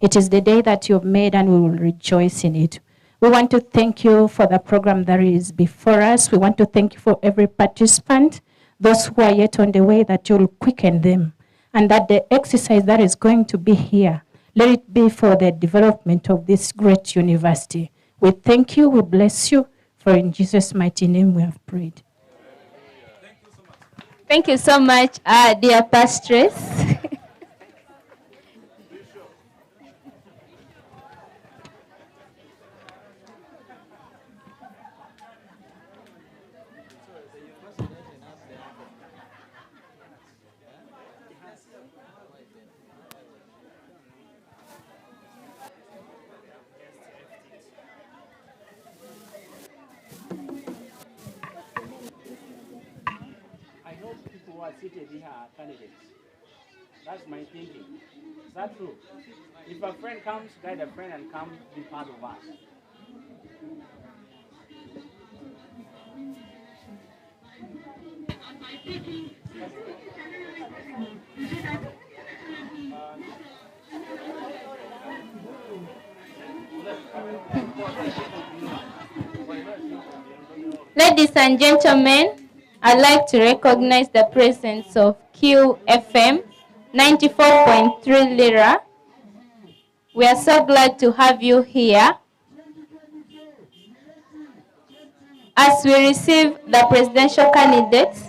It is the day that you've made, and we will rejoice in it. We want to thank you for the program that is before us. We want to thank you for every participant, those who are yet on the way, that you'll quicken them, and that the exercise that is going to be here, let it be for the development of this great university. We thank you, we bless you, for in Jesus' mighty name we have prayed. Thank you so much, dear Pastoress. Seated here are candidates. That's my thinking. Is that true? If a friend comes, guide a friend and come be part of us. Ladies and gentlemen, I'd like to recognize the presence of QFM 94.3 Lira. We are so glad to have you here. As we receive the presidential candidates,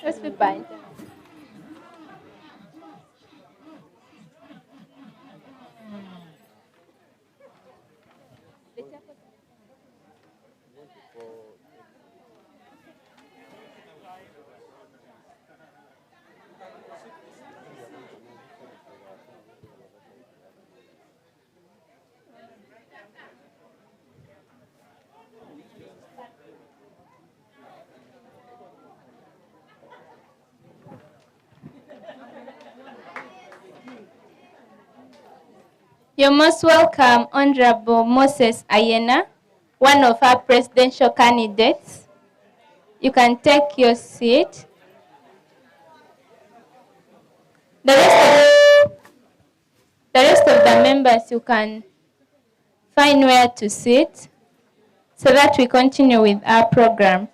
let's be fine. You're most welcome, Honorable Moses Ayena, one of our presidential candidates. You can take your seat. The rest of the members, you can find where to sit so that we continue with our program.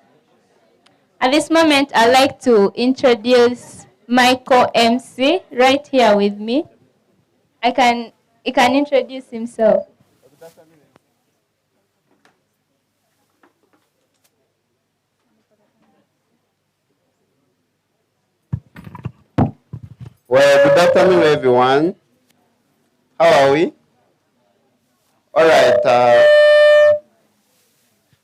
At this moment, I'd like to introduce Michael MC right here with me. He can introduce himself. Well, good afternoon, everyone. How are we? All right.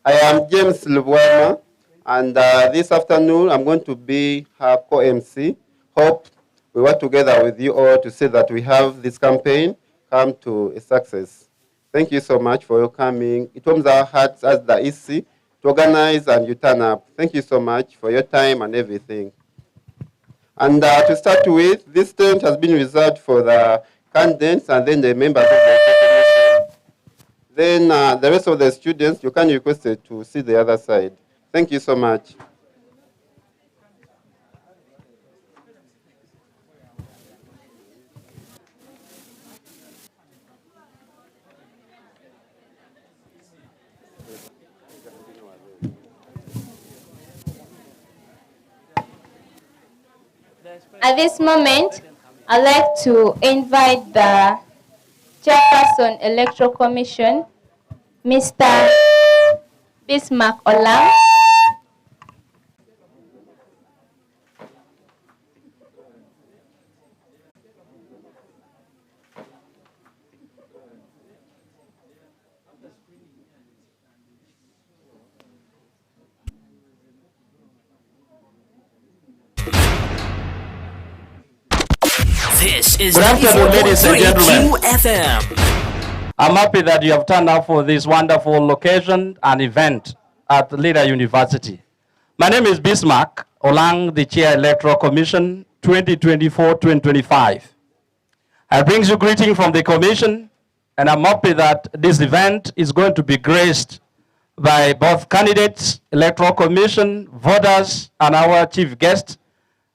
I am James Lubwama, and this afternoon I'm going to be her co-MC. Hope we work together with you all to say that we have this campaign come to a success. Thank you so much for your coming. It warms our hearts as the EC to organize and you turn up. Thank you so much for your time and everything. And to start with, this tent has been reserved for the candidates and then the members of the commission. Then the rest of the students, you can request to see the other side. Thank you so much. At this moment, I'd like to invite the Chairperson Electoral Commission, Mr. Bismarck Olam. This is Good afternoon, ladies and gentlemen. QFM. I'm happy that you have turned up for this wonderful occasion and event at Lira University. My name is Bismarck Olang, the Chair Electoral Commission 2024-2025. I bring you greeting from the Commission, and I'm happy that this event is going to be graced by both candidates, Electoral Commission, voters, and our chief guest,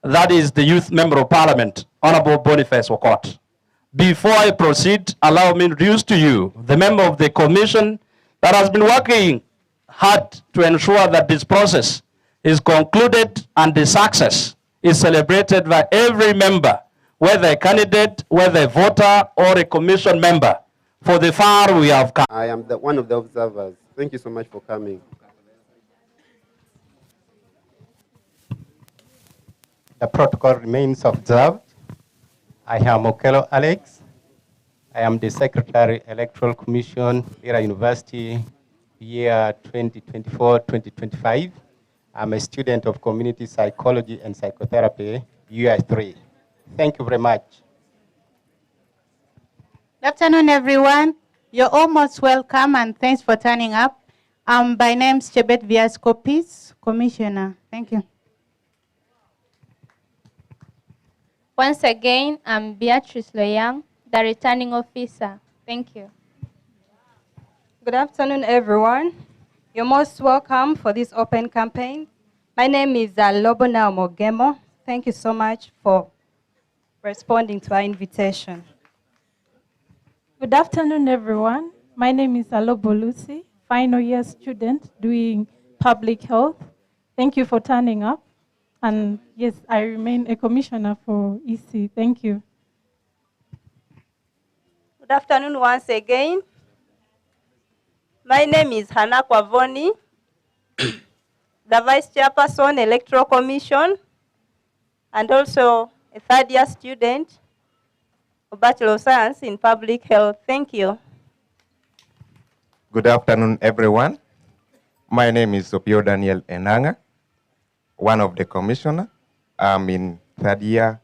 that is the youth member of parliament, Honorable Boniface Okot. Before I proceed, allow me to introduce to you the member of the commission that has been working hard to ensure that this process is concluded and the success is celebrated by every member, whether a candidate, whether a voter, or a commission member. For the far we have come. I am one of the observers. Thank you so much for coming. The protocol remains observed. I am Okelo Alex. I am the Secretary, Electoral Commission, Lira University, year 2024-2025. I'm a student of Community Psychology and Psychotherapy, year 3. Thank you very much. Good afternoon, everyone. You're almost welcome, and thanks for turning up. By name is Chebet Vias-Kopis, Commissioner. Thank you. Once again, I'm Beatrice Loyang, the returning officer. Thank you. Good afternoon, everyone. You're most welcome for this open campaign. My name is Lobona Mogemo. Thank you so much for responding to our invitation. Good afternoon, everyone. My name is Alobo Lucy, final year student doing public health. Thank you for turning up. And yes, I remain a commissioner for EC. Thank you. Good afternoon once again. My name is Hannah Kwavoni, the Vice Chairperson, Electoral Commission, and also a third-year student of Bachelor of Science in Public Health. Thank you. Good afternoon, everyone. My name is Sopio Daniel Enanga, one of the commissioner. I'm in third year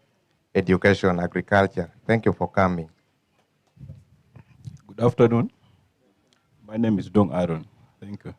education, agriculture. Thank you for coming. Good afternoon. My name is Dong Aaron. Thank you.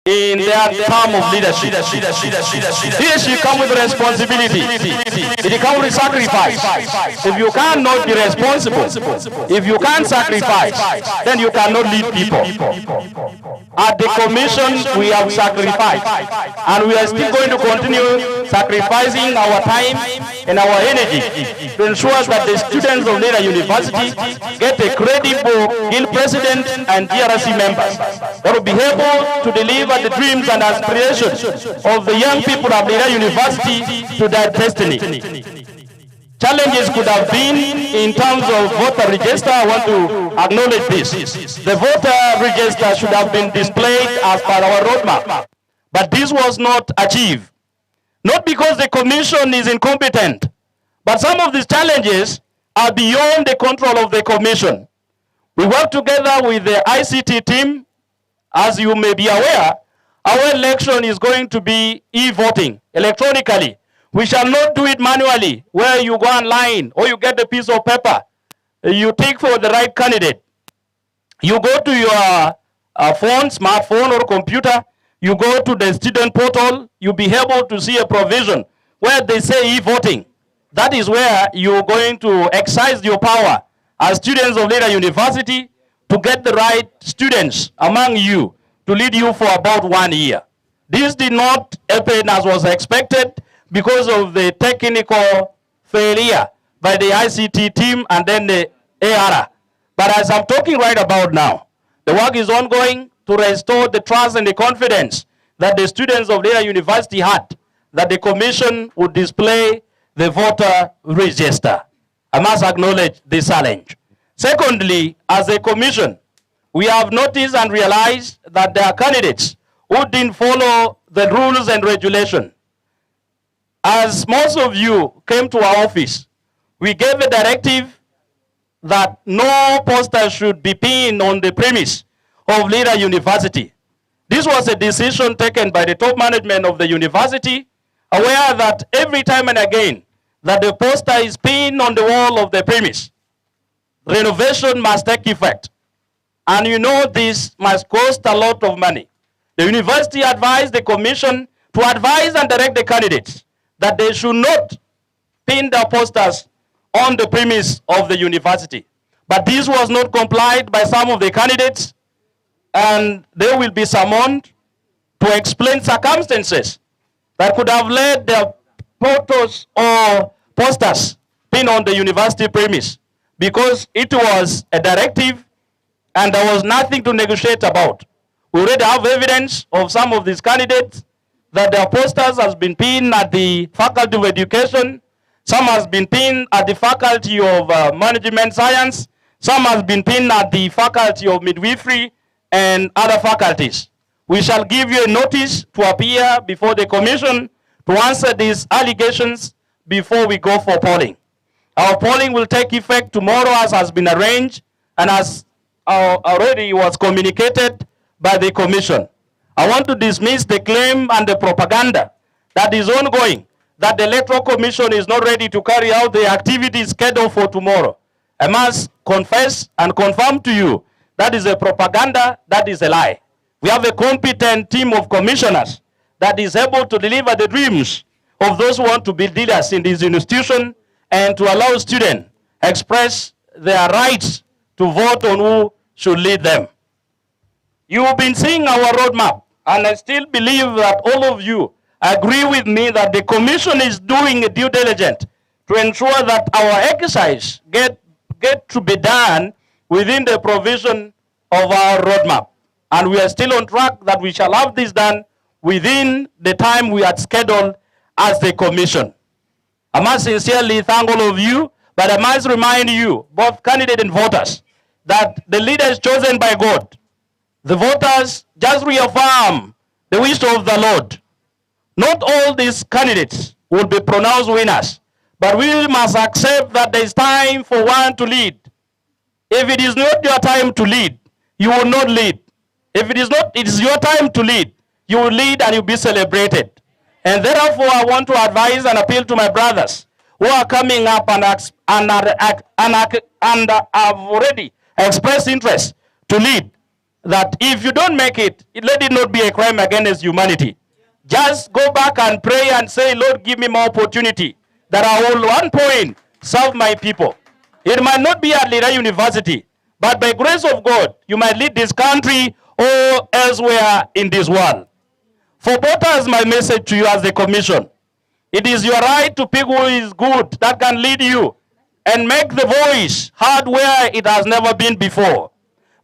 in their term of leadership. Here she comes with responsibility. It comes with sacrifice. If you cannot be responsible, if you can't sacrifice, then you cannot lead people. At the commission, we have sacrificed, and we are still going to continue sacrificing our time and our energy to ensure that the students of Lira University get a credible guild president and GRC members that will be able to deliver the dreams and aspirations of the young people of Lira University to their destiny. Challenges could have been in terms of voter register. I want to acknowledge this. The voter register should have been displayed as per our roadmap, but this was not achieved. Not because the commission is incompetent, but some of these challenges are beyond the control of the commission. We work together with the ICT team. As you may be aware, our election is going to be e-voting electronically. We shall not do it manually, where you go online or you get a piece of paper, you take for the right candidate. You go to your phone, smartphone or computer, you go to the student portal, you'll be able to see a provision where they say e-voting. That is where you're going to exercise your power as students of Lira University to get the right students among you to lead you for about 1 year. This did not happen as was expected because of the technical failure by the ICT team and then the ARA. But as I'm talking right about now, the work is ongoing to restore the trust and the confidence that the students of Lira University had that the commission would display the voter register. I must acknowledge this challenge. Secondly, as a commission, we have noticed and realized that there are candidates who didn't follow the rules and regulations. As most of you came to our office, we gave a directive that no poster should be pinned on the premise of Lira University. This was a decision taken by the top management of the university, aware that every time and again that the poster is pinned on the wall of the premise, renovation must take effect. And you know this must cost a lot of money. The university advised the commission to advise and direct the candidates that they should not pin their posters on the premise of the university. But this was not complied by some of the candidates, and they will be summoned to explain circumstances that could have led their photos or posters pinned on the university premise, because it was a directive and there was nothing to negotiate about. We already have evidence of some of these candidates that their posters has been pinned at the Faculty of Education, some has been pinned at the Faculty of Management Science, some has been pinned at the Faculty of Midwifery and other faculties. We shall give you a notice to appear before the commission to answer these allegations before we go for polling. Our polling will take effect tomorrow as has been arranged and as already was communicated by the commission. I want to dismiss the claim and the propaganda that is ongoing that the Electoral Commission is not ready to carry out the activities scheduled for tomorrow. I must confess and confirm to you that is a propaganda, that is a lie. We have a competent team of commissioners that is able to deliver the dreams of those who want to be leaders in this institution and to allow students express their rights to vote on who should lead them. You've been seeing our roadmap, and I still believe that all of you agree with me that the commission is doing a due diligence to ensure that our exercise get to be done within the provision of our roadmap. And we are still on track that we shall have this done within the time we had scheduled as the commission. I must sincerely thank all of you, but I must remind you, both candidates and voters, that the leader is chosen by God. The voters just reaffirm the wish of the Lord. Not all these candidates will be pronounced winners, but we must accept that there is time for one to lead. If it is not your time to lead, you will not lead. If it is your time to lead, you will lead and you'll be celebrated. And therefore, I want to advise and appeal to my brothers who are coming up and have already expressed interest to lead, that if you don't make it, let it not be a crime against humanity. Just go back and pray and say, Lord, give me more opportunity that I will, one point, serve my people. It might not be at Lira University, but by grace of God, you might lead this country or elsewhere in this world. For voters, my message to you as the commission, it is your right to pick who is good that can lead you and make the voice heard where it has never been before.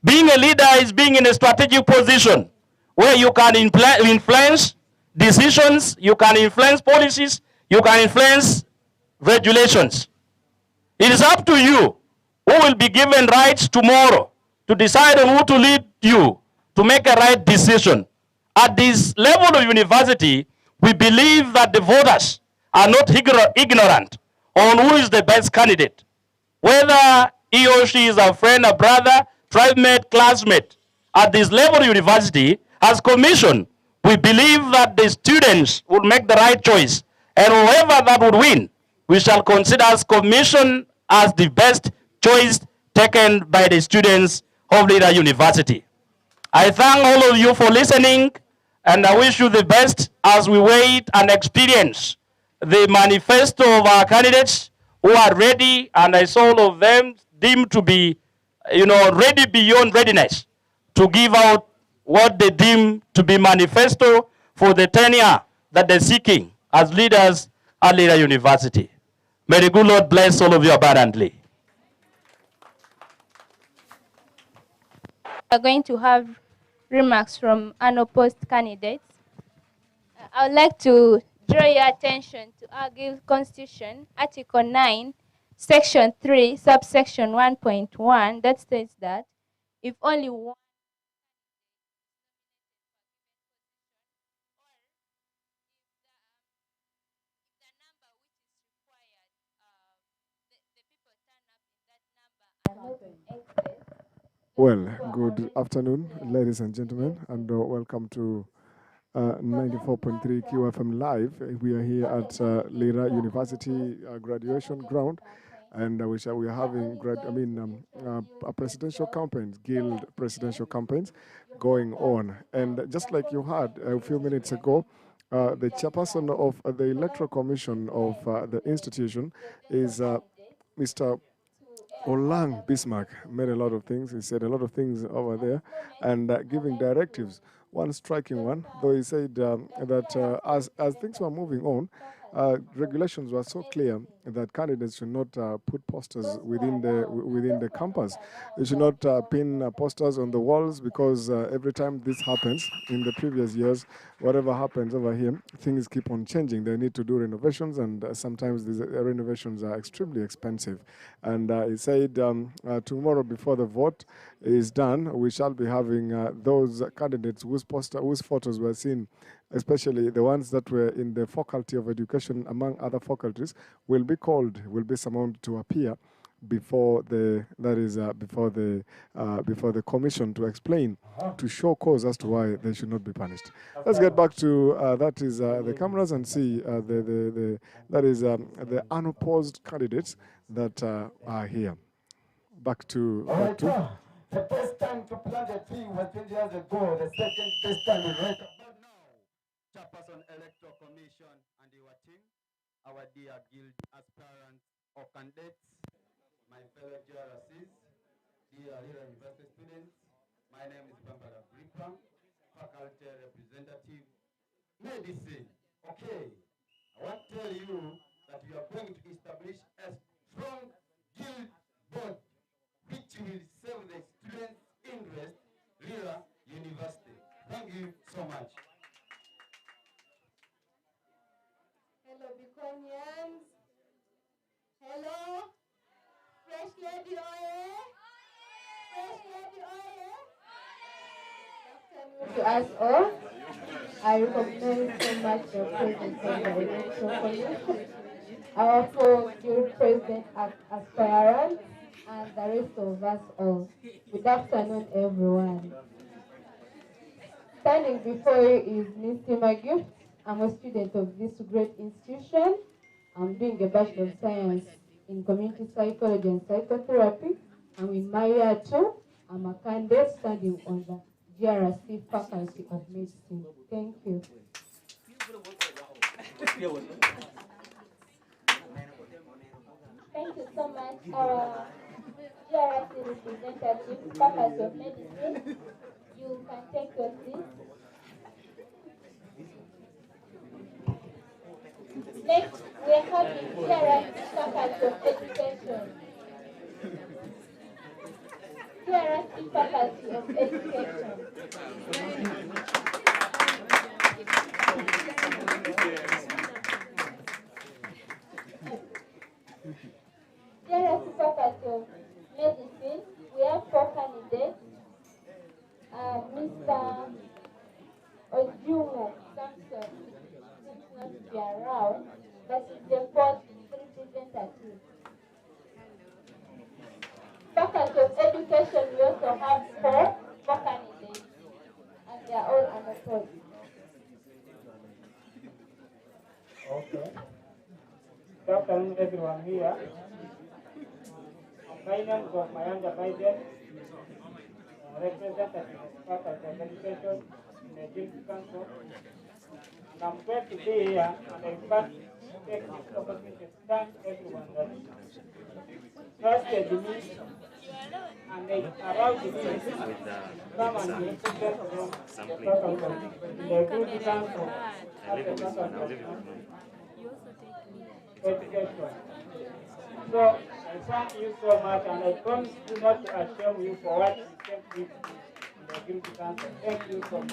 Being a leader is being in a strategic position where you can influence decisions, you can influence policies, you can influence regulations. It is up to you who will be given rights tomorrow to decide on who to lead you to make a right decision. At this level of university, we believe that the voters are not ignorant on who is the best candidate. Whether he or she is a friend, a brother, tribe mate, classmate. At this level of university, as commission, we believe that the students will make the right choice. And whoever that would win, we shall consider as commission as the best choice taken by the students of Lira University. I thank all of you for listening, and I wish you the best as we wait and experience the manifesto of our candidates who are ready, and I saw all of them deemed to be, ready beyond readiness to give out what they deem to be manifesto for the tenure that they're seeking as leaders at Lira University. May the good Lord bless all of you abundantly. We are going to have remarks from unopposed candidates. I would like to draw your attention to our Guild Constitution, Article 9, Section 3, subsection 1.1, that states that if only one Well, good afternoon, ladies and gentlemen, and welcome to 94.3 QFM Live. We are here at Lira University graduation ground, and we are having a presidential campaigns, guild presidential campaigns going on. And just like you heard a few minutes ago, the chairperson of the Electoral Commission of the institution is Mr. Olang Bismarck. Made a lot of things. He said a lot of things over there, and giving directives. One striking one, though he said that as things were moving on, regulations were so clear that candidates should not put posters within the campus. They should not pin posters on the walls, because every time this happens in the previous years, whatever happens over here, things keep on changing. They need to do renovations, and sometimes these renovations are extremely expensive. And he said tomorrow, before the vote is done, we shall be having those candidates whose photos were seen, especially the ones that were in the faculty of education, among other faculties, will be summoned to appear before the commission to explain, to show cause as to why they should not be punished. Let's get back to the cameras and see the unopposed candidates that are here. Back to. The best time to plant a tree was 20 years ago. The second best time is right about now. Chairperson Electoral Commission and your team, our dear guild aspirants or candidates, my fellow GRCs, dear Lira University students, my name is Bambara Gripa, faculty representative, medicine. Okay, I want to tell you that we are going to establish a strong guild board which will serve the students' interest, Lira University. Thank you so much. Hello, Biconians. Hello. Fresh Lady Oye. Fresh Lady Oye. Good afternoon to us all. I recognize so much the presence of the Electoral Commission, our four guild president aspirants, and the rest of us all. Good afternoon, everyone. Standing before you is Mr. Magift. I'm a student of this great institution. I'm doing a Bachelor of Science in Community Psychology and Psychotherapy. I'm in my year 2. I'm a candidate standing on the GRC Faculty of Medicine. Thank you. Thank you so much, our GRC representative, Faculty of Medicine. You can take your seat. Next, we are having GRC Faculty of Education. GRC Faculty of Education. GRC Faculty of Medicine, we have 4 candidates. Mr. Ojumo Samson seems not to be around, but he's the 4th representative. Faculty of Education, we also have 4 candidates, and they are all unopposed. Okay. Good afternoon, everyone here. My name is Mayanja Biden, representative of Faculty of Education in the Guilty Council. And I'm glad to be here, and I first take this opportunity to thank everyone that trusted me and they allowed me to come and represent them, the faculty in the Guilty Council as the Faculty of Education. So I thank you so much, and I promise you not to ashame you for what you sent me in the Guilty Council. Thank you so much.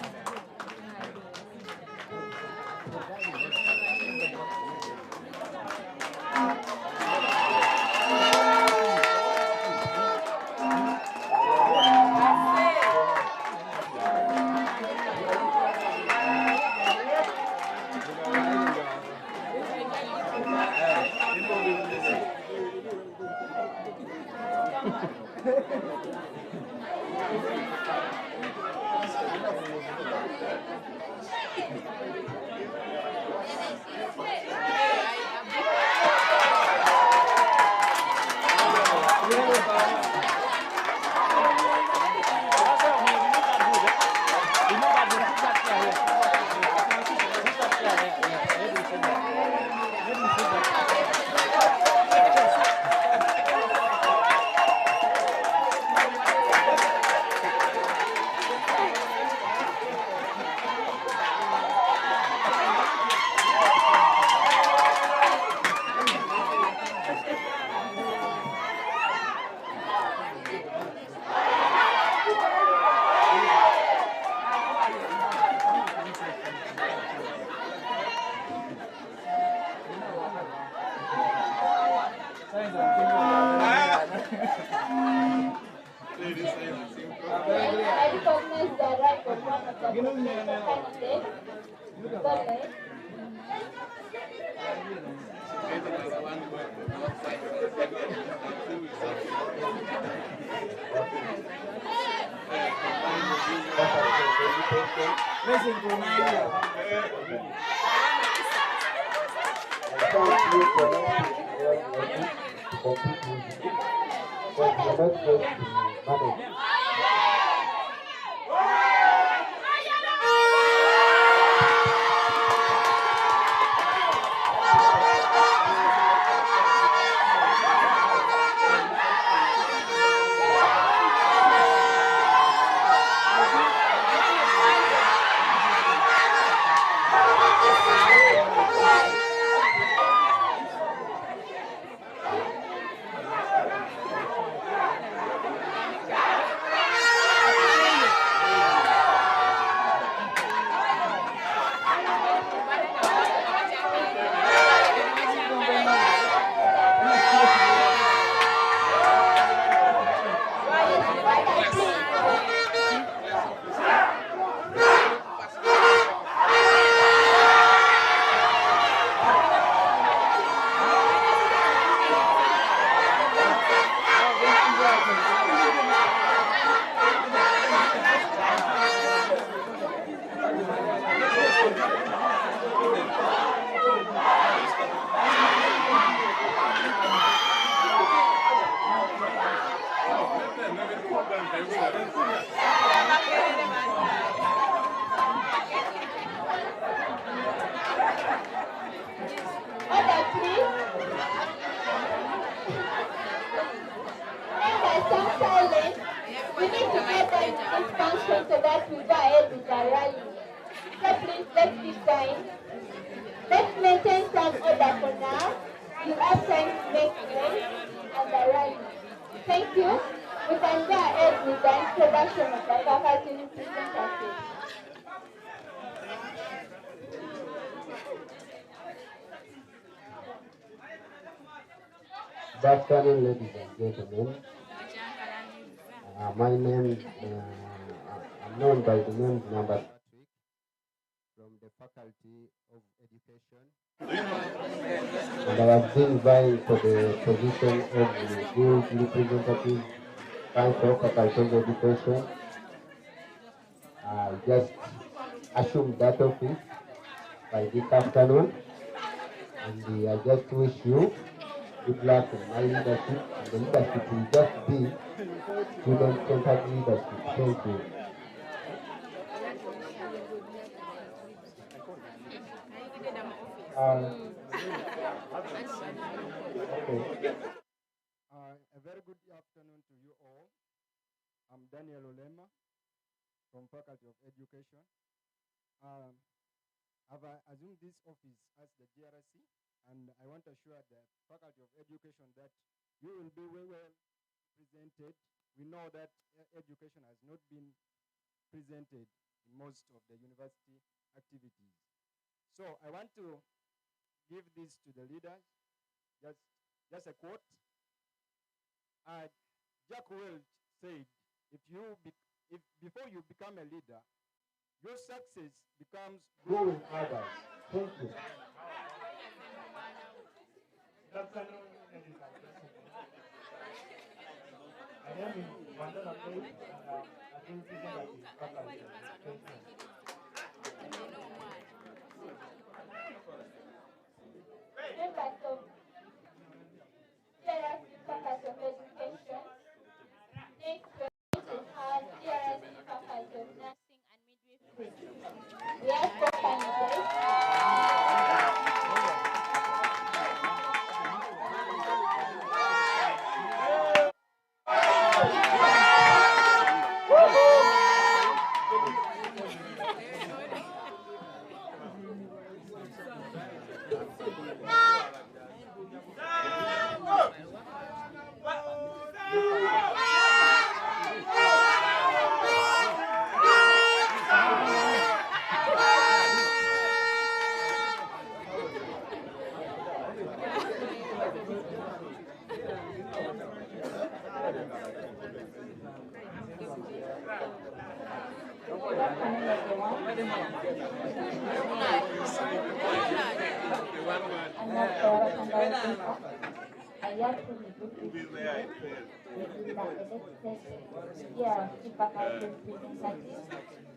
I recognize the right of one of the presidential candidates. Sorry. Please, let's be kind. Let's maintain some order for now. You have time to make way and arrive. Thank you. We can go ahead with the introduction of the faculty representatives. Good afternoon, ladies and gentlemen. My name, I'm known by the name number from the Faculty of Education. And I have been vying for the position of the Guild Representative Council Faculty of Education. I just assumed that office by this afternoon. And I just wish you good luck in my leadership. And the leadership will just be student-centered leadership. Thank you. A very good afternoon to you all. I'm Daniel Olema from Faculty of Education. I've assumed this office as the GRC, and I want to assure the Faculty of Education that you will be well presented. We know that education has not been presented in most of the university activities. So I want to give this to the leaders, just a quote. Jack Welch said, if before you become a leader, your success becomes growing others. Thank you. Good afternoon, ladies and gentlemen. My name is Mandela Bay, and I'm representing the faculty. Thank you. Members of GRC Faculty of Education, next we're going to have GRC Faculty of Nursing and Midwifery. We have 4 candidates.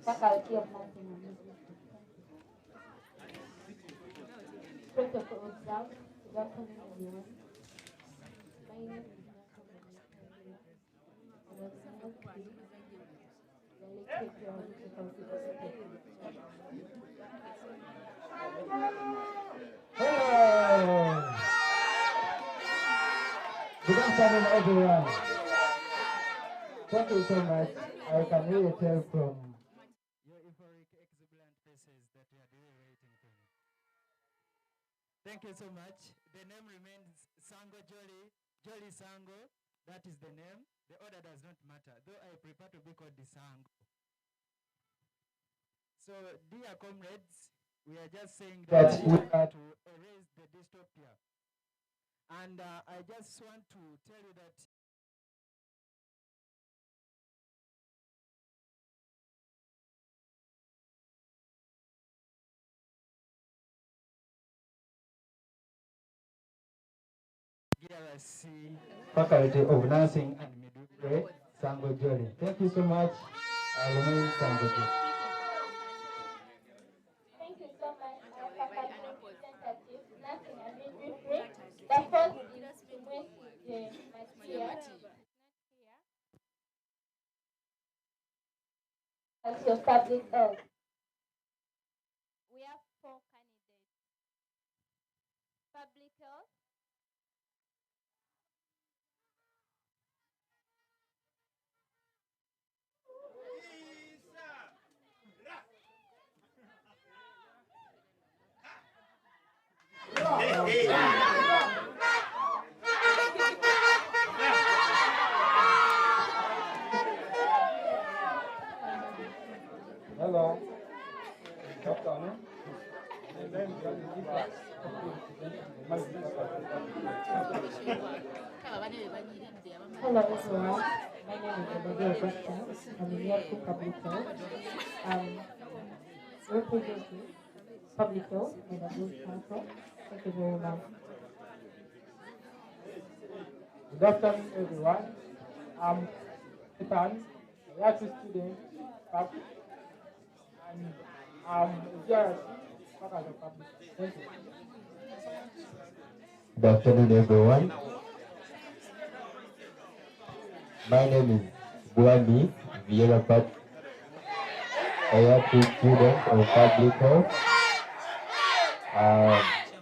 Faculty of Nursing and Midwifery. Protocol observed. Good afternoon, everyone. My name is Hello. Good afternoon, everyone. Thank you so much. I can really tell from your euphoric, exuberant faces that you are really waiting for me. Thank you so much. The name remains Sango Jolly, Jolly Sango. That is the name. The order does not matter, though I prefer to be called the Sango. So, dear comrades, we are just saying that we are to erase the dystopia. And I just want to tell you that GRC Faculty of Nursing and Midwifery, Sango Jolly. Thank you so much. I remain Sango Jolly. Thank you so much, faculty representative, Nursing and Midwifery. The first is to Matia. Faculty of Public Health. We have 4 candidates. Public health, Hello. Good afternoon. My name is Lira. Hello everyone, my name is Olivia Bachan. I'm in year 2 public health. Representing public health and abuse council. Thank you very much. Good afternoon, everyone. I'm Ethan, a year 2 student, and I'm a GRC faculty of public. Thank you. Good afternoon, everyone. My name is Buami Vieira Pat. I am a student of public health.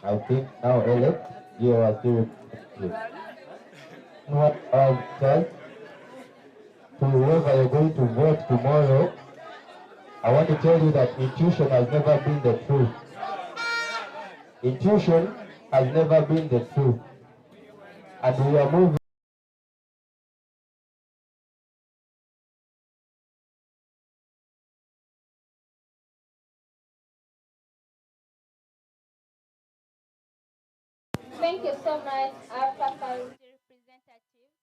I think now elect GRC representative. What I'll tell to whoever you're going to vote tomorrow, I want to tell you that intuition has never been the truth. Intuition has never been the truth. And we are moving. Thank you so much, our faculty representatives,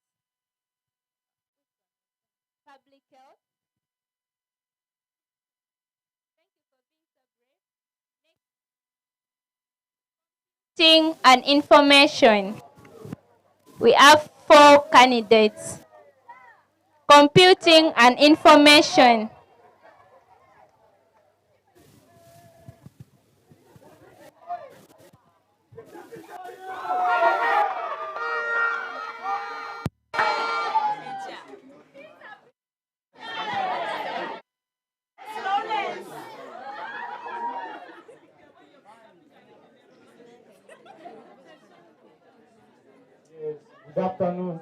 public health. Thank you for being so brave. And information. We have 4 candidates. Computing and information. Yes, good afternoon.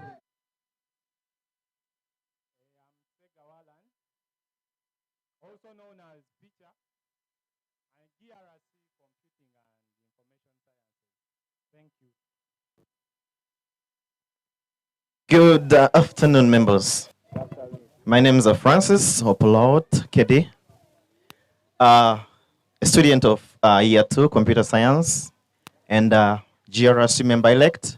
Also known as Peter, and GRC Computing and Information Sciences. Thank you. Good afternoon, members. My name is Francis Opolot Kede, a student of year 2 computer science and GRC member elect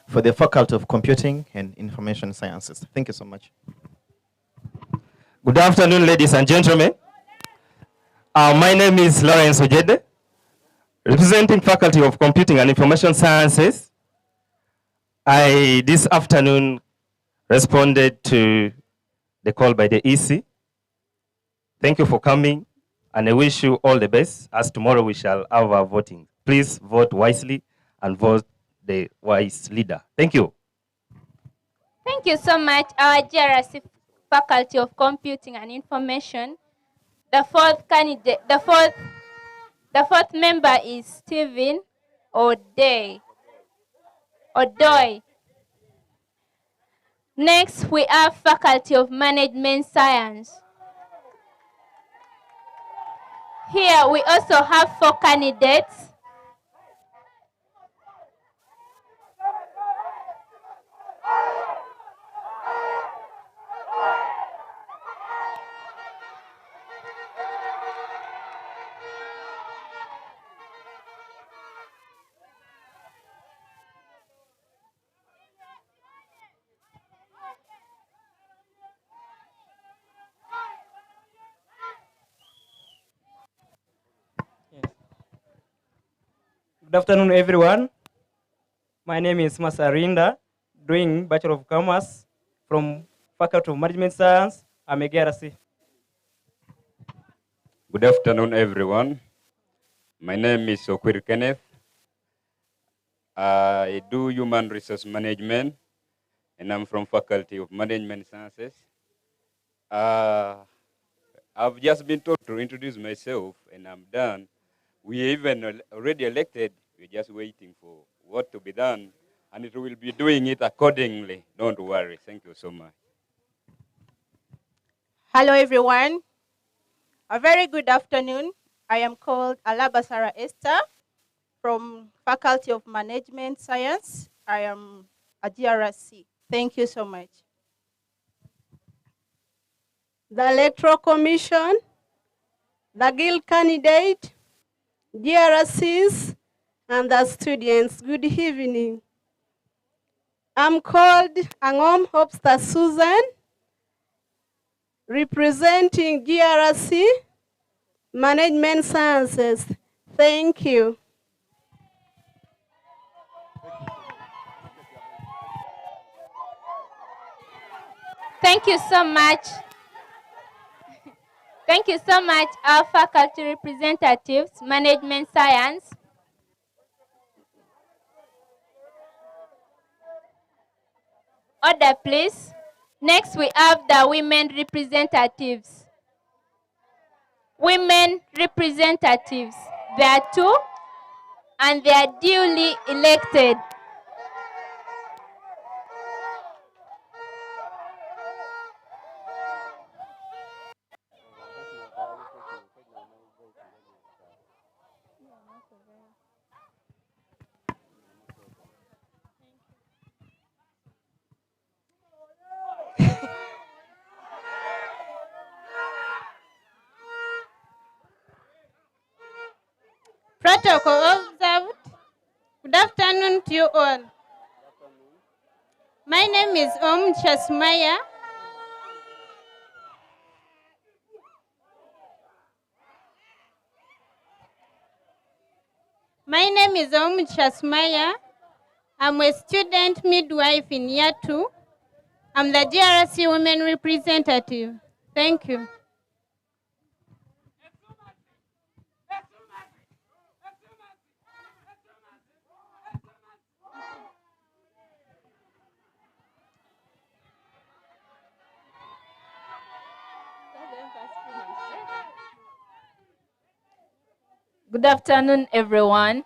for the Faculty of Computing and Information Sciences. Thank you so much. Good afternoon, ladies and gentlemen. My name is Lawrence Ojede, representing Faculty of Computing and Information Sciences. I, this afternoon, responded to the call by the EC. Thank you for coming, and I wish you all the best, as tomorrow we shall have our voting. Please vote wisely and vote the wise leader. Thank you. Thank you so much, our GRC Faculty of Computing and Information. The fourth candidate, the fourth member is Stephen O'Day. Odoy. Next, we have Faculty of Management Science. Here, we also have 4 candidates. Good afternoon, everyone. My name is Masarinda, doing Bachelor of Commerce from Faculty of Management Science. I'm a GRC. Good afternoon, everyone. My name is Okwir Kenneth. I do Human Resource Management, and I'm from Faculty of Management Sciences. I've just been told to introduce myself, and I'm done. We even already elected. We're just waiting for what to be done, and it will be doing it accordingly. Don't worry. Thank you so much. Hello, everyone. A very good afternoon. I am called Alabasara Esther from Faculty of Management Science. I am a GRC. Thank you so much. The Electoral Commission, the guild candidate, GRCs, and the students, good evening. I'm called Angom Hopster Susan, representing GRC Management Sciences. Thank you. Thank you so much. Thank you so much, our faculty representatives, Management Science. Order, please. Next, we have the women representatives. Women representatives. There are two, and they are duly elected. Protocol observed. Good afternoon to you all. My name is Chasmaya. My name is Chasmaya. I'm a student midwife in year 2. I'm the GRC women representative. Thank you. Good afternoon, everyone.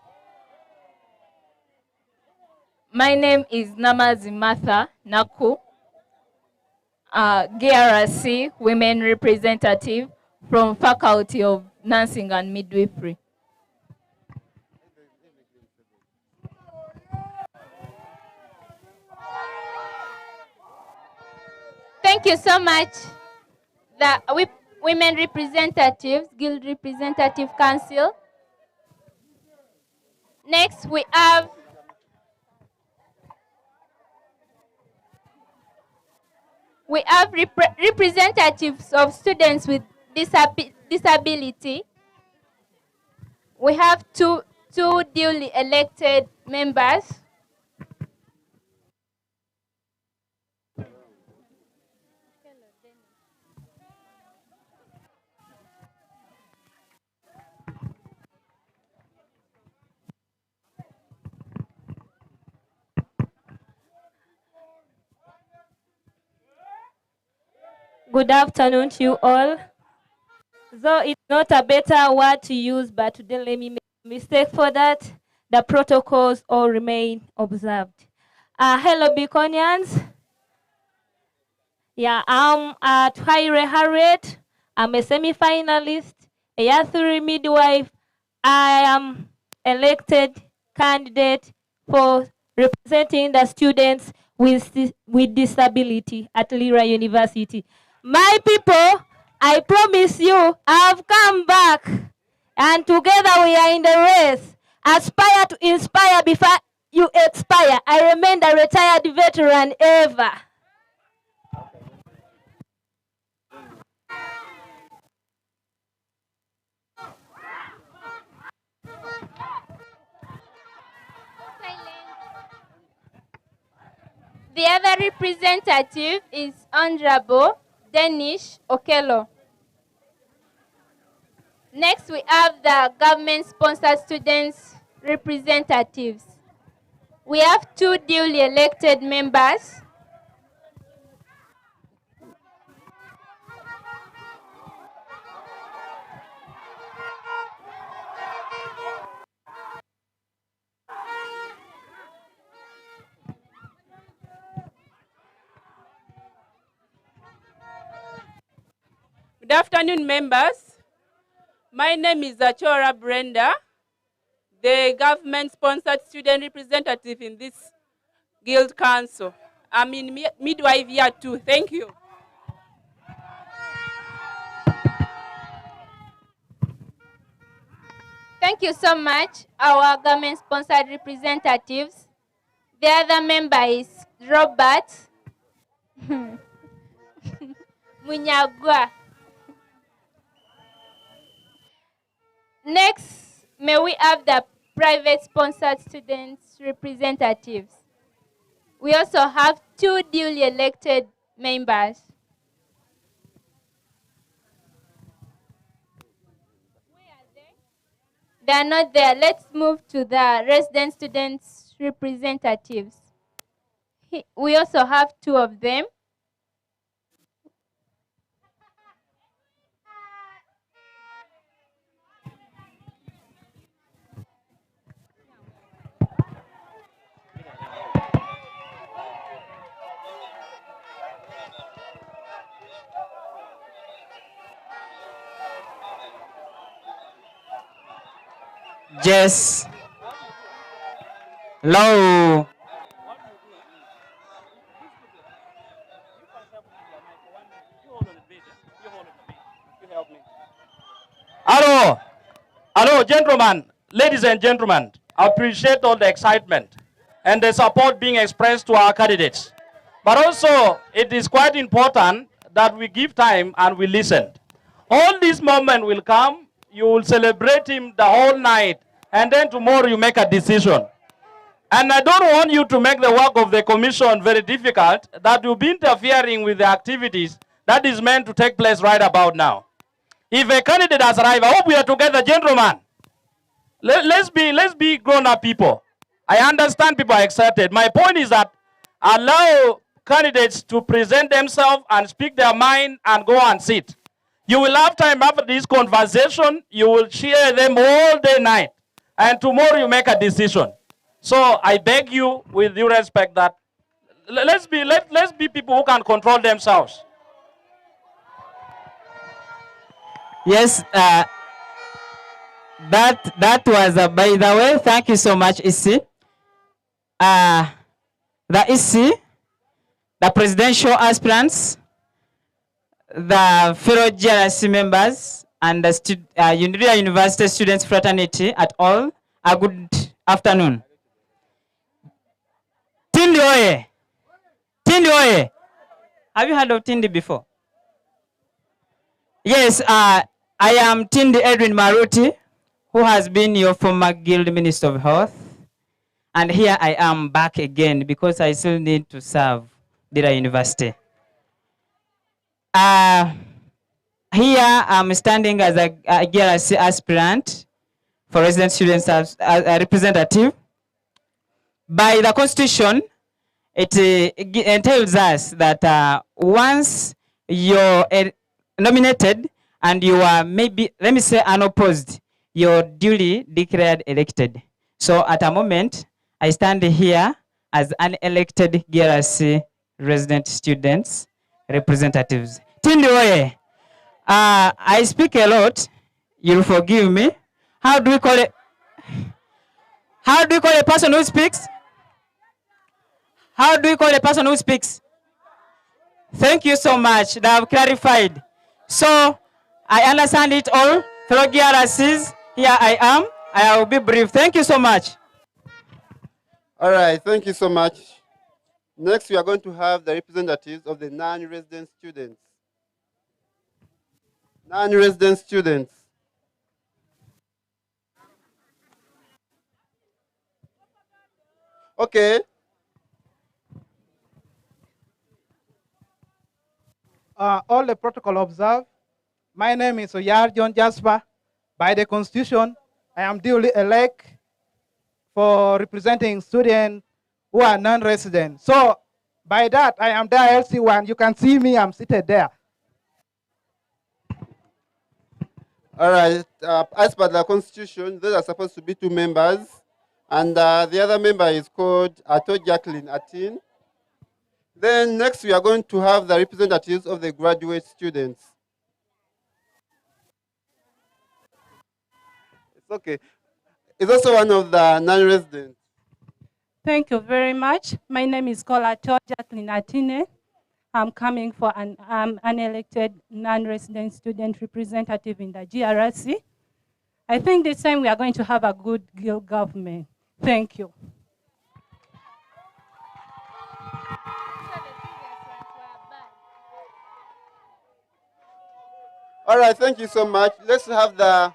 My name is Namazi Martha Naku, GRC Women Representative from Faculty of Nursing and Midwifery. Thank you so much. The Women Representatives, Guild Representative Council. Next, we have representatives of students with disability. We have two duly elected members. Good afternoon to you all. Though it's not a better word to use, but today let me make a mistake for that. The protocols all remain observed. Hello, Beaconians. Yeah, I'm at Haire Harriet. I'm a semi-finalist, a year 3 midwife. I am elected candidate for representing the students with disability at Lira University. My people, I promise you, I've come back, and together we are in the race. Aspire to inspire before you expire. I remain the retired veteran ever. The other representative is Honorable Denish Okello. Next, we have the government-sponsored students representatives. We have two duly elected members. Good afternoon, members. My name is Achora Brenda, the government-sponsored student representative in this Guild Council. I'm in midwife year 2. Thank you. Thank you so much, our government-sponsored representatives. The other member is Robert Munyagwa. Next, may we have the private-sponsored students representatives. We also have 2 duly elected members. They are not there. Let's move to the resident students representatives. We also have 2 of them. Yes. Hello. Hello. Hello, gentlemen, ladies and gentlemen. I appreciate all the excitement and the support being expressed to our candidates. But also, it is quite important that we give time and we listen. All this moment will come, you will celebrate him the whole night, and then tomorrow you make a decision. And I don't want you to make the work of the commission very difficult, that you'll be interfering with the activities that is meant to take place right about now. If a candidate has arrived, I hope we are together, gentlemen. Let's be grown-up people. I understand people are excited. My point is that allow candidates to present themselves and speak their mind and go and sit. You will have time after this conversation. You will share them all day, night. And tomorrow you make a decision. So I beg you, with due respect, that let's be people who can control themselves. Yes, that was, by the way, thank you so much, Isi. The Isi, the presidential aspirants, the fellow GRC members, and the Lira University Students Fraternity at all, a good afternoon. Tindi oye! Tindi oye! Have you heard of Tindi before? Yes, I am Tindi Edwin Maruti, who has been your former Guild Minister of Health. And here I am back again because I still need to serve Lira University. Here I'm standing as a GRC aspirant for resident students as a representative. By the Constitution, it entails us that once you're nominated and you are maybe, let me say, unopposed, you're duly declared elected. So at a moment, I stand here as unelected GRC resident students representatives. Tindi oye! I speak a lot. You'll forgive me. How do we call it? How do we call a person who speaks? How do we call a person who speaks? Thank you so much. They have clarified. So I understand it all. Fellow GRCs, here I am. I will be brief. Thank you so much. All right, thank you so much. Next, we are going to have the representatives of the non-resident students. Non-resident students. Okay. All the protocol observed. My name is Oyar John Jasper. By the Constitution, I am duly elected for representing students who are non-resident. So by that, I am there LC1. You can see me, I'm seated there. All right, as per the Constitution, those are supposed to be 2 members. And the other member is called Ato Jacqueline Atin. Then next, we are going to have the representatives of the graduate students. It's okay. is also one of the non-residents. Thank you very much. My name is Kola Jacqueline Atine. I'm coming for an unelected non-resident student representative in the GRC. I think this time we are going to have a good guild government. Thank you. All right, thank you so much. Let's have the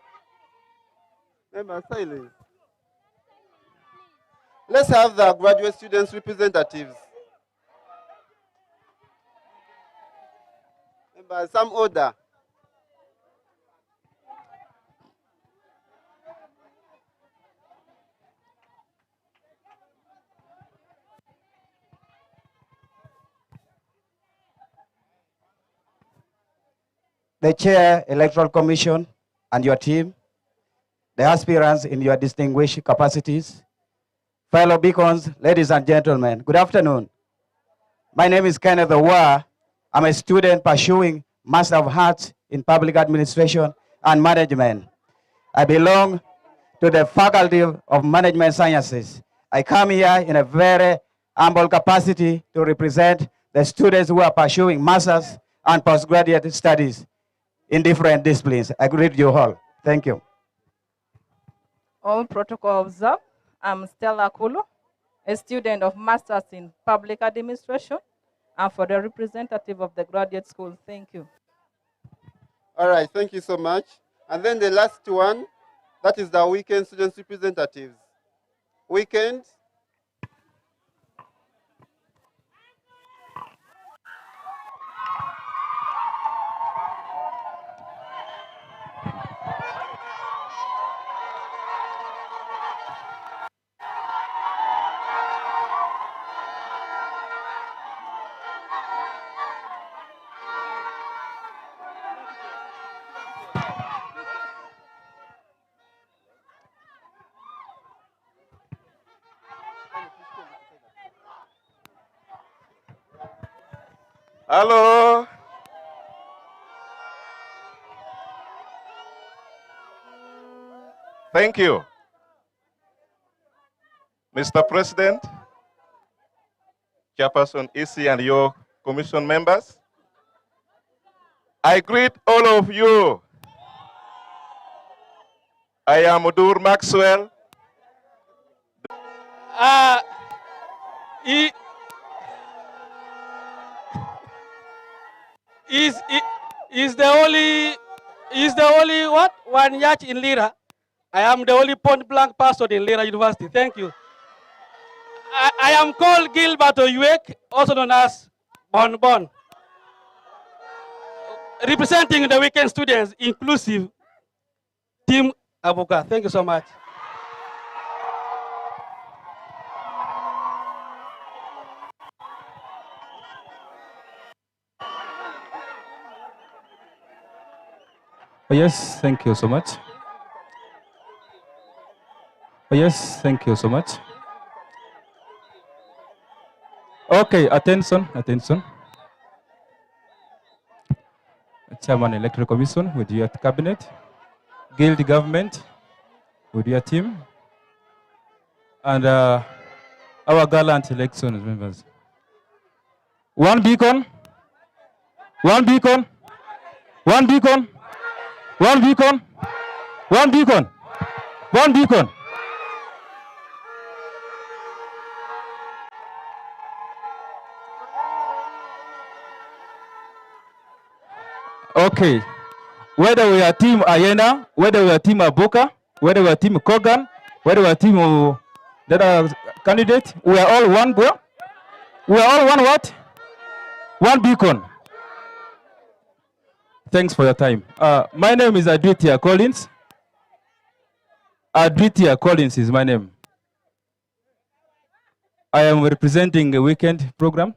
silence. Let's have the graduate students representatives. Some order. The Chair, Electoral Commission, and your team, the aspirants in your distinguished capacities, fellow beacons, ladies and gentlemen, good afternoon. My name is Kenneth Owa. I'm a student pursuing Master of Arts in Public Administration and Management. I belong to the Faculty of Management Sciences. I come here in a very humble capacity to represent the students who are pursuing Masters and postgraduate studies in different disciplines. I greet you all. Thank you. All protocol observed. I'm Stella Kulu, a student of Masters in Public Administration, and for the representative of the graduate school. Thank you. All right, thank you so much. And then the last one, that is the weekend students representatives. Weekend. Hello. Thank you. Mr. President, Chairperson EC and your commission members, I greet all of you. I am Udur Maxwell. Is the only what? One yacht in Lira. I am the only point blank person in Lira University. Thank you. I am called Gilbert Oyuek, also known as Bon Bon, representing the weekend students, inclusive Team Abuka. Thank you so much. Yes, thank you so much. Yes, thank you so much. Okay, attention. Chairman Electoral Commission with your cabinet, guild government with your team, and our gallant election members. One beacon. Okay, whether we are team Ayena, whether we are team Abuka, whether we are team Kogan, whether we are team that are candidate, we are all one. We are all one what? One beacon. Thanks for your time. My name is Aditya Collins. Aditya Collins is my name. I am representing a weekend program.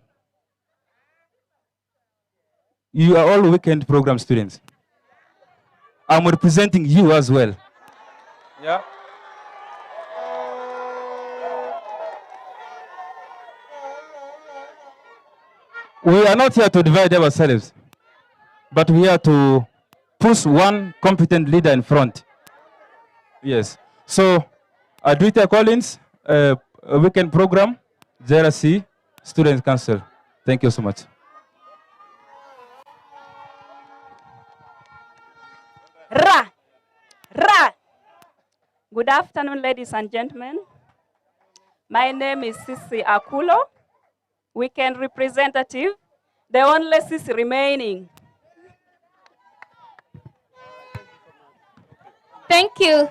You are all weekend program students. I'm representing you as well. Yeah. We are not here to divide ourselves, but we are to push one competent leader in front. Yes. So Adwita Collins, a weekend program, JRC Student Council. Thank you so much. Ra! Ra! Good afternoon, ladies and gentlemen. My name is Sisi Akulo, weekend representative, the only Sisi remaining. Thank you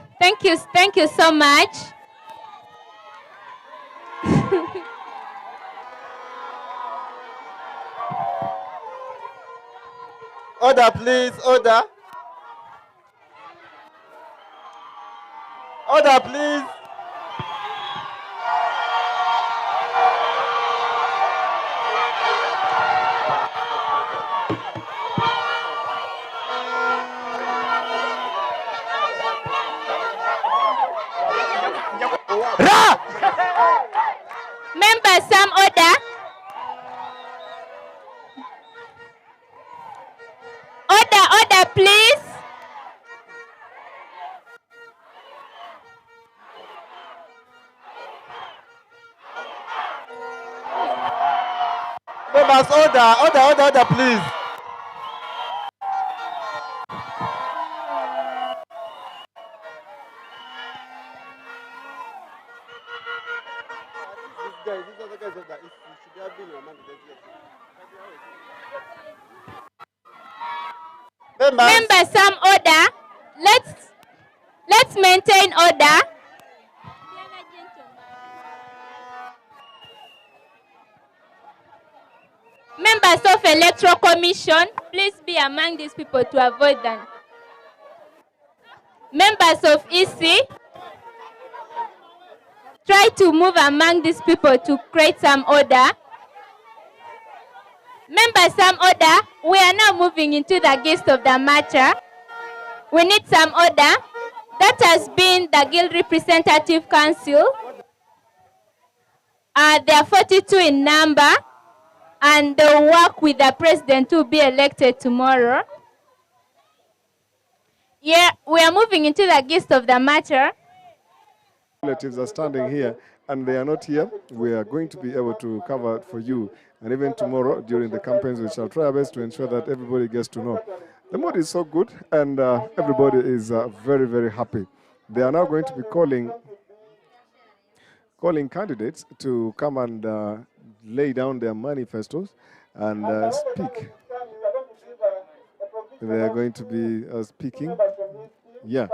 so much. Order, please, order. Order, please. Members, some order. Order, please. Members, order, please. Members, some order. Let's maintain order. Members of Electoral Commission, please be among these people to avoid them. Members of EC, try to move among these people to create some order. Members, some order. We are now moving into the gist of the matter. We need some order. That has been the Guild Representative Council. They are 42 in number, and they'll work with the president to be elected tomorrow. Yeah, we are moving into the gist of the matter. Relatives are standing here and they are not here. We are going to be able to cover it for you. And even tomorrow during the campaigns, we shall try our best to ensure that everybody gets to know. The mood is so good and everybody is very, very happy. They are now going to be calling candidates to come and lay down their manifestos and speak. They are going to be speaking. Yeah.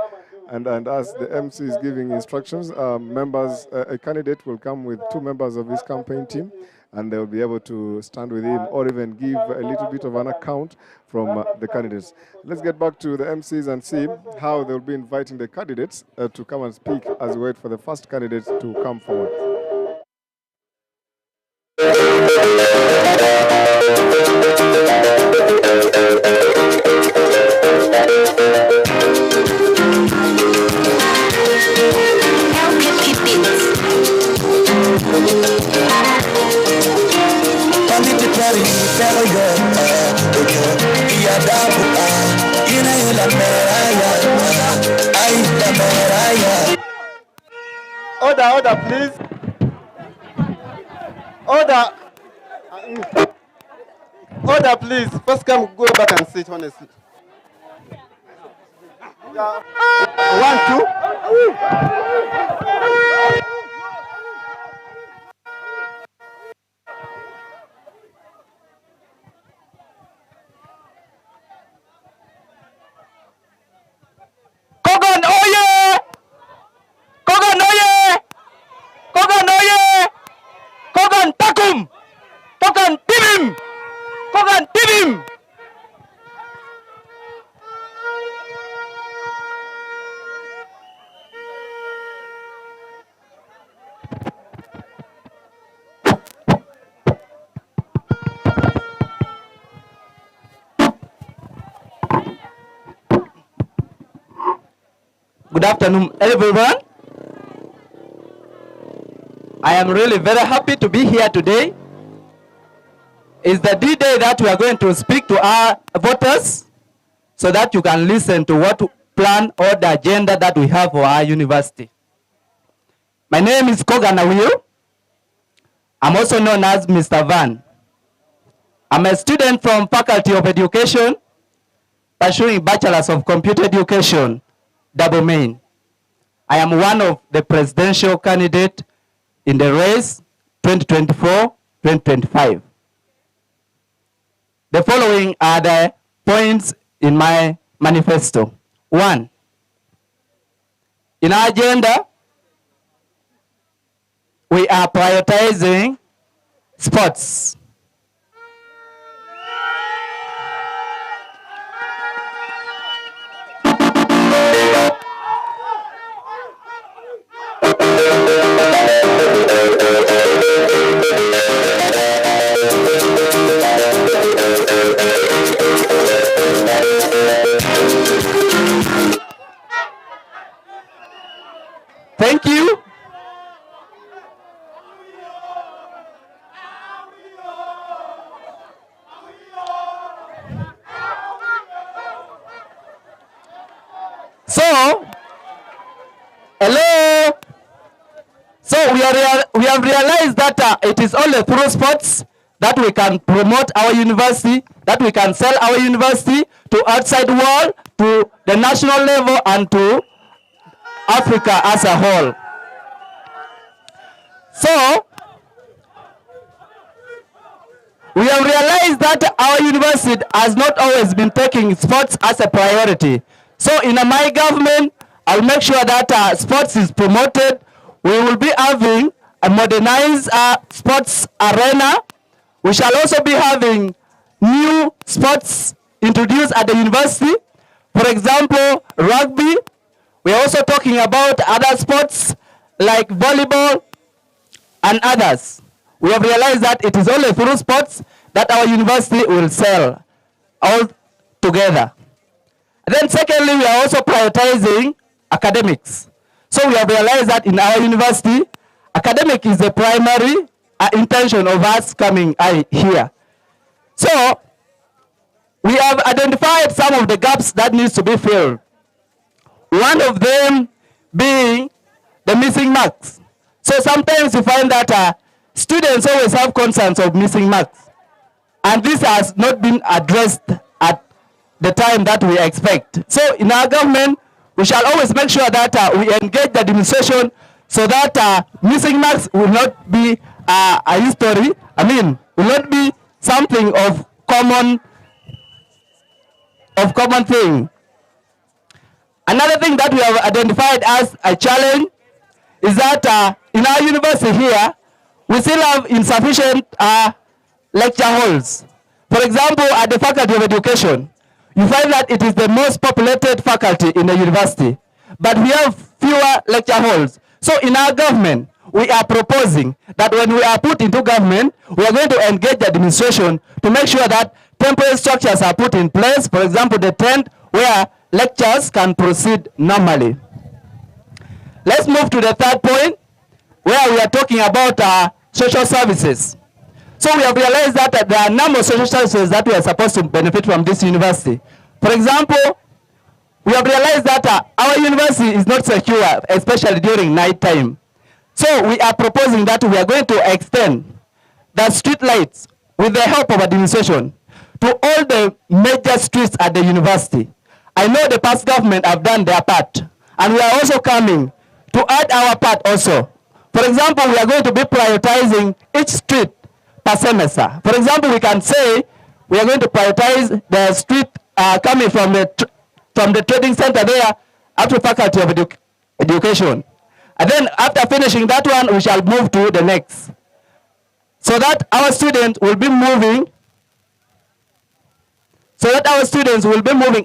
And as the MC is giving instructions, a candidate will come with 2 members of his campaign team, and they will be able to stand with him or even give a little bit of an account from the candidates. Let's get back to the MCs and see how they'll be inviting the candidates to come and speak as we wait for the first candidate to come forward. Order, please. Order, please. First come, go back and sit, honestly. Yeah. 1, 2. Kogan oye! Kogan oye! Kogan oye! Kogan takum! Kogan tibim! Kogan tibim! Good afternoon, everyone. I am really very happy to be here today. It's the D-Day that we are going to speak to our voters so that you can listen to what plan or the agenda that we have for our university. My name is Kogan Awil. I'm also known as Mr. Van. I'm a student from Faculty of Education, pursuing Bachelor's of Computer Education, double main. I am one of the presidential candidates in the race 2024-2025. The following are the points in my manifesto. 1, in our agenda, we are prioritizing sports. Thank you. So, hello. So we have realized that it is only through sports that we can promote our university, that we can sell our university to outside world, to the national level, and to Africa as a whole. So we have realized that our university has not always been taking sports as a priority. So in my government, I'll make sure that sports is promoted. We will be having a modernized sports arena. We shall also be having new sports introduced at the university. For example, rugby. We are also talking about other sports like volleyball and others. We have realized that it is only through sports that our university will sell all together. Then secondly, we are also prioritizing academics. So we have realized that in our university, academic is the primary intention of us coming here. So we have identified some of the gaps that needs to be filled. One of them being the missing marks. So sometimes you find that students always have concerns of missing marks. And this has not been addressed at the time that we expect. So in our government, we shall always make sure that we engage the administration so that missing marks will not be a history. Will not be something of common thing. Another thing that we have identified as a challenge is that in our university here, we still have insufficient lecture halls. For example, at the Faculty of Education, you find that it is the most populated faculty in the university, but we have fewer lecture halls. So in our government, we are proposing that when we are put into government, we are going to engage the administration to make sure that temporary structures are put in place. For example, the tent where lectures can proceed normally. Let's move to the third point, where we are talking about social services. So we have realized that there are a number of social services that we are supposed to benefit from this university. For example, we have realized that our university is not secure, especially during night time. So we are proposing that we are going to extend the street lights with the help of administration to all the major streets at the university. I know the past government have done their part, and we are also coming to add our part also. For example, we are going to be prioritizing each street per semester. For example, we can say we are going to prioritize the street coming from the trading center there up to Faculty of Education. And then after finishing that one, we shall move to the next. So that our students will be moving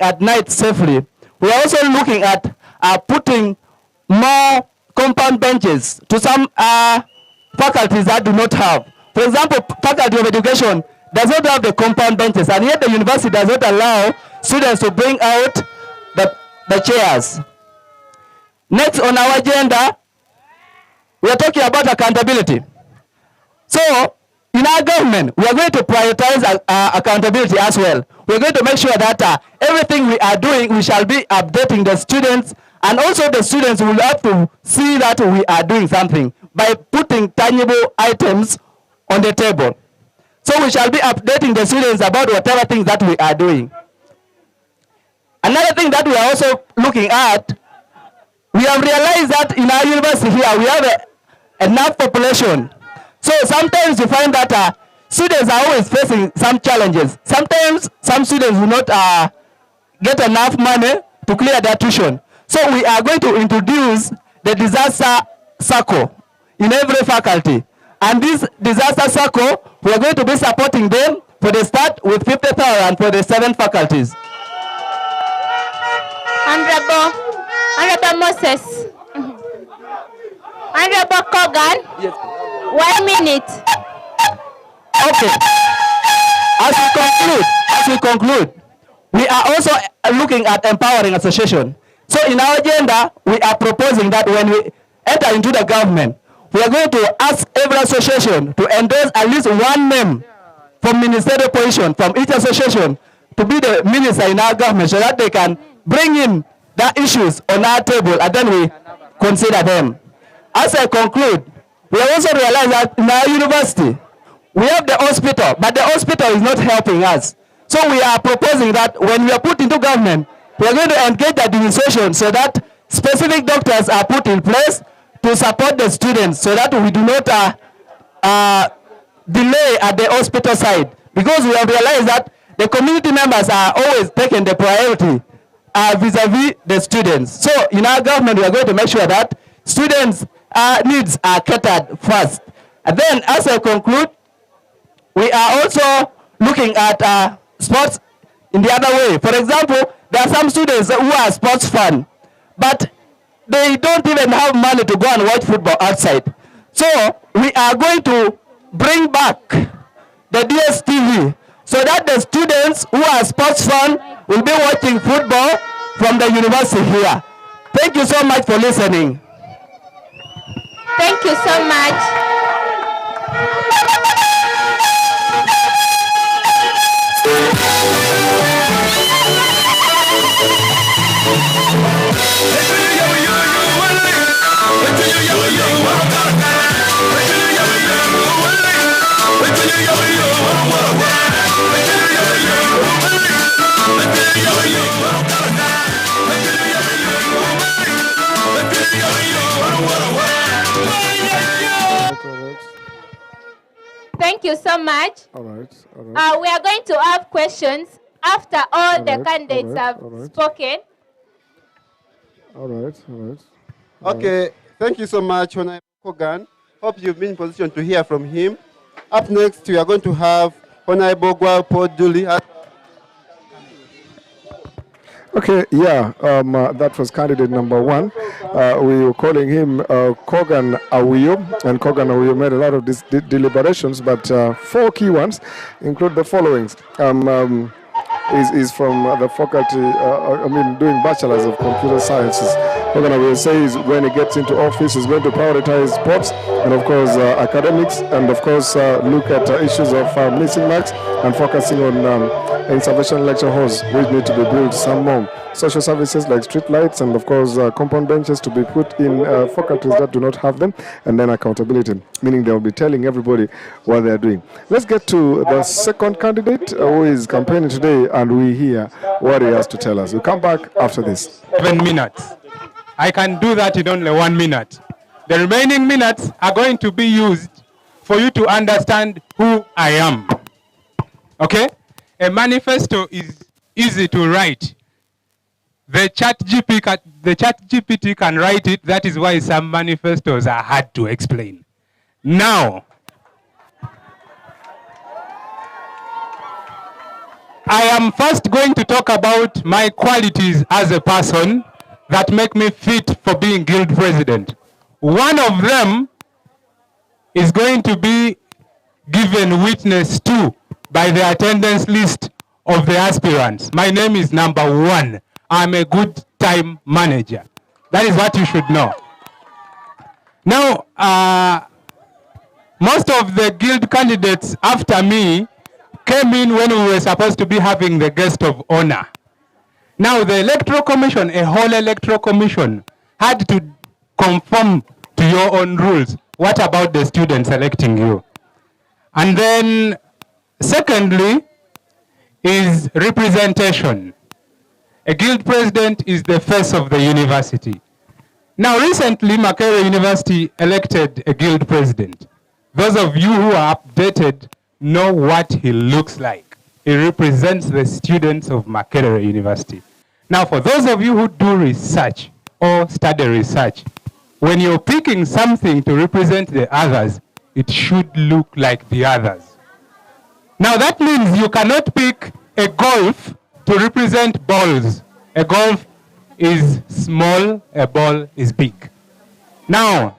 at night safely. We are also looking at putting more compound benches to some faculties that do not have. For example, Faculty of Education does not have the compound benches, and yet the university does not allow students to bring out the chairs. Next on our agenda, we are talking about accountability. So in our government, we are going to prioritize accountability as well. We are going to make sure that everything we are doing, we shall be updating the students And also the students will have to see that we are doing something by putting tangible items on the table. So we shall be updating the students about whatever things that we are doing. Another thing that we are also looking at, we have realized that in our university here, we have enough population. So sometimes you find that students are always facing some challenges. Sometimes some students will not get enough money to clear their tuition. So we are going to introduce the disaster circle in every faculty. And this disaster circle, we are going to be supporting them for the start with 50,000 for the 7 faculties. Honorable Moses. Honorable Kogan. Yes. 1 minute. Okay. As we conclude, we are also looking at empowering association. So in our agenda, we are proposing that when we enter into the government, we are going to ask every association to endorse at least one name from ministerial position from each association to be the minister in our government so that they can bring in the issues on our table and then we consider them. As I conclude, we have also realized that in our university, we have the hospital, but the hospital is not helping us. So we are proposing that when we are put into government, we are going to engage the administration so that specific doctors are put in place to support the students so that we do not delay at the hospital side. Because we have realized that the community members are always taking the priority vis-a-vis the students. So in our government, we are going to make sure that students' needs are catered first. And then as I conclude, we are also looking at sports in the other way. For example, there are some students who are sports fans, but they don't even have money to go and watch football outside. So we are going to bring back the DSTV so that the students who are sports fans will be watching football from the university here. Thank you so much for listening. Thank you so much. Thank you so much. All right. We are going to have questions after all the candidates have spoken. All right. Okay, thank you so much, Honorable Kogan. Hope you've been in position to hear from him. Up next, we are going to have Honorable Paul Dooley. Okay, yeah, that was candidate number 1. We were calling him Kogan Awiyo, and Kogan Awiyo made a lot of deliberations, but 4 key ones include the followings. Is from the faculty, doing bachelors of computer sciences. Kogan Awiyo says when he gets into office, he's going to prioritize sports and, of course, academics, and, of course, look at issues of missing marks and focusing on insufficient lecture halls, which need to be built some more. Social services like street lights and, of course, compound benches to be put in faculties that do not have them, and then accountability, meaning they will be telling everybody what they are doing. Let's get to the second candidate who is campaigning today, and we hear what he has to tell us. We'll come back after this. 7 minutes. I can do that in only 1 minute. The remaining minutes are going to be used for you to understand who I am. Okay? A manifesto is easy to write. The chat GPT can write it. That is why some manifestos are hard to explain. Now, I am first going to talk about my qualities as a person that make me fit for being guild president. One of them is going to be given witness to by the attendance list of the aspirants. My name is number 1. I'm a good time manager. That is what you should know. Now, most of the guild candidates after me came in when we were supposed to be having the guest of honor. Now the Electoral Commission, a whole Electoral Commission, had to conform to your own rules. What about the students electing you? And then secondly is representation. A guild president is the face of the university. Now recently Makerere University elected a guild president. Those of you who are updated know what he looks like. He represents the students of Makerere University. Now for those of you who do research or study research, when you're picking something to represent the others, it should look like the others. Now that means you cannot pick a golf to represent balls. A golf is small, a ball is big. Now,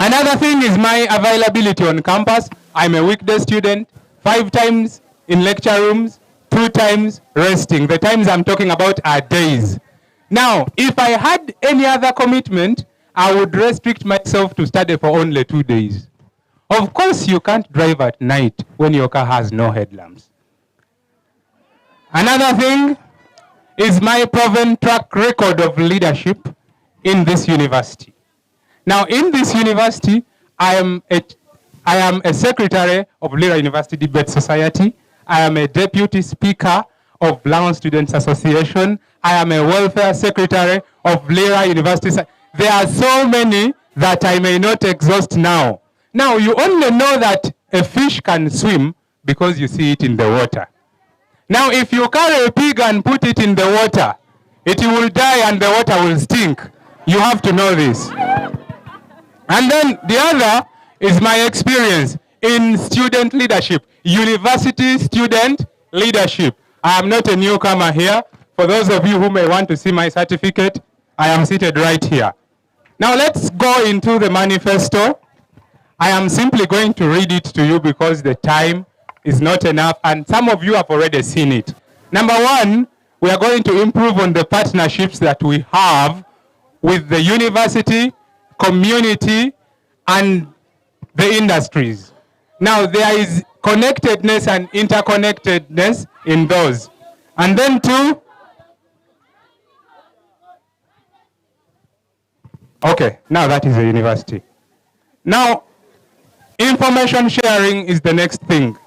another thing is my availability on campus. I'm a weekday student, 5 times in lecture rooms, 2 times resting. The times I'm talking about are days. Now, if I had any other commitment, I would restrict myself to study for only 2 days. Of course, you can't drive at night when your car has no headlamps. Another thing is my proven track record of leadership in this university. Now, in this university, I am a secretary of Lira University Debate Society. I am a deputy speaker of Langon Students Association. I am a welfare secretary of Lira University. There are so many that I may not exhaust now. Now, you only know that a fish can swim because you see it in the water. Now, if you carry a pig and put it in the water, it will die and the water will stink. You have to know this. And then the other is my experience in student leadership, university student leadership. I am not a newcomer here. For those of you who may want to see my certificate, I am seated right here. Now let's go into the manifesto. I am simply going to read it to you because the time is not enough, and some of you have already seen it. Number 1, we are going to improve on the partnerships that we have with the university, community, and the industries. Now, there is connectedness and interconnectedness in those. And then 2, okay, now that is the university. Now, information sharing is the next thing.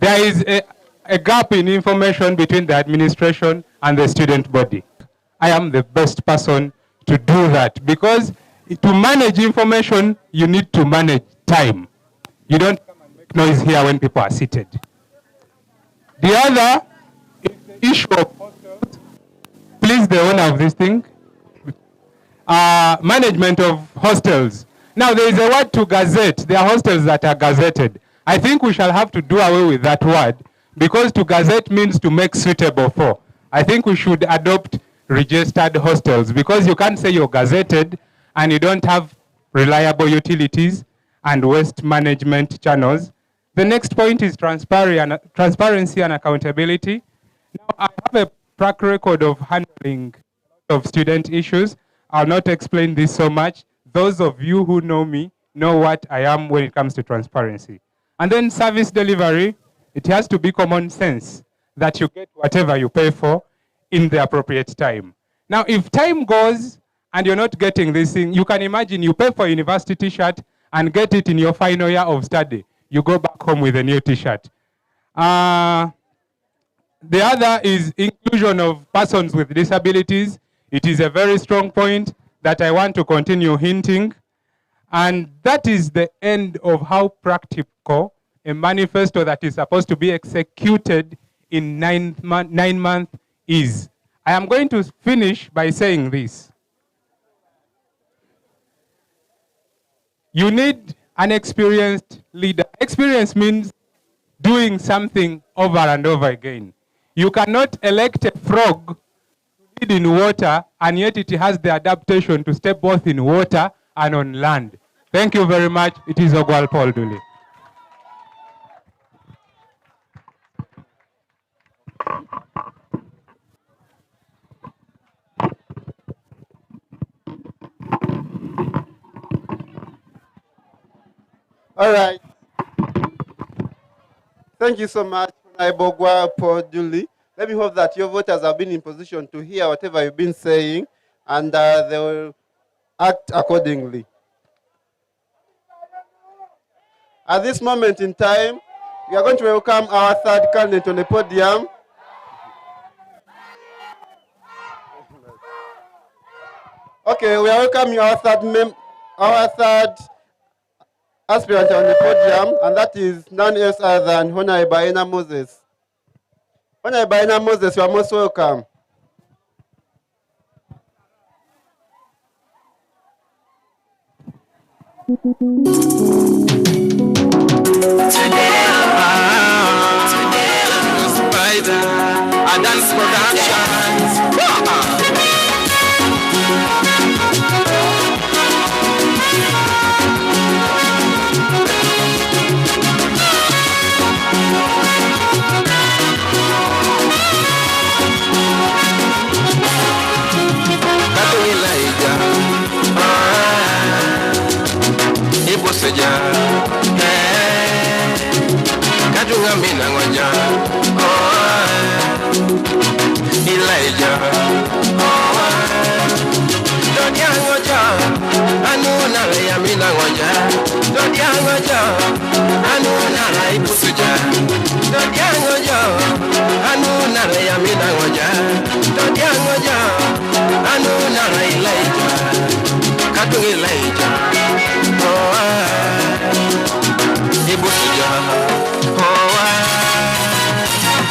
There is a gap in information between the administration and the student body. I am the best person to do that because to manage information, you need to manage time. You don't come and make noise here when people are seated. The other is the issue of hostels. Please, the owner of this thing, management of hostels. Now, there is a word to gazette. There are hostels that are gazetted. I think we shall have to do away with that word because to gazette means to make suitable for. I think we should adopt registered hostels because you can't say you're gazetted and you don't have reliable utilities and waste management channels. The next point is transparency and accountability. Now, I have a track record of handling of student issues. I'll not explain this so much. Those of you who know me know what I am when it comes to transparency. And then service delivery, it has to be common sense that you get whatever you pay for in the appropriate time. Now, if time goes and you're not getting this thing, you can imagine you pay for a university t-shirt and get it in your final year of study. You go back home with a new t-shirt. The other is inclusion of persons with disabilities. It is a very strong point that I want to continue hinting. And that is the end of how practical a manifesto that is supposed to be executed in 9 months is. I am going to finish by saying this. You need an experienced leader. Experience means doing something over and over again. You cannot elect a frog to lead in water, and yet it has the adaptation to stay both in water and on land. Thank you very much. It is Ogwal Paul Duli. All right. Thank you so much, Ogwal Paul Duli. Let me hope that your voters have been in position to hear whatever you've been saying, and they will act accordingly. At this moment in time, we are going to welcome our third candidate on the podium. Okay, we are welcoming our third aspirant on the podium, and that is none else other than Honorable Ayena Moses. Honorable Ayena Moses, you are most welcome. A dance productions. Ibu saja, kadunga mina ngoja, Elijah, Dodia ngoja, anu nala ya mina ngoja, Dodia ngoja, anu nala ibu saja, Dodia ngoja, anu nala ya mina ngoja, Dodia ngoja, anu nala Elijah, kadunga Elijah. Ibu saja,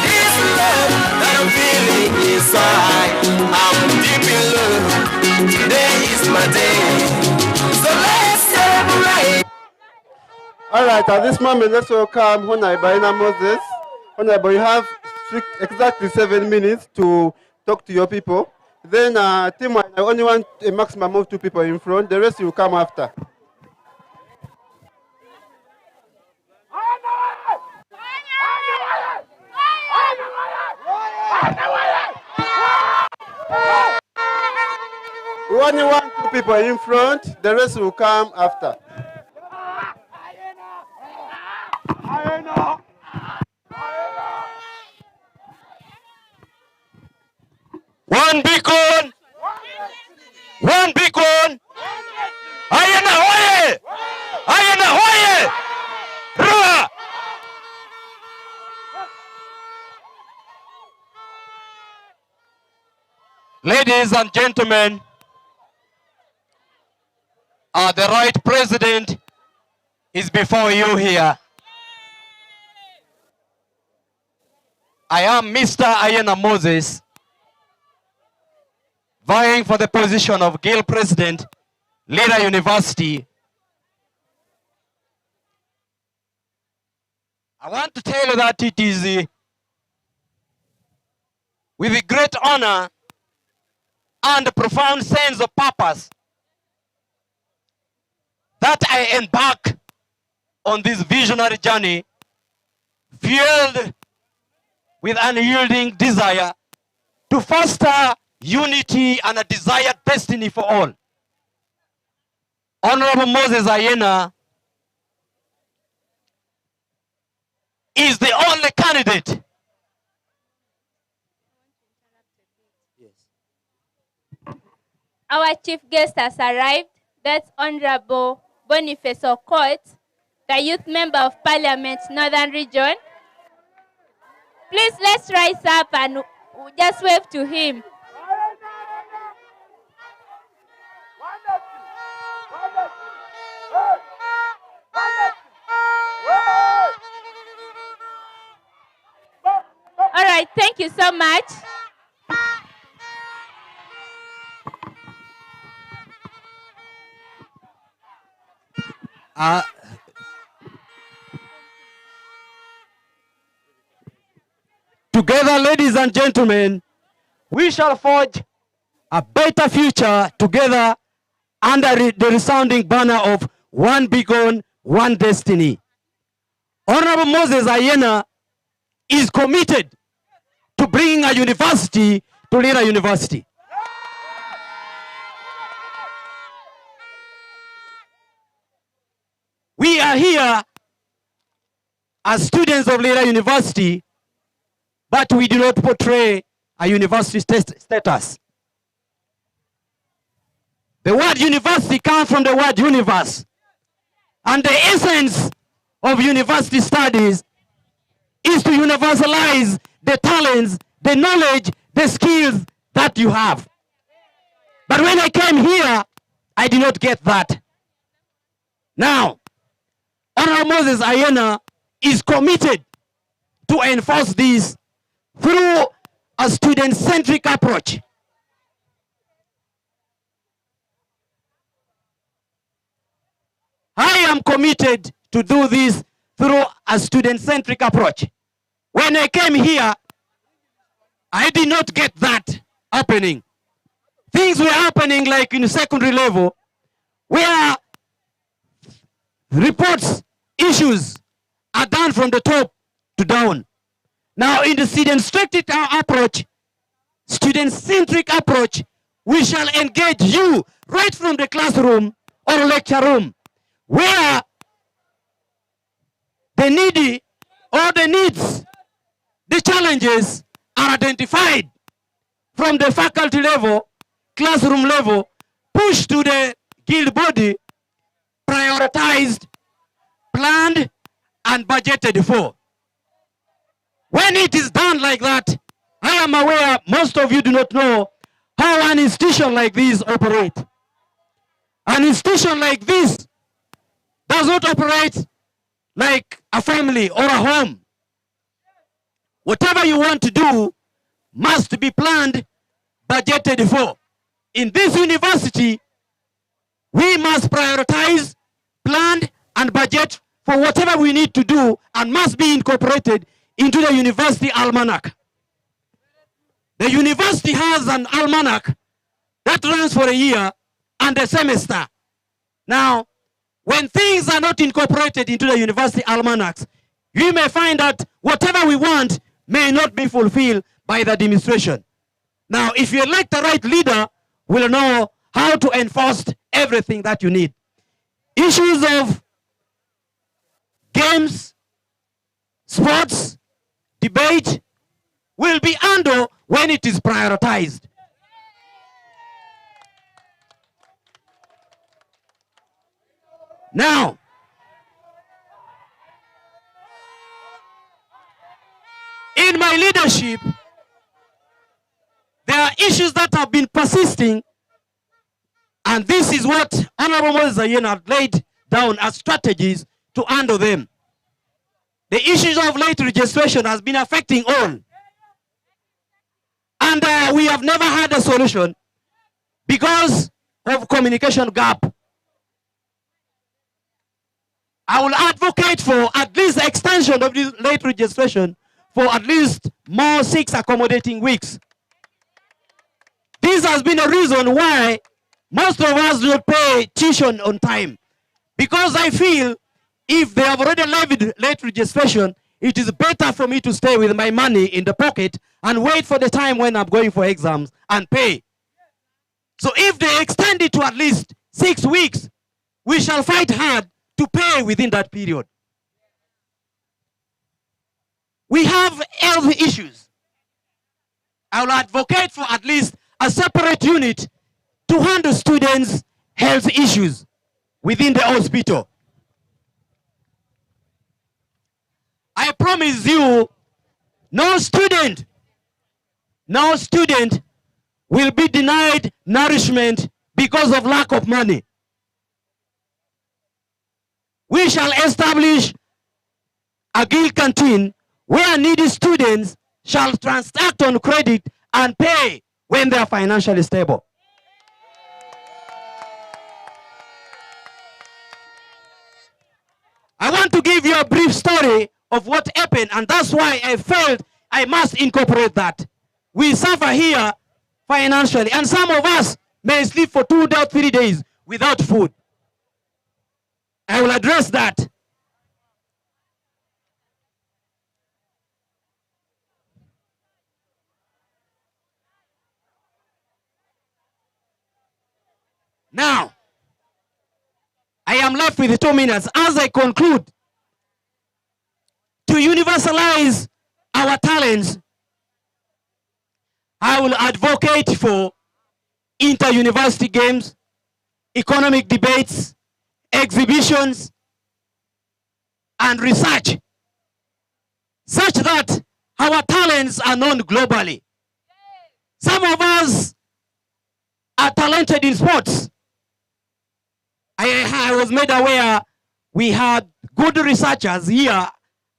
this love that I'm feeling inside, I'm deep in love. Today is my day, so let's celebrate. All right, at this moment, let's welcome Honorable Ayena Moses. Honorable, you have exactly 7 minutes to talk to your people. Then, team, I only want a maximum of 2 people in front. The rest will come after. We only want 2 people in front. The rest will come after. One beacon. One beacon. Ayena hoye. Ayena hoye. Ra. Ladies and gentlemen, the right president is before you here. I am Mr. Ayena Moses, vying for the position of Guild President, Lira University. I want to tell you that it is with a great honor and a profound sense of purpose that I embark on this visionary journey, fueled with unyielding desire to foster unity and a desired destiny for all. Honorable Moses Ayena is the only candidate. Our chief guest has arrived. That's Honorable Boniface Okot, the youth member of Parliament, Northern Region. Please, let's rise up and just wave to him. All right, thank you so much. Together, ladies and gentlemen, we shall forge a better future together under the resounding banner of one beacon, one destiny. Honorable Moses Ayena is committed to bringing a university to Lira University. We are here as students of Lira University, but we do not portray a university status. The word university comes from the word universe. And the essence of university studies is to universalize the talents, the knowledge, the skills that you have. But when I came here, I did not get that. Now, Honorable Moses Ayena is committed to enforce this through a student-centric approach. I am committed to do this through a student-centric approach. When I came here, I did not get that happening. Things were happening like in secondary level, where reports, issues are done from the top to down. Now in the student-centric approach, we shall engage you right from the classroom or lecture room, where the needy or the needs, the challenges are identified from the faculty level, classroom level, pushed to the guild body, prioritized, planned, and budgeted for. When it is done like that, I am aware most of you do not know how an institution like this operates. An institution like this does not operate like a family or a home. Whatever you want to do must be planned, budgeted for. In this university, we must prioritize, plan, and budget for whatever we need to do and must be incorporated into the university almanac. The university has an almanac that runs for a year and a semester. Now, when things are not incorporated into the university almanacs, we may find that whatever we want may not be fulfilled by the administration. Now, if you elect the right leader, we'll know how to enforce everything that you need. Issues of games, sports, debate will be handled when it is prioritized. Now, in my leadership, there are issues that have been persisting, and this is what Honorable Moses Ayena laid down as strategies to handle them. The issues of late registration has been affecting all. And we have never had a solution because of communication gap. I will advocate for at least extension of this late registration for at least more 6 accommodating weeks. This has been a reason why most of us do not pay tuition on time. Because I feel if they have already levied late registration, it is better for me to stay with my money in the pocket and wait for the time when I'm going for exams and pay. So if they extend it to at least 6 weeks, we shall fight hard to pay within that period. We have health issues. I will advocate for at least a separate unit to handle students' health issues within the hospital. I promise you, no student will be denied nourishment because of lack of money. We shall establish a guild canteen where needy students shall transact on credit and pay when they are financially stable. I want to give you a brief story of what happened, and that's why I felt I must incorporate that. We suffer here financially, and some of us may sleep for 2 or 3 days without food. I will address that. Now, I am left with 2 minutes. As I conclude, to universalize our talents, I will advocate for inter-university games, economic debates, exhibitions, and research, such that our talents are known globally. Some of us are talented in sports. I was made aware we had good researchers here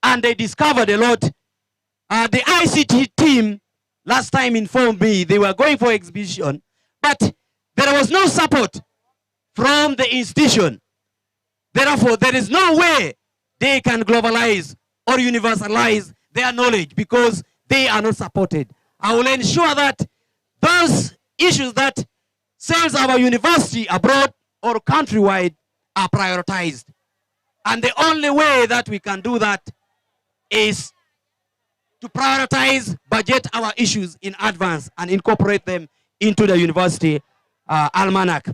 and they discovered a lot. The ICT team last time informed me they were going for exhibition, but there was no support from the institution. Therefore, there is no way they can globalize or universalize their knowledge because they are not supported. I will ensure that those issues that serves our university abroad or countrywide are prioritized. And the only way that we can do that is to prioritize, budget our issues in advance and incorporate them into the university almanac.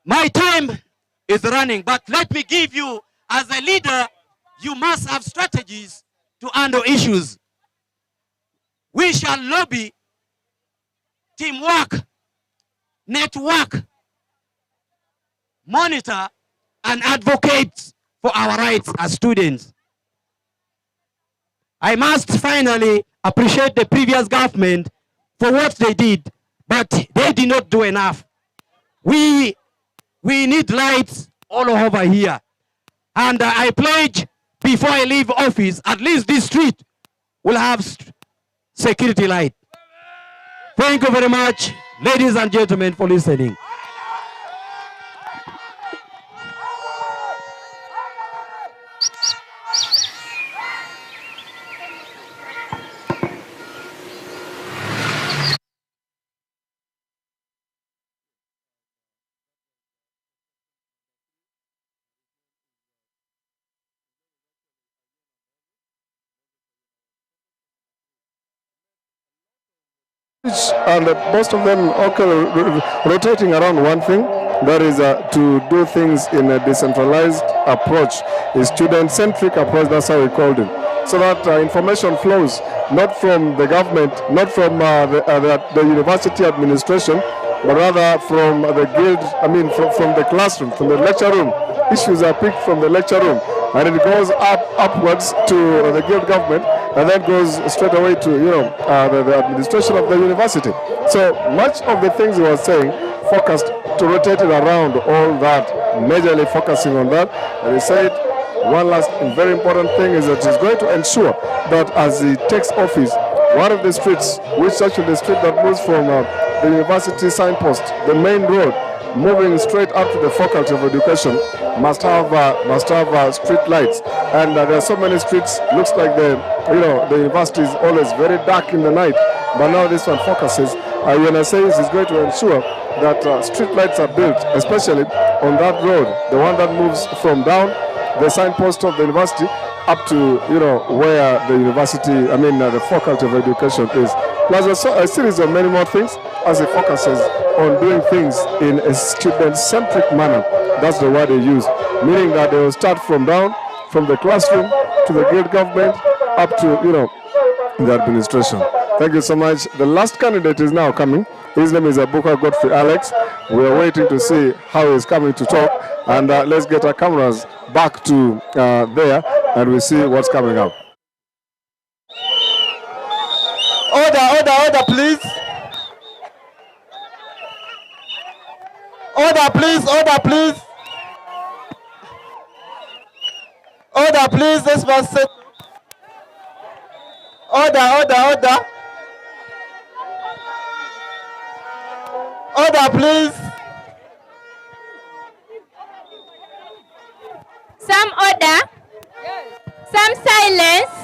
My time is running, but let me give you, as a leader, you must have strategies to handle issues. We shall lobby, teamwork, network, monitor, and advocate for our rights as students. I must finally appreciate the previous government for what they did, but they did not do enough. We need lights all over here. And I pledge before I leave office, at least this street will have security light. Thank you very much, ladies and gentlemen, for listening. And most of them rotating around one thing, that is to do things in a decentralized approach, a student-centric approach, that's how we called it. So that information flows not from the government, not from the university administration, but rather from the guild, from the classroom, from the lecture room. Issues are picked from the lecture room, and it goes upwards to the guild government, and then goes straight away to the administration of the university. So much of the things we were saying focused to rotate it around all that, majorly focusing on that. And he said one last and very important thing is that he's going to ensure that as he takes office, one of the streets, which is actually the street that moves from the university signpost, the main road, moving straight up to the faculty of education, must have street lights. And there are so many streets. Looks like the university is always very dark in the night. But now this one focuses. Ayena says he's going to ensure that street lights are built, especially on that road, the one that moves from down the signpost of the university up to where the university, the faculty of education is. Plus a series of many more things as it focuses on doing things in a student-centric manner. That's the word they use, meaning that they will start from down, from the classroom to the guild government, up to the administration. Thank you so much. The last candidate is now coming. His name is Abuka Godfrey Alex. We are waiting to see how he's coming to talk, and let's get our cameras back to there, and we see what's coming up. Order, please. Order, please. Order, please. Order, please. Let's first set. Order. Order, please. Some order. Some silence.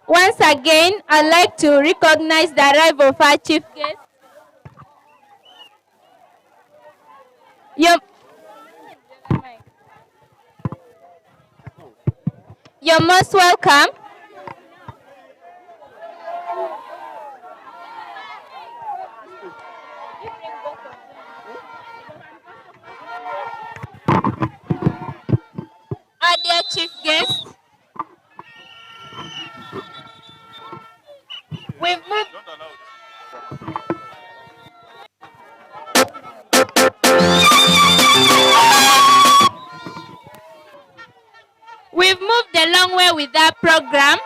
Once again, I'd like to recognize the arrival of our chief guest. You're most welcome. Our dear chief guest, with our program.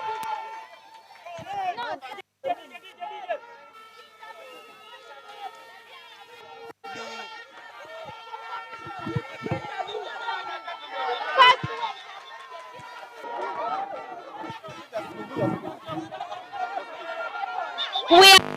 We are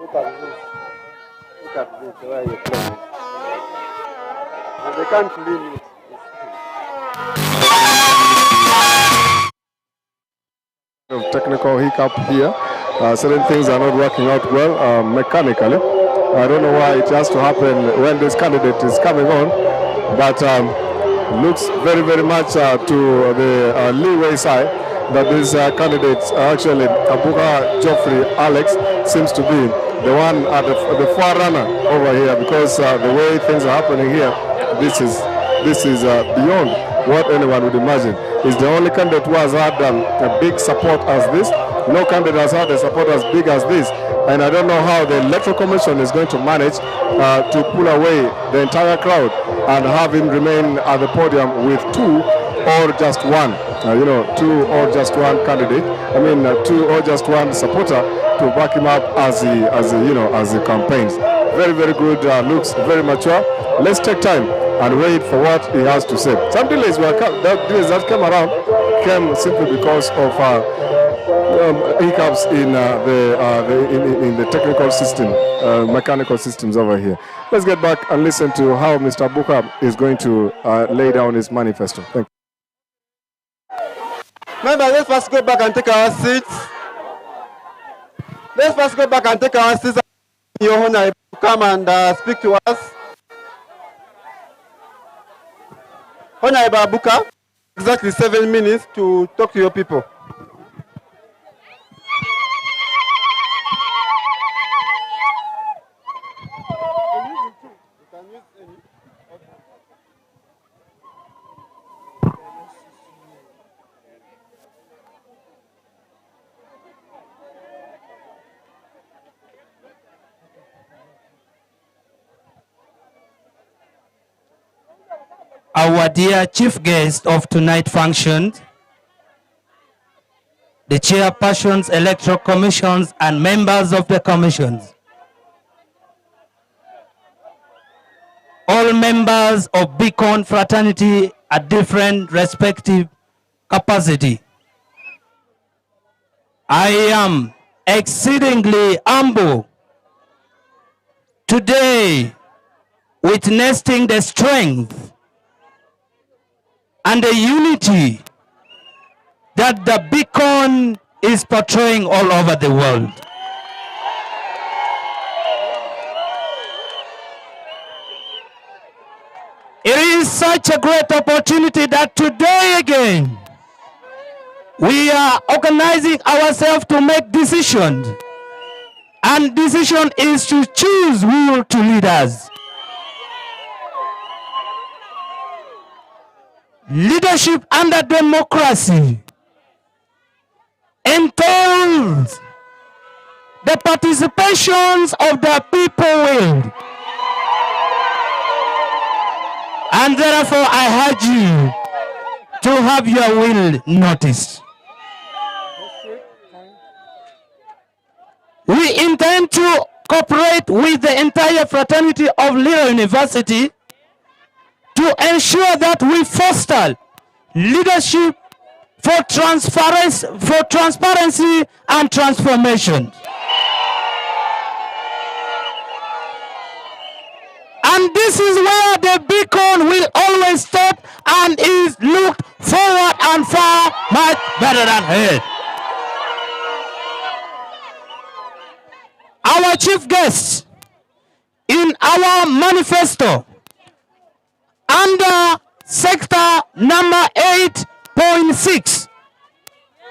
Look at this. Look at this, where you play it. And they can't clean it. Of technical hiccup here. Certain things are not working out well mechanically. I don't know why it has to happen when this candidate is coming on, but looks very, very much to the leeway side that this candidate, actually Abuka Geoffrey Alex, seems to be the one at the forerunner over here, because the way things are happening here, this is beyond what anyone would imagine. He's the only candidate who has had a big support as this No candidate has had a support as big as this. And I don't know how the Electoral Commission is going to manage to pull away the entire crowd and have him remain at the podium with two or just one. Two or just one candidate. Two or just one supporter to back him up as he campaigns. Very, very good looks, very mature. Let's take time and wait for what he has to say. Some delays that came around came simply because of hiccups in the technical system, mechanical systems over here. Let's get back and listen to how Mr. Buka is going to lay down his manifesto. Thank you. Members, let's first go back and take our seats. Let's first go back and take our seats. Your Honor, come and speak to us. Honorable Abuka, exactly 7 minutes to talk to your people. Our dear chief guest of tonight's function, the chairpersons, electoral commissions, and members of the commissions, all members of Beacon fraternity at different respective capacity. I am exceedingly humble today, witnessing the strength and the unity that the Beacon is portraying all over the world. It is such a great opportunity that today again, we are organizing ourselves to make decisions. And decision is to choose who to lead us. Leadership under democracy entails the participations of the people will. And therefore I urge you to have your will noticed. We intend to cooperate with the entire fraternity of Lira University to ensure that we foster leadership for transparency and transformation. And this is where the Beacon will always step and is looked forward and far much better than ahead. Our chief guest in our manifesto under sector number 8.6,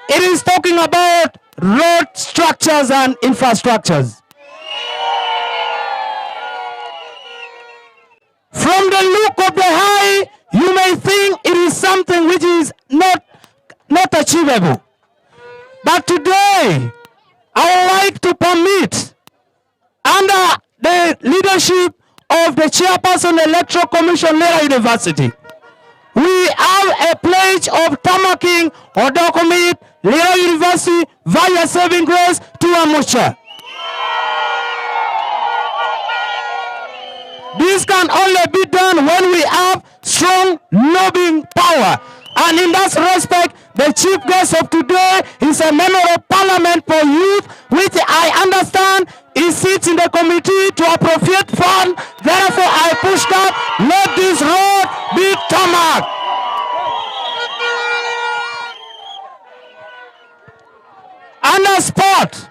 it is talking about road structures and infrastructures. From the look of the high, you may think it is something which is not achievable. But today, I would like to permit, under the leadership of the chairperson Electoral Commission, Lira University, we have a pledge of tamaking or document Lira University via saving grace to Amusha. This can only be done when we have strong lobbying power. And in that respect, the chief guest of today is a member of Parliament for Youth, which I understand he sits in the committee to appropriate fund. Therefore, I push that, let this road be tarmac. Under sport,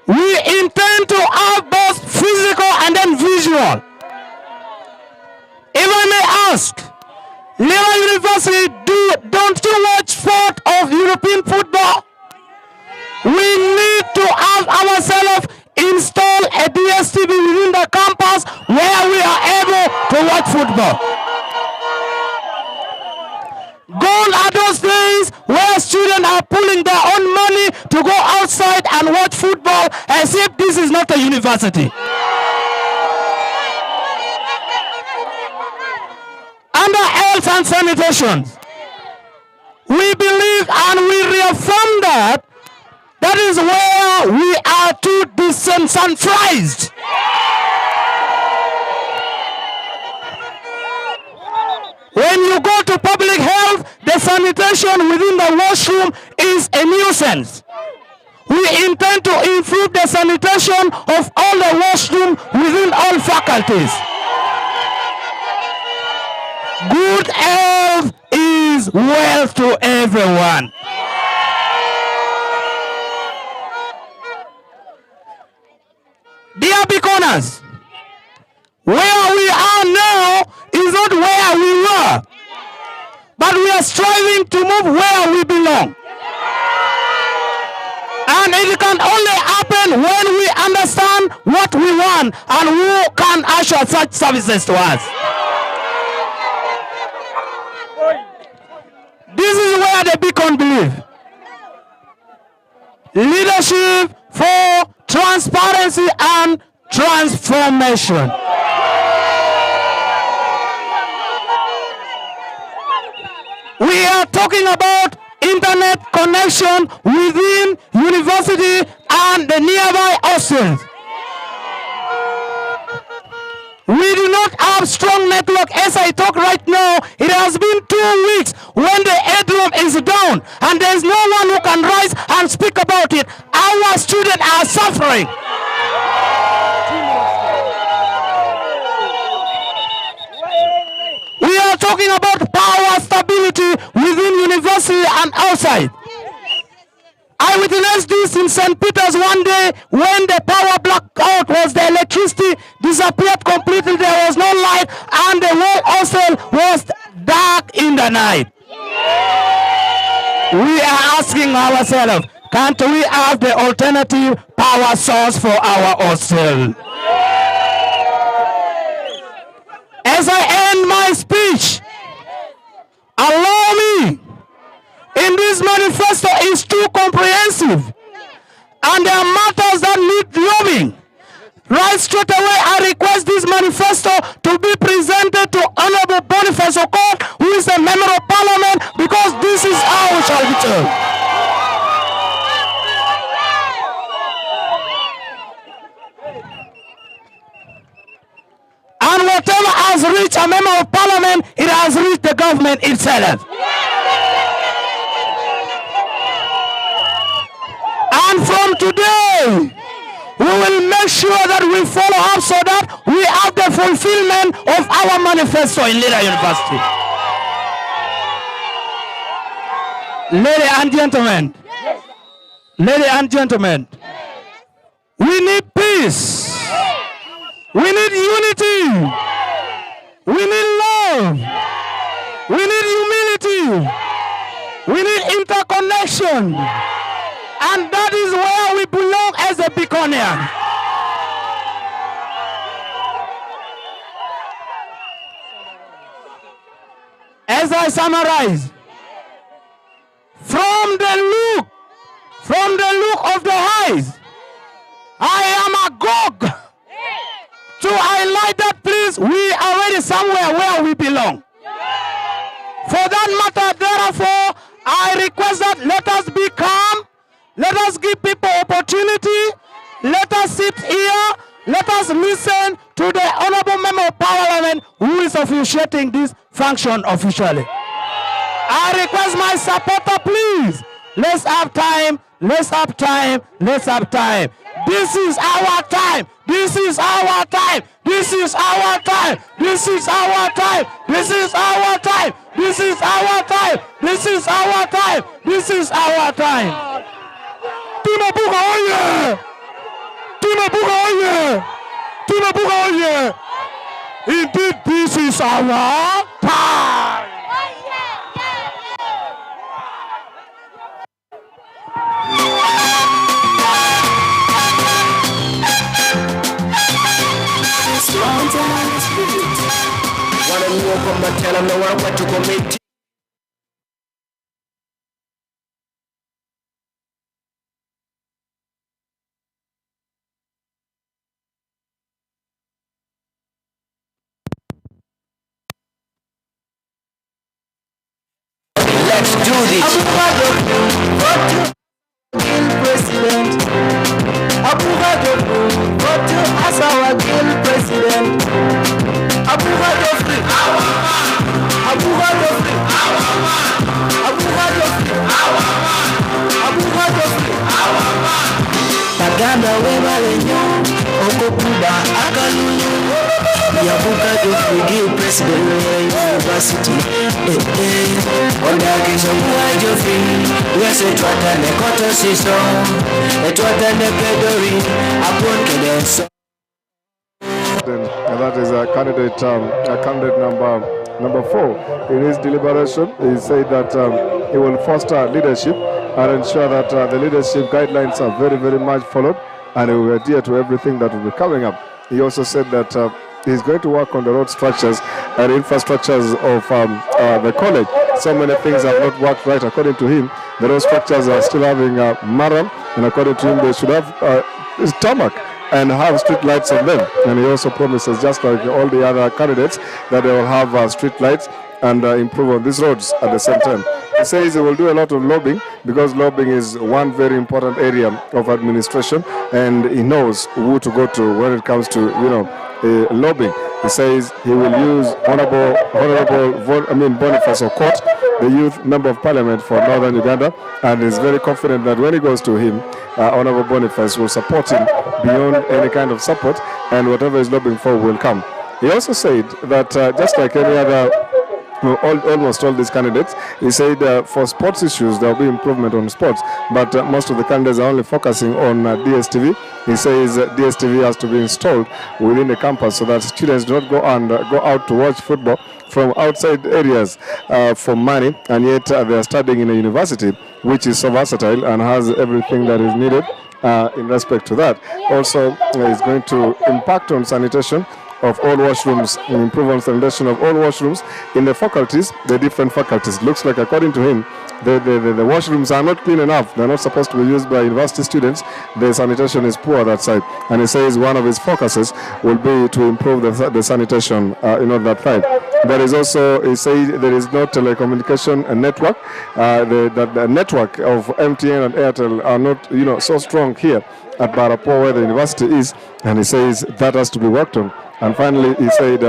we intend to have both physical and then visual. If I may ask, Lira University, don't you watch sport of European football? We need to have ourselves install a DSTV within the campus where we are able to watch football. Gone are those days where students are put manifesto university. Under health and sanitation, we believe and we reaffirm that that is where we are too disenfranchised. When you go to public health, the sanitation within the washroom is a nuisance. We intend to improve the sanitation of all the washroom within all faculties. Good health is wealth to everyone. Dear Beaconers, where we are now is not where we were, but we are striving to move where we belong. And it can only happen when we understand what we want and who can usher such services to us. This is where the Beacon believe. Leadership for transparency and transformation. We are talking about internet connection within university and the nearby hostels. We do not have strong network. As I talk right now, it has been 2 weeks when the headroom is down and there is no one who can rise and speak about it. Our students are suffering. We are talking about power stability within university and outside. I witnessed this in St. Peter's one day when the power blackout was, the electricity disappeared completely, there was no light, and the whole hostel was dark in the night. We are asking ourselves, can't we have the alternative power source for our hostel? As I end my speech, allow me, in this manifesto is too comprehensive and there are matters that need lobbying. Right straight away, I request this manifesto to be presented to Honorable Boniface Okon, who is a member of parliament, because this is how we shall be told. And whatever has reached a member of parliament, it has reached the government itself. And from today, we will make sure that we follow up so that we have the fulfillment of our manifesto in Lira University. Ladies and gentlemen, ladies and gentlemen, we need peace. We need unity. We need love. We need humility. We need interconnection. And that is where we belong as a Beaconian. As I summarize, from the look of the eyes, I am agog to highlight that, please, we are already somewhere where we belong. For that matter, therefore, I request that let us be calm. Let us give people opportunity. Let us sit here. Let us listen to the Honorable Member of Parliament who is officiating this function officially. I request my supporter, please. Let's have time. Let's have time. Let's have time. This is our time. This is our time. This is our time. This is our time. This is our time. This is our time. This is our time. This is our time. Tunabuga oye! Tunabuga oye! Tunabuga oye! Indeed, this is our time. Wanna combattere na watu komiti let's do this. President. Vote as our guild president. Paganda wema lenyo okokuba akalulu yabuka Joffrey president university ondakisha mwa Joffrey wese twatane koto siso twatane pedori apon kedenso. And that is a candidate number 4. In his deliberation, he said that he will foster leadership and ensure that the leadership guidelines are very, very much followed, and he will adhere to everything that will be coming up. He also said that he's going to work on the road structures and infrastructures of the college. So many things have not worked right. According to him, the road structures are still having maram, and according to him, they should have tarmac and have street lights on them. And he also promises, just like all the other candidates, that they will have street lights and improve on these roads at the same time. He says he will do a lot of lobbying, because lobbying is one very important area of administration, and he knows who to go to when it comes to lobbying. He says he will use Honorable Boniface Okot, the youth member of parliament for Northern Uganda, and is very confident that when he goes to him, Honorable Boniface will support him beyond any kind of support, and whatever he's lobbying for will come. He also said that just like any other, almost all these candidates, he said for sports issues there will be improvement on sports, but most of the candidates are only focusing on DSTV. He says DSTV has to be installed within the campus so that students do not go out to watch football from outside areas for money, and yet they are studying in a university which is so versatile and has everything that is needed in respect to that. Also, it's going to impact on sanitation of all washrooms, improve on sanitation of all washrooms in the faculties, the different faculties. Looks like, according to him, the washrooms are not clean enough. They're not supposed to be used by university students. The sanitation is poor that side. And he says one of his focuses will be to improve the sanitation that side. There is also, he says, there is no telecommunication network. The network of MTN and Airtel are not so strong here at Barapo, where the university is, and he says that has to be worked on. And finally, he said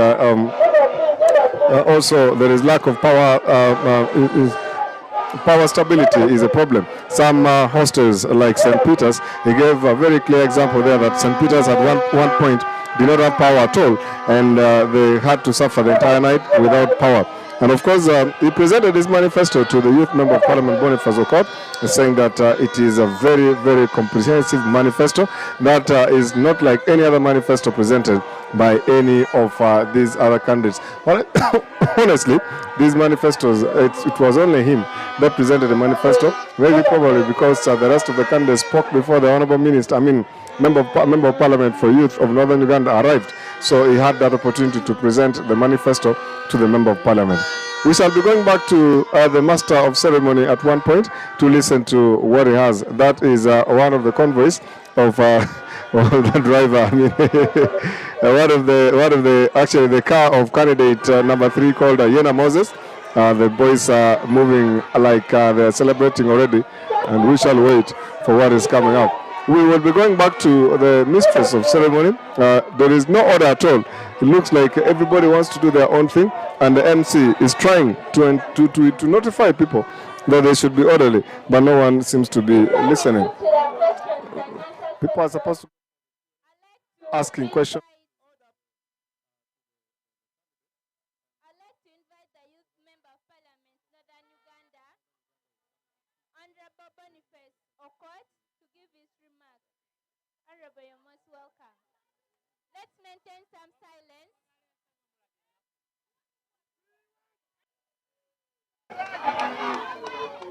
also there is lack of power. Power stability is a problem. Some hostels like St. Peter's, he gave a very clear example there that St. Peter's at one point did not have power at all, and they had to suffer the entire night without power. And of course, he presented his manifesto to the youth member of parliament, Boniface Okot, saying that it is a very, very comprehensive manifesto that is not like any other manifesto presented by any of these other candidates. Honestly, these manifestos, it was only him that presented the manifesto, very probably because the rest of the candidates spoke before the honorable minister, member of parliament for youth of Northern Uganda arrived. So he had that opportunity to present the manifesto to the member of parliament. We shall be going back to the master of ceremony at one point to listen to what he has. That is one of the convoys of the driver. Actually the car of candidate number 3 called Ayena Moses. The boys are moving like they are celebrating already, and we shall wait for what is coming up. We will be going back to the mistress of ceremony. There is no order at all. It looks like everybody wants to do their own thing, and the MC is trying to notify people that they should be orderly, but no one seems to be listening. People are supposed to be asking questions.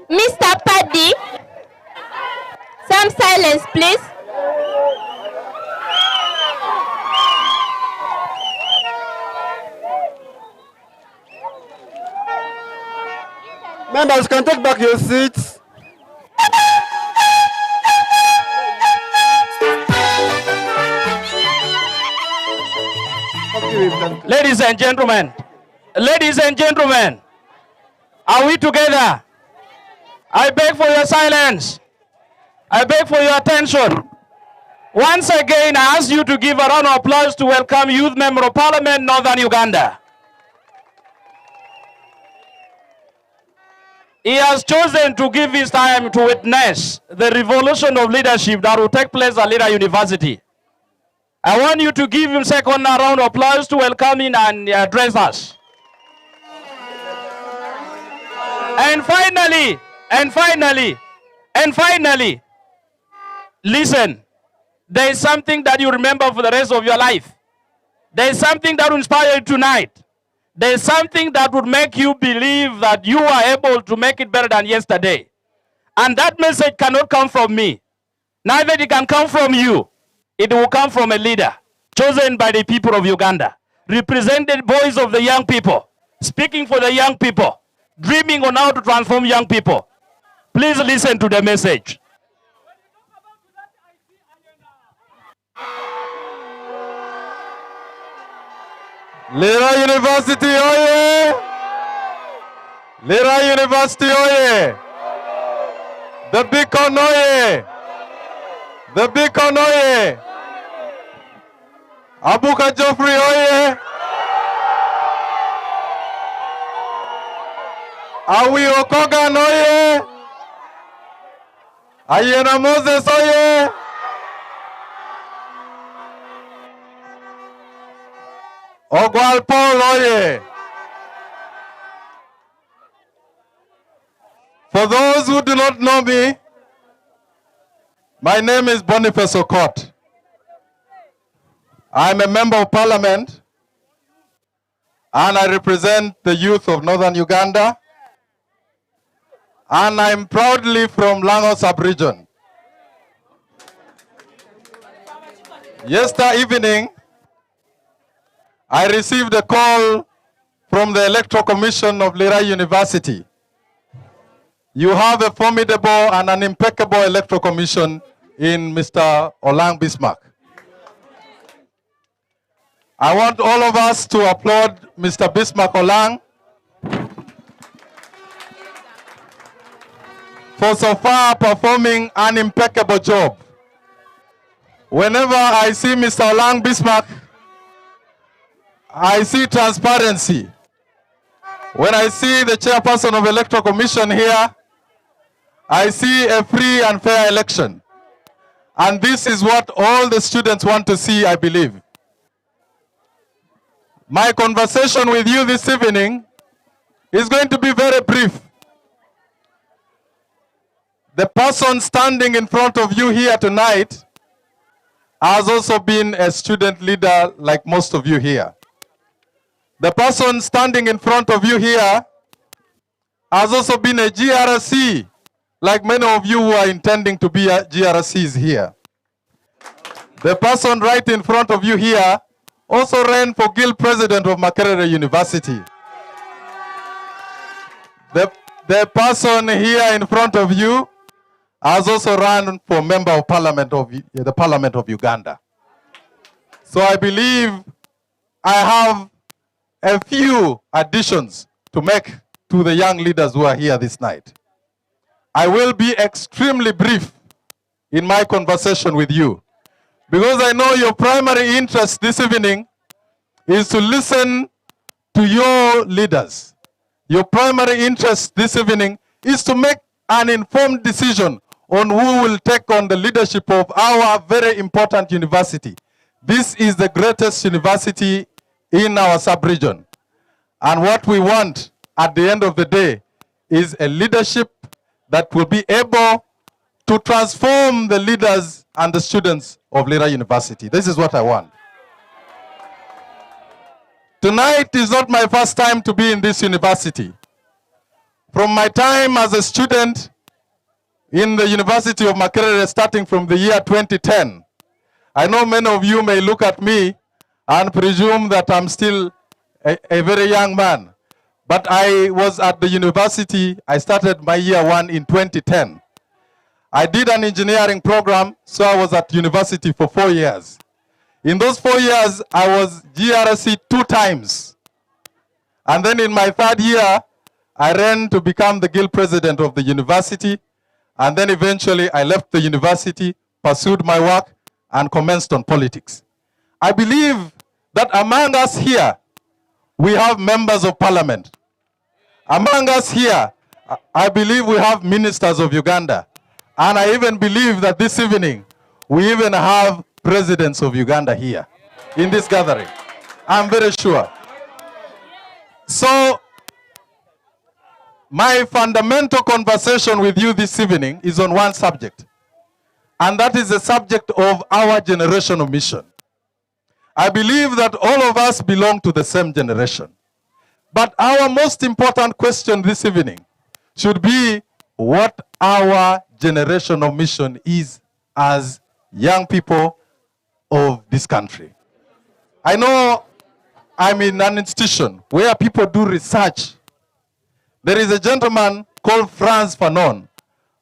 Mr. Paddy, some silence, please. Members can take back your seats. Ladies and gentlemen, are we together? I beg for your silence. I beg for your attention. Once again, I ask you to give a round of applause to welcome Youth Member of Parliament, Northern Uganda. He has chosen to give his time to witness the revolution of leadership that will take place at Lira University. I want you to give him second round of applause to welcome him and address us. And finally, listen, there is something that you remember for the rest of your life. There is something that will inspire you tonight. There is something that would make you believe that you are able to make it better than yesterday. And that message cannot come from me. Neither it can come from you. It will come from a leader chosen by the people of Uganda, representing the voice of the young people, speaking for the young people, dreaming on how to transform young people. Please listen to the message. Lira University, oye! Lira University, oye! The beacon, oye! The beacon, oye! Abuka Joffrey, oye! Awi Okogan, oye! Ayena Moses, oye! Ogwal Paul, oye! For those who do not know me, my name is Boniface Okot. I'm a member of parliament and I represent the youth of Northern Uganda, and I'm proudly from Lango sub-region. Yesterday evening, I received a call from the Electoral Commission of Lira University. You have a formidable and an impeccable Electoral Commission in Mr. Olang Bismarck. I want all of us to applaud Mr. Bismarck Olang for so far performing an impeccable job. Whenever I see Mr. Olang Bismarck, I see transparency. When I see the chairperson of Electoral Commission here, I see a free and fair election. And this is what all the students want to see, I believe. My conversation with you this evening is going to be very brief. The person standing in front of you here tonight has also been a student leader like most of you here. The person standing in front of you here has also been a GRC, like many of you who are intending to be GRCs here. The person right in front of you here also ran for Guild President of Makerere University. The person here in front of you has also run for Member of Parliament of the Parliament of Uganda. So I believe I have a few additions to make to the young leaders who are here this night. I will be extremely brief in my conversation with you, because I know your primary interest this evening is to listen to your leaders. Your primary interest this evening is to make an informed decision on who will take on the leadership of our very important university. This is the greatest university in our sub-region. And what we want at the end of the day is a leadership that will be able to transform the leaders and the students of Lira University. This is what I want. Tonight is not my first time to be in this university. From my time as a student in the University of Makerere, starting from the year 2010, I know many of you may look at me and presume that I'm still a very young man. But I was at the university, I started my year one in 2010. I did an engineering program, so I was at university for 4 years. In those 4 years, I was GRC 2 times. And then in my third year, I ran to become the guild president of the university, and then eventually I left the university, pursued my work, and commenced on politics. I believe that among us here, we have members of parliament. Among us here, I believe we have ministers of Uganda. And I even believe that this evening, we even have presidents of Uganda here in this gathering. I'm very sure. So, my fundamental conversation with you this evening is on one subject, and that is the subject of our generational mission. I believe that all of us belong to the same generation. But our most important question this evening should be what our generational mission is as young people of this country. I know I'm in an institution where people do research. There is a gentleman called Frantz Fanon.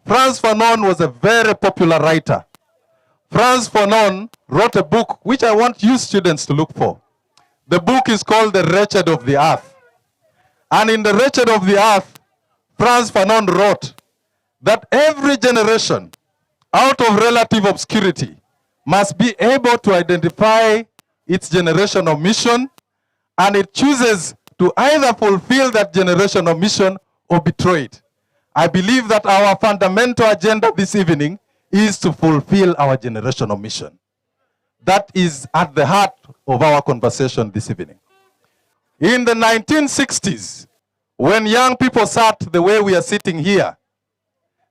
Frantz Fanon was a very popular writer. Frantz Fanon wrote a book which I want you students to look for. The book is called The Wretched of the Earth. And in The Wretched of the Earth, Frantz Fanon wrote that every generation out of relative obscurity must be able to identify its generational mission, and it chooses to either fulfill that generational mission or betray it. I believe that our fundamental agenda this evening is to fulfill our generational mission. That is at the heart of our conversation this evening. In the 1960s, when young people sat the way we are sitting here,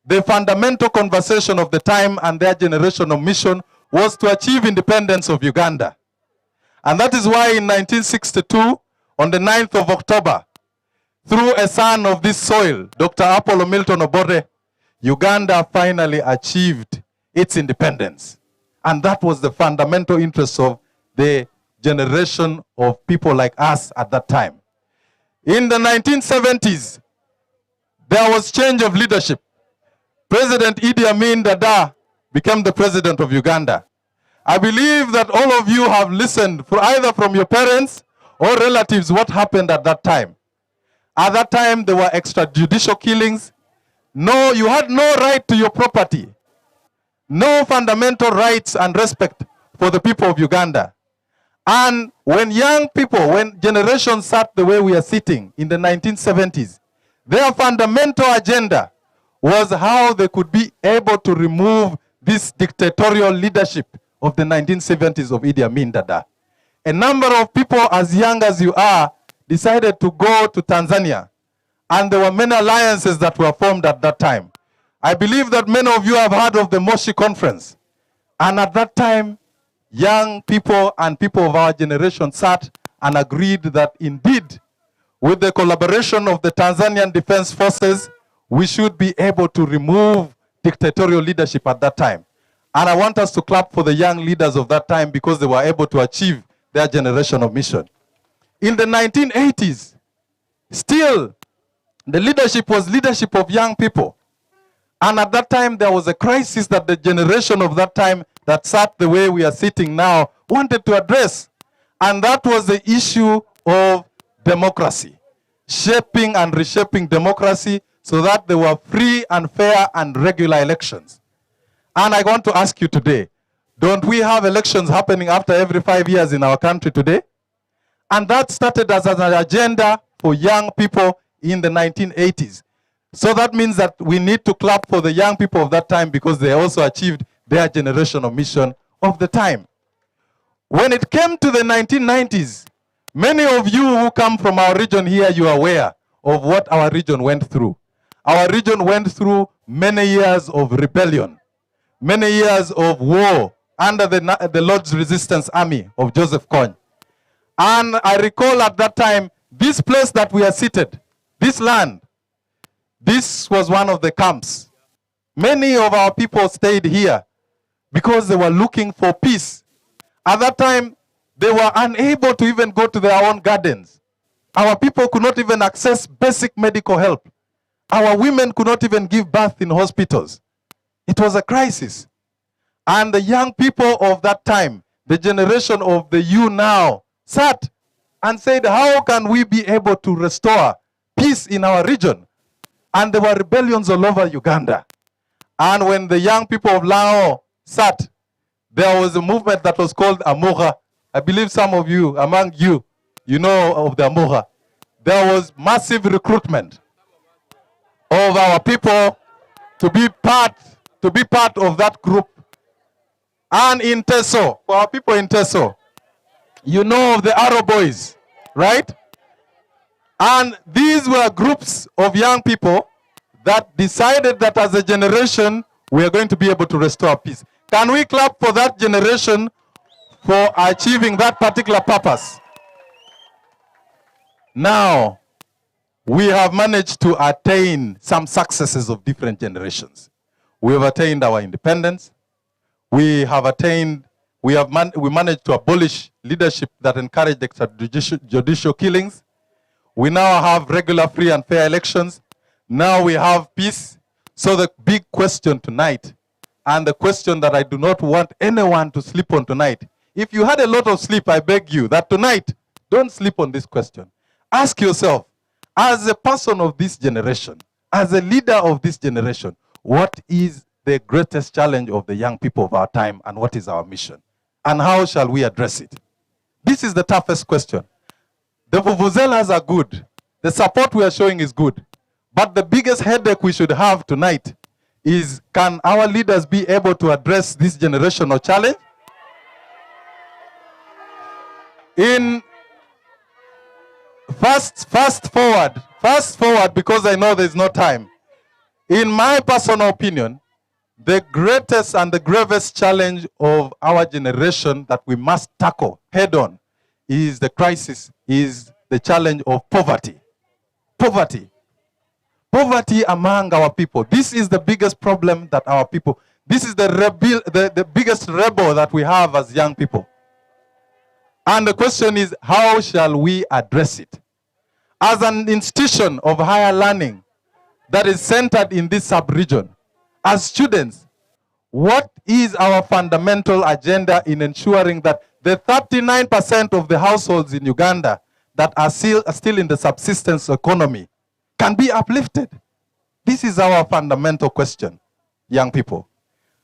the fundamental conversation of the time and their generational mission was to achieve independence of Uganda. And that is why in 1962, on the 9th of October, through a son of this soil, Dr. Apollo Milton Obote, Uganda finally achieved its independence. And that was the fundamental interest of the generation of people like us at that time. In the 1970s, there was change of leadership. President Idi Amin Dada became the president of Uganda. I believe that all of you have listened, either from your parents or relatives, what happened at that time. At that time, there were extrajudicial killings. No, you had no right to your property. No fundamental rights and respect for the people of Uganda. And when young people, when generations sat the way we are sitting in the 1970s, their fundamental agenda was how they could be able to remove this dictatorial leadership of the 1970s of Idi Amin Dada. A number of people as young as you are decided to go to Tanzania, and there were many alliances that were formed at that time. I believe that many of you have heard of the Moshi Conference, and at that time, young people and people of our generation sat and agreed that indeed, with the collaboration of the Tanzanian Defense Forces, we should be able to remove dictatorial leadership at that time. And I want us to clap for the young leaders of that time because they were able to achieve their generational mission. In the 1980s, still, the leadership was leadership of young people. And at that time, there was a crisis that the generation of that time that sat the way we are sitting now wanted to address. And that was the issue of democracy. Shaping and reshaping democracy so that there were free and fair and regular elections. And I want to ask you today, don't we have elections happening after every 5 years in our country today? And that started as an agenda for young people in the 1980s. So that means that we need to clap for the young people of that time because they also achieved their generational mission of the time. When it came to the 1990s, many of you who come from our region here, you are aware of what our region went through. Our region went through many years of rebellion, many years of war under the Lord's Resistance Army of Joseph Kony. And I recall at that time, this place that we are seated, this land, this was one of the camps. Many of our people stayed here because they were looking for peace. At that time, they were unable to even go to their own gardens. Our people could not even access basic medical help. Our women could not even give birth in hospitals. It was a crisis. And the young people of that time, the generation of the you now, sat and said, how can we be able to restore peace in our region. And there were rebellions all over Uganda. And when the young people of Lao sat, there was a movement that was called Amora. I believe some of you, among you, you know of the Amora. There was massive recruitment of our people to be part of that group. And in Teso, for our people in Teso, you know of the Arrow Boys, right? And these were groups of young people that decided that as a generation, we are going to be able to restore peace. Can we clap for that generation for achieving that particular purpose? Now, we have managed to attain some successes of different generations. We have attained our independence. We managed to abolish leadership that encouraged extrajudicial killings. We now have regular, free and fair elections. Now we have peace. So the big question tonight, and the question that I do not want anyone to sleep on tonight, if you had a lot of sleep, I beg you that tonight, don't sleep on this question. Ask yourself, as a person of this generation, as a leader of this generation, what is the greatest challenge of the young people of our time, and what is our mission? And how shall we address it? This is the toughest question. The vuvuzelas are good. The support we are showing is good. But the biggest headache we should have tonight is, can our leaders be able to address this generational challenge? In fast forward, because I know there's no time. In my personal opinion, the greatest and the gravest challenge of our generation that we must tackle head on is the crisis, is the challenge of poverty. Poverty among our people. This is the biggest problem that our people, this is the biggest rebel that we have as young people. And the question is, how shall we address it? As an institution of higher learning that is centered in this sub-region, as students, what is our fundamental agenda in ensuring that the 39% of the households in Uganda that are still in the subsistence economy can be uplifted? This is our fundamental question, young people.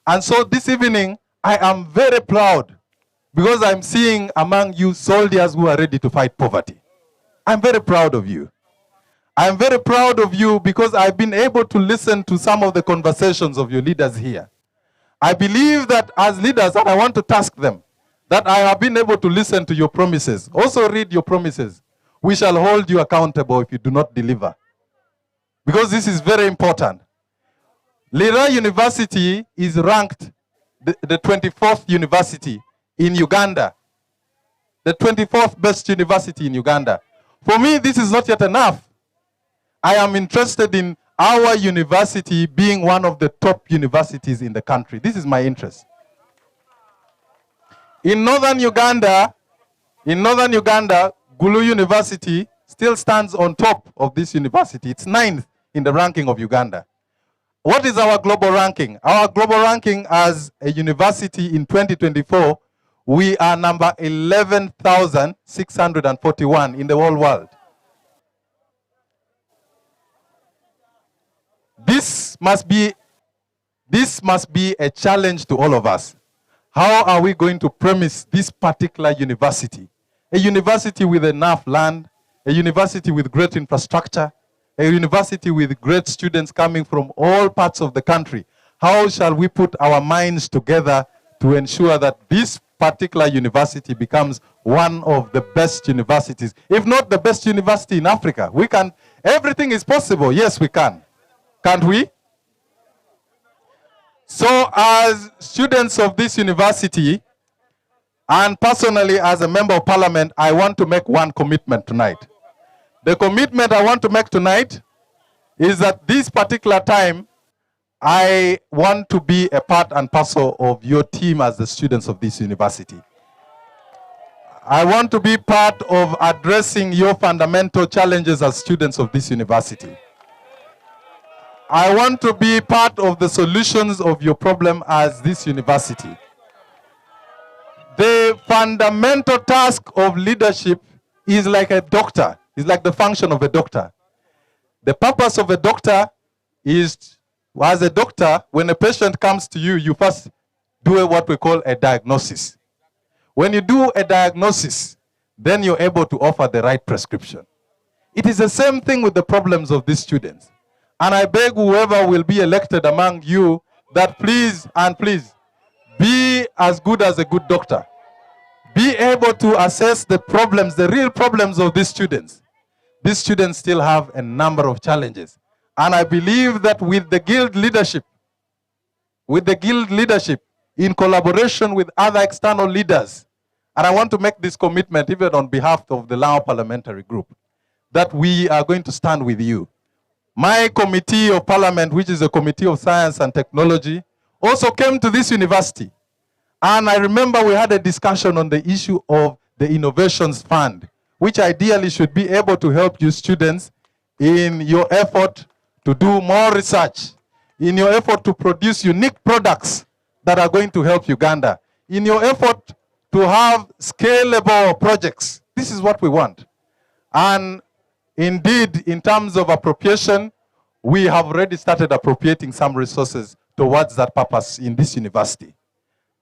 And so this evening, I am very proud because I'm seeing among you soldiers who are ready to fight poverty. I'm very proud of you. I'm very proud of you because I've been able to listen to some of the conversations of your leaders here. I believe that as leaders, and I want to task them, that I have been able to listen to your promises. Also read your promises. We shall hold you accountable if you do not deliver. Because this is very important. Lira University is ranked the 24th university in Uganda. The 24th best university in Uganda. For me, this is not yet enough. I am interested in our university being one of the top universities in the country. This is my interest. In northern Uganda, Gulu University still stands on top of this university. It's 9th in the ranking of Uganda. What is our global ranking? Our global ranking as a university in 2024, we are number 11,641 in the whole world. This must be a challenge to all of us. How are we going to premise this particular university? A university with enough land, a university with great infrastructure, a university with great students coming from all parts of the country. How shall we put our minds together to ensure that this particular university becomes one of the best universities, if not the best university in Africa? We can, everything is possible. Yes, we can. Can't we? So as students of this university, and personally as a member of parliament, I want to make one commitment tonight. The commitment I want to make tonight is that this particular time, I want to be a part and parcel of your team as the students of this university. I want to be part of addressing your fundamental challenges as students of this university. I want to be part of the solutions of your problem as this university. The fundamental task of leadership is like a doctor. It's like the function of a doctor. The purpose of a doctor is, as a doctor, when a patient comes to you, you first do what we call a diagnosis. When you do a diagnosis, then you're able to offer the right prescription. It is the same thing with the problems of these students. And I beg whoever will be elected among you that please and please be as good as a good doctor. Be able to assess the problems, the real problems of these students. These students still have a number of challenges. And I believe that with the guild leadership, in collaboration with other external leaders, and I want to make this commitment even on behalf of the Lao Parliamentary Group, that we are going to stand with you. My committee of parliament, which is a committee of science and technology, also came to this university. And I remember we had a discussion on the issue of the Innovations Fund, which ideally should be able to help you students in your effort to do more research, in your effort to produce unique products that are going to help Uganda, in your effort to have scalable projects. This is what we want. And indeed, in terms of appropriation, we have already started appropriating some resources towards that purpose in this university.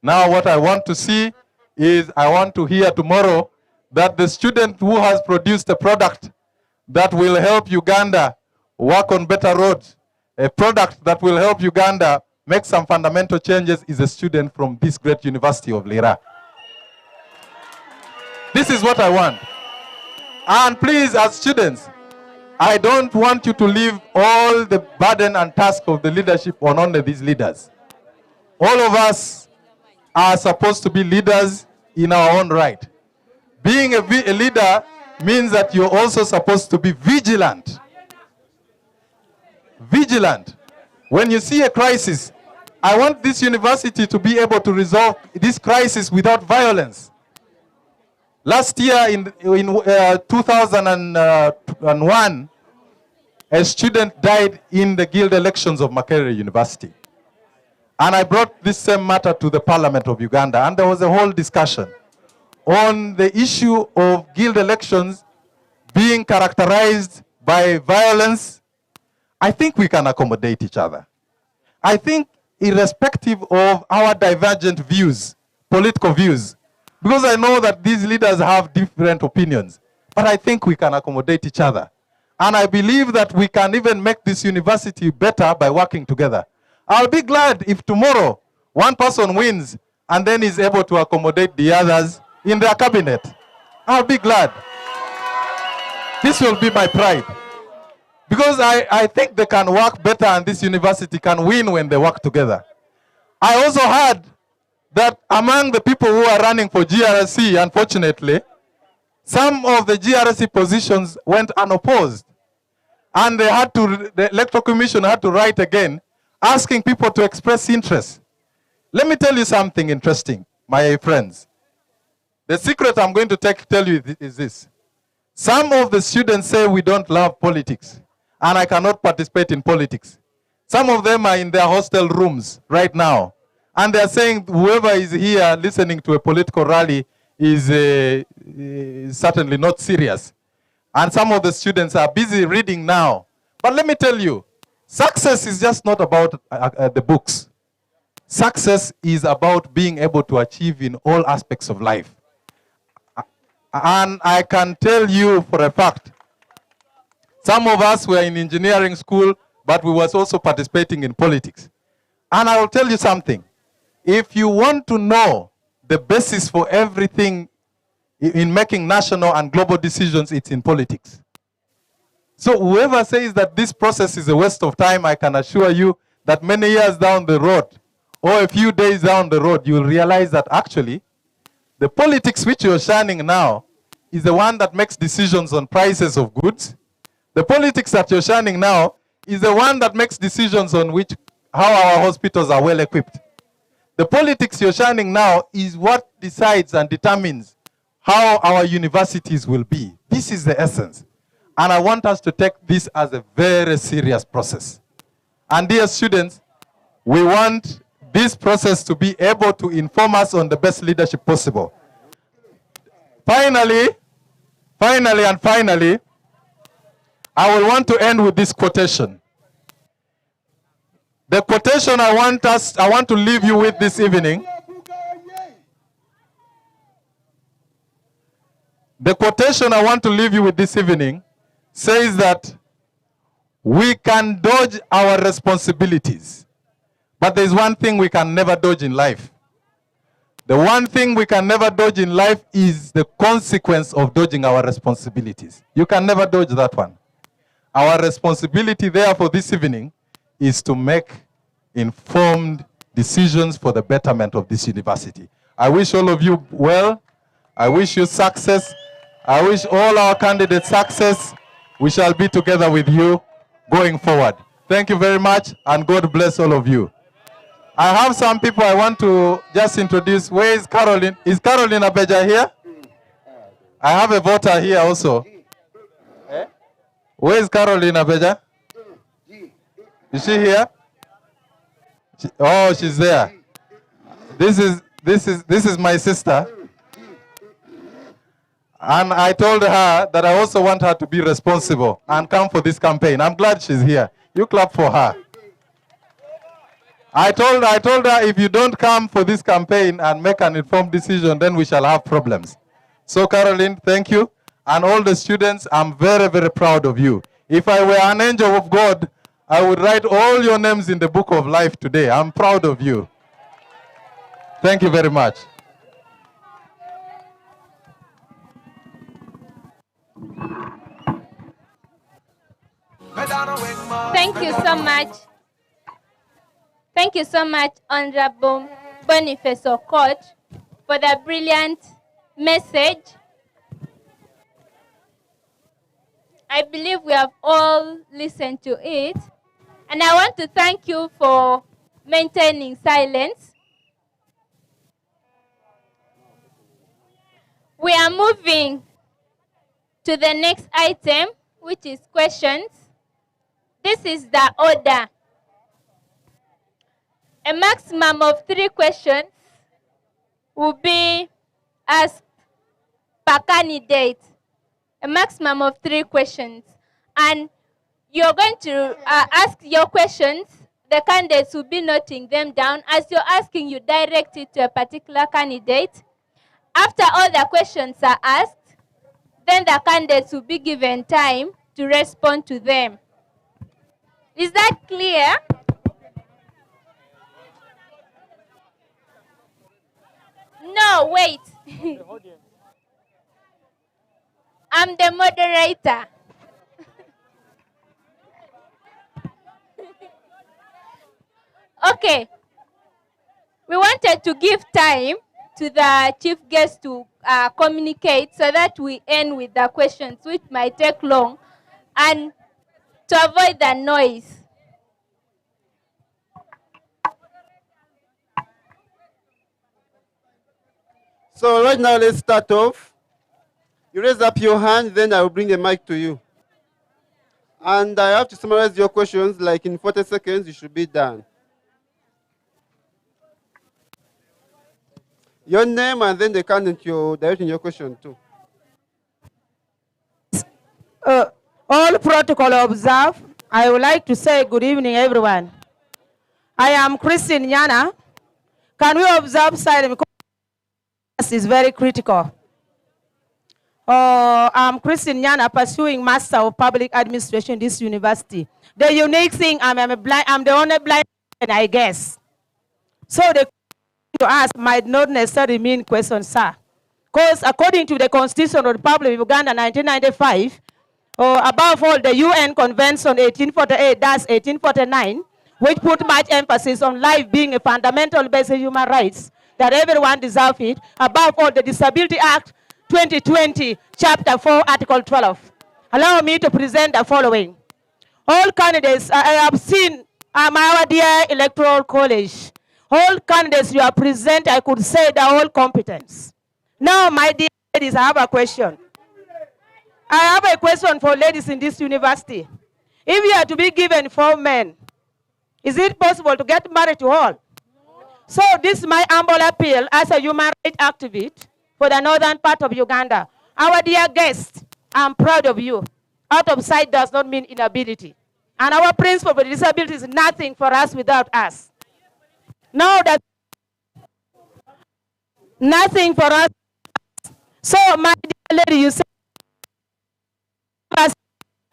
Now what I want to see is I want to hear tomorrow that the student who has produced a product that will help Uganda work on better roads, a product that will help Uganda make some fundamental changes, is a student from this great university of Lira. This is what I want. And please, as students, I don't want you to leave all the burden and task of the leadership on only these leaders. All of us are supposed to be leaders in our own right. Being a leader means that you're also supposed to be vigilant. Vigilant. When you see a crisis, I want this university to be able to resolve this crisis without violence. Last year in 2001, a student died in the guild elections of Makerere University. And I brought this same matter to the Parliament of Uganda, and there was a whole discussion on the issue of guild elections being characterized by violence. I think we can accommodate each other. I think irrespective of our divergent views, political views, because I know that these leaders have different opinions, but I think we can accommodate each other. And I believe that we can even make this university better by working together. I'll be glad if tomorrow one person wins and then is able to accommodate the others in their cabinet. I'll be glad. This will be my pride. Because I think they can work better and this university can win when they work together. I also heard that among the people who are running for GRC, unfortunately, some of the GRC positions went unopposed. And they had to, the Electoral Commission had to write again, asking people to express interest. Let me tell you something interesting, my friends. The secret I'm going to tell you is this. Some of the students say we don't love politics, and I cannot participate in politics. Some of them are in their hostel rooms right now, and they're saying whoever is here listening to a political rally is certainly not serious. And some of the students are busy reading now. But let me tell you, success is just not about the books. Success is about being able to achieve in all aspects of life. And I can tell you for a fact, some of us were in engineering school, but we was also participating in politics. And I will tell you something. If you want to know the basis for everything in making national and global decisions, it's in politics. So whoever says that this process is a waste of time, I can assure you that many years down the road, or a few days down the road, you will realize that actually, the politics which you're shining now is the one that makes decisions on prices of goods. The politics that you're shining now is the one that makes decisions on how our hospitals are well equipped. The politics you're shining now is what decides and determines how our universities will be. This is the essence. And I want us to take this as a very serious process. And dear students, we want this process to be able to inform us on the best leadership possible. Finally, I will want to end with this quotation. The quotation I want to leave you with this evening. The quotation I want to leave you with this evening says that we can dodge our responsibilities, but there's one thing we can never dodge in life. The one thing we can never dodge in life is the consequence of dodging our responsibilities. You can never dodge that one. Our responsibility, therefore, this evening is to make informed decisions for the betterment of this university. I wish all of you well. I wish you success. I wish all our candidates success. We shall be together with you going forward. Thank you very much, and God bless all of you. I have some people I want to just introduce. Where is Caroline? Is Caroline Abeja here? I have a voter here also. Where is Caroline Abeja? Is she here? Oh, she's there. This is my sister. And I told her that I also want her to be responsible and come for this campaign. I'm glad she's here. You clap for her. I told her if you don't come for this campaign and make an informed decision, then we shall have problems. So Caroline, thank you. And all the students, I'm very, very proud of you. If I were an angel of God, I would write all your names in the book of life today. I'm proud of you. Thank you very much. Thank you so much. Thank you so much, Honorable Boniface Okot, for the brilliant message. I believe we have all listened to it. And I want to thank you for maintaining silence. We are moving to the next item, which is questions. This is the order. A maximum of 3 questions will be asked per candidate. A maximum of 3 questions. And you're going to ask your questions. The candidates will be noting them down. As you're asking, you direct it to a particular candidate. After all the questions are asked, then the candidates will be given time to respond to them. Is that clear? No, wait. I'm the moderator. Okay. We wanted to give time to the chief guest to communicate so that we end with the questions, which might take long, and to avoid the noise. So right now, let's start off. You raise up your hand, then I will bring the mic to you. And I have to summarize your questions, like in 40 seconds, you should be done. Your name and then the candidate you're directing your question to. All protocol observed. I would like to say good evening, everyone. I am Christine Nyana. Can we observe silence? Because it's very critical. I'm Christine Nyana, pursuing Master of Public Administration at this university. The unique thing, I'm the only blind person, I guess. So the to ask might not necessarily mean question, sir. Because according to the Constitution of the Republic of Uganda 1995, above all the UN Convention 1848, that's 1849, which put much emphasis on life being a fundamental basic human rights, that everyone deserves it. Above all, the Disability Act 2020, Chapter 4, Article 12. Allow me to present the following. All candidates, I have seen our dear Electoral College. All candidates you are present, I could say they're all competence. Now, my dear ladies, I have a question. I have a question for ladies in this university. If you are to be given 4 men, is it possible to get married to all? So this is my humble appeal as a human rights activist for the northern part of Uganda. Our dear guest, I'm proud of you. Out of sight does not mean inability. And our principle for disability is nothing for us without us. Now that nothing for us. So, my dear lady, you said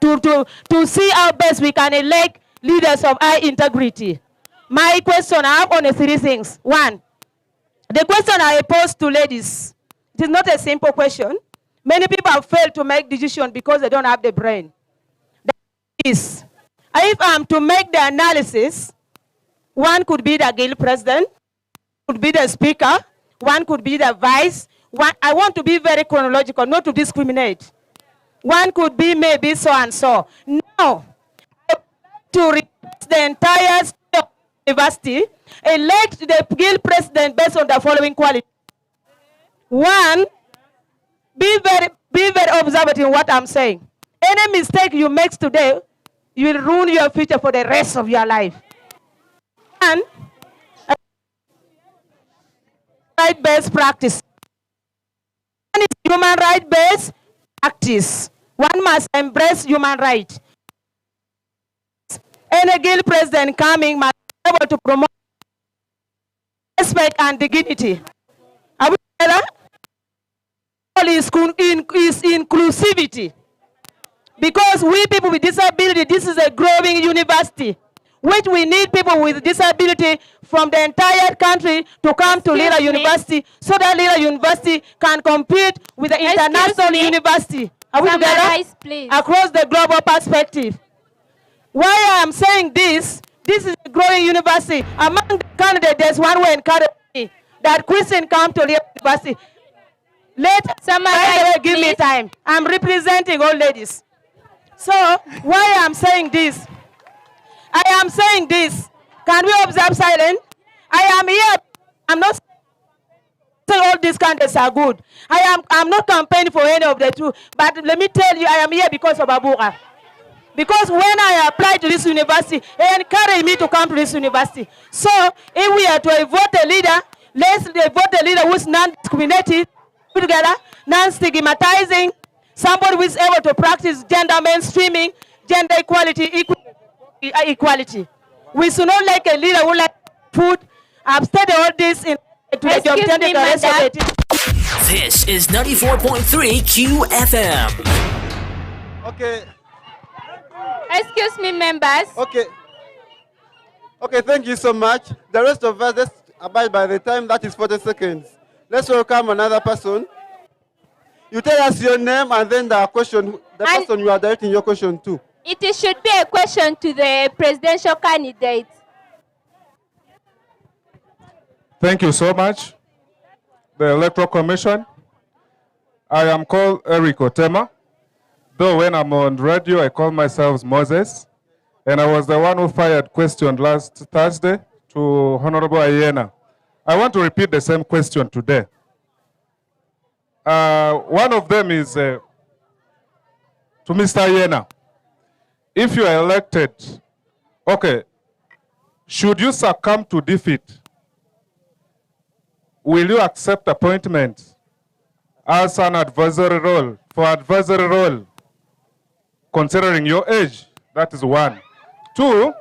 to see how best we can elect leaders of high integrity. My question, I have only three things. One, the question I pose to ladies, it is not a simple question. Many people have failed to make decisions because they don't have the brain. That is, if I'm to make the analysis, one could be the guild president, could be the speaker, one could be the vice. One, I want to be very chronological, not to discriminate. One could be maybe so and so. Now, to replace the entire university, elect the guild president based on the following quality. One, be very observant in what I'm saying. Any mistake you make today, you will ruin your future for the rest of your life. And right-based practice. One is human right-based practice. One must embrace human rights. Any guild president coming must be able to promote respect and dignity. Are we together? All is inclusivity. Because we people with disability, this is a growing university, which we need people with disability from the entire country to come to Lira University so that Lira University can compete with the international university. Are we together? Across the global perspective. Why I am saying this is a growing university. Among the candidates, there's one way encourage me that Christian come to Lira University. Give me time. I'm representing all ladies. So, why I'm saying this? I am saying this. Can we observe silence? I am here. I'm not saying all these candidates are good. I'm not campaigning for any of the two. But let me tell you, I am here because of Abura. Because when I applied to this university, they encouraged me to come to this university. So, if we are to vote a leader, let's vote a leader who's non-discriminating, together, non-stigmatizing, somebody who is able to practice gender mainstreaming, gender equality. We should not like a leader who like food. I've studied all this in This is 94.3 QFM. Okay. Excuse me, members. Okay. Okay, thank you so much. The rest of us, let's abide by the time. That is 40 seconds. Let's welcome another person. You tell us your name and then the question, the person you are directing your question to. It should be a question to the presidential candidate. Thank you so much. The Electoral Commission. I am called Eric Otema. Though when I'm on radio, I call myself Moses. And I was the one who fired question last Thursday to Honorable Ayena. I want to repeat the same question today. One of them is to Mr. Ayena. If you are elected, okay, should you succumb to defeat, will you accept appointment as an advisory role, considering your age? That is one. Two,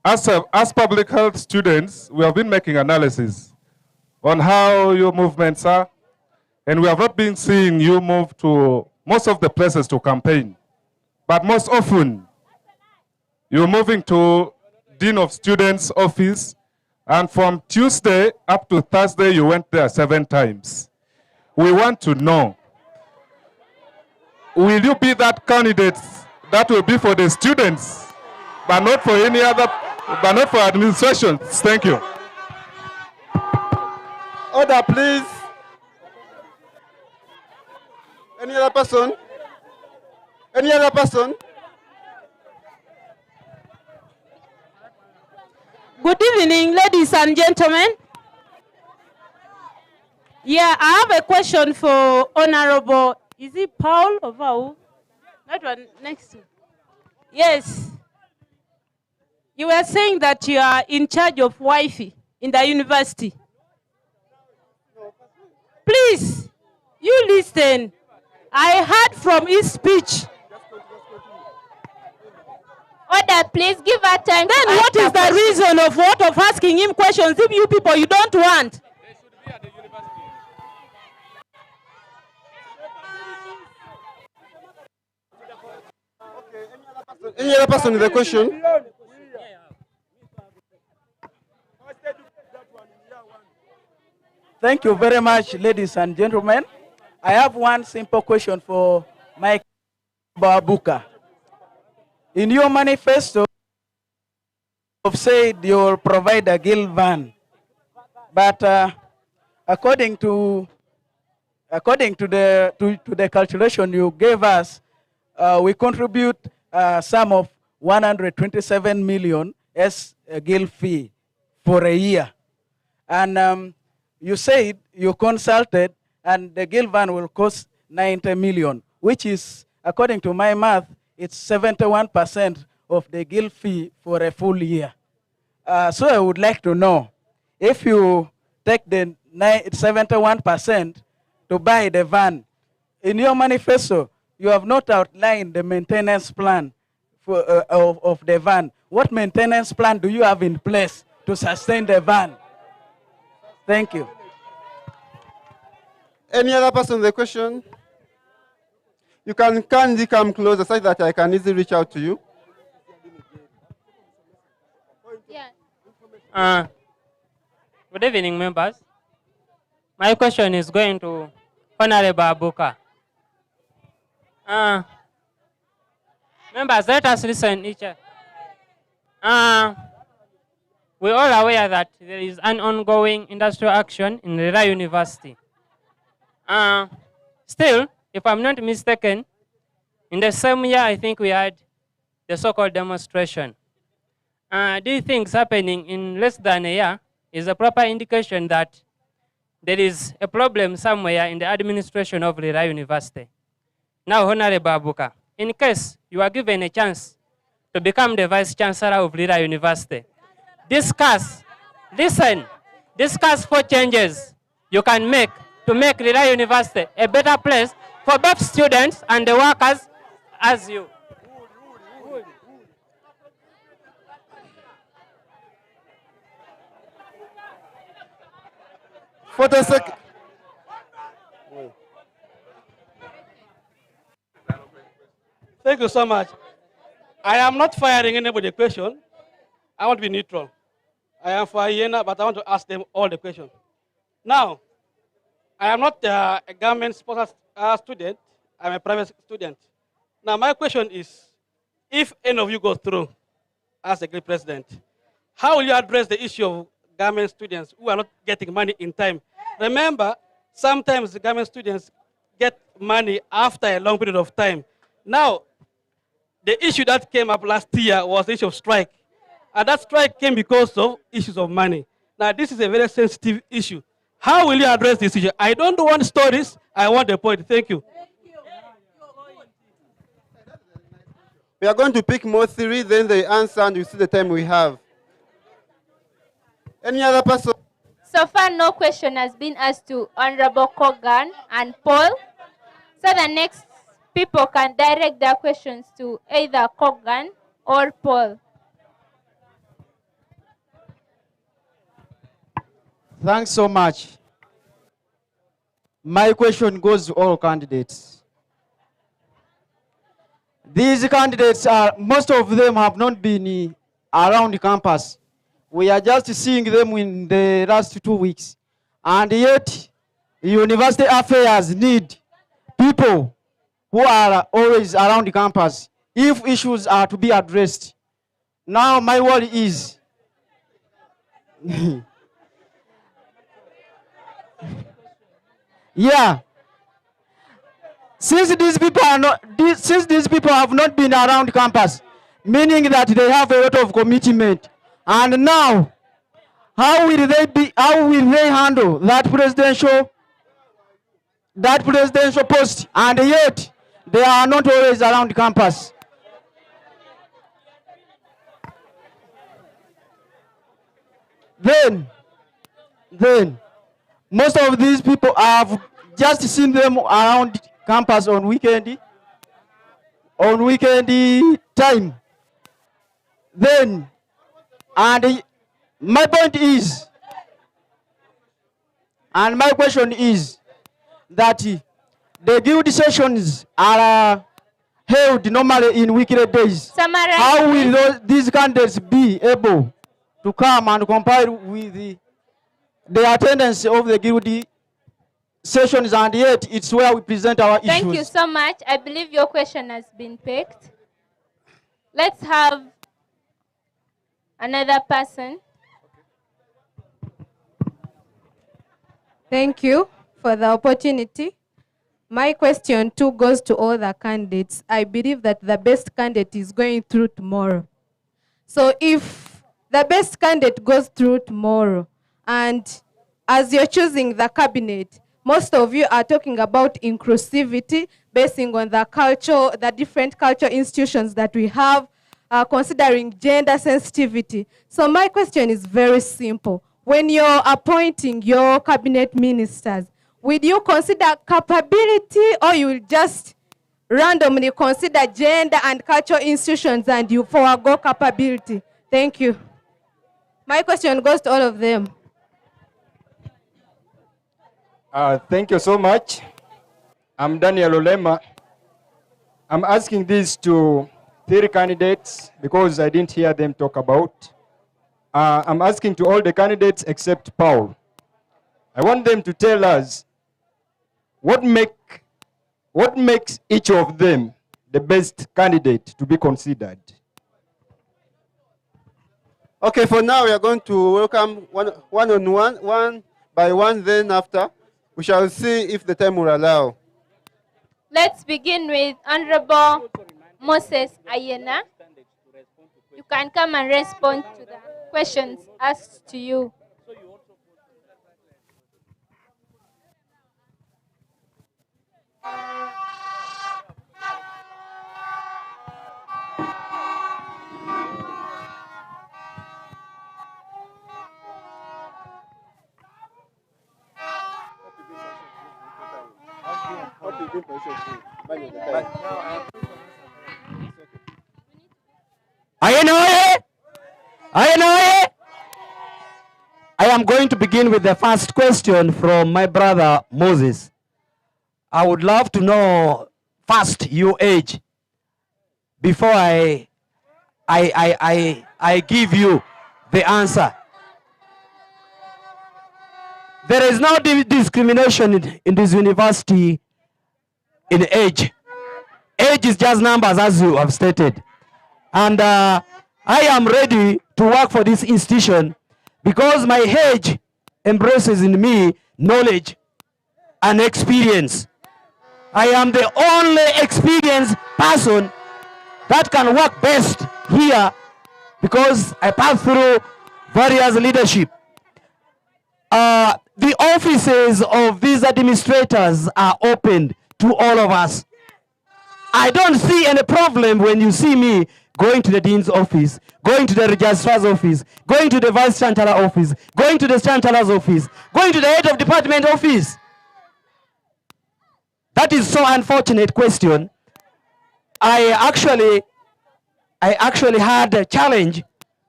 as public health students, we have been making analysis on how your movements are, and we have not been seeing you move to most of the places to campaign. But most often, you're moving to Dean of Students' office, and from Tuesday up to Thursday, you went there 7 times. We want to know, will you be that candidate that will be for the students, but not for any other, but not for administration? Thank you. Order, please. Any other person? Any other person? Good evening, ladies and gentlemen. Yeah, I have a question for Honorable, is it Paul or Vau? That one next to. Yes. You were saying that you are in charge of Wi-Fi in the university. Please, you listen. I heard from his speech. Order, please give her time. Then what is the reason of what of asking him questions if you people you don't want? Any other person with a question? Thank you very much, ladies and gentlemen. I have one simple question for Mike Babuka. In your manifesto, you've said you'll provide a guild van, but according to the calculation you gave us, we contribute a sum of 127 million as a guild fee for a year, and you said you consulted and the guild van will cost 90 million, which is, according to my math, it's 71% of the guild fee for a full year. So I would like to know, if you take the 71% to buy the van, in your manifesto, you have not outlined the maintenance plan for, of the van. What maintenance plan do you have in place to sustain the van? Thank you. Any other person with a question? You can kindly come closer so that I can easily reach out to you. Good evening, members. My question is going to Honorable Abuka. Members, let us listen each other. We're all aware that there is an ongoing industrial action in Lira University. Still, if I'm not mistaken, in the same year, I think we had the so-called demonstration. These things happening in less than a year is a proper indication that there is a problem somewhere in the administration of Lira University. Now, Honorable Abuka, in case you are given a chance to become the Vice Chancellor of Lira University, discuss 4 changes you can make to make Lira University a better place for both students and the workers as you. Thank you so much. I am not firing anybody question. I want to be neutral. I am for Ayena, but I want to ask them all the questions. Now, I am not a government-sponsored student. I'm a private student. Now, my question is, if any of you go through as a great president, how will you address the issue of government students who are not getting money in time? Remember, sometimes the government students get money after a long period of time. Now, the issue that came up last year was the issue of strike. And that strike came because of issues of money. Now, this is a very sensitive issue. How will you address this issue? I don't want stories. I want the point. Thank you. We are going to pick more theory, then the answer, and you see the time we have. Any other person? So far, no question has been asked to Honorable Kogan and Paul. So the next people can direct their questions to either Kogan or Paul. Thanks so much. My question goes to all candidates. These candidates most of them have not been around the campus. We are just seeing them in the last 2 weeks. And yet, university affairs need people who are always around the campus if issues are to be addressed. Now, my worry is, yeah, since these people have not been around campus, meaning that they have a lot of commitment, and now, how will they handle that presidential post, and yet they are not always around campus? Then, most of these people, I've just seen them around campus on weekend time. Then, and my point is, and my question is that the guild sessions are held normally in weekly days. Summarize, how will these candidates be able to come and compile with the attendance of the guild sessions, and yet it's where we present our issues? Thank you so much. I believe your question has been picked. Let's have another person. Thank you for the opportunity. My question too goes to all the candidates. I believe that the best candidate is going through tomorrow. So if the best candidate goes through tomorrow, and as you're choosing the cabinet, most of you are talking about inclusivity, basing on the culture, the different cultural institutions that we have, considering gender sensitivity. So my question is very simple. When you're appointing your cabinet ministers, will you consider capability, or you will just randomly consider gender and cultural institutions and you forego capability? Thank you. My question goes to all of them. Thank you so much. I'm Daniel Olema. I'm asking this to 3 candidates because I didn't hear them talk about. I'm asking to all the candidates except Paul. I want them to tell us what makes each of them the best candidate to be considered. Okay, for now we are going to welcome one by one, then after we shall see if the time will allow. Let's begin with Honorable Moses Ayena. You can come and respond to the questions asked to you. Ayena oye! Ayena oye! I am going to begin with the first question from my brother Moses. I would love to know first your age before I give you the answer. There is no discrimination in this university in age. Age is just numbers, as you have stated. And I am ready to work for this institution because my age embraces in me knowledge and experience. I am the only experienced person that can work best here because I passed through various leadership. The offices of these administrators are opened to all of us. I don't see any problem when you see me going to the dean's office, going to the registrar's office, going to the vice chancellor office, going to the chancellor's office, going to the head of department office. That is so unfortunate question. I actually had a challenge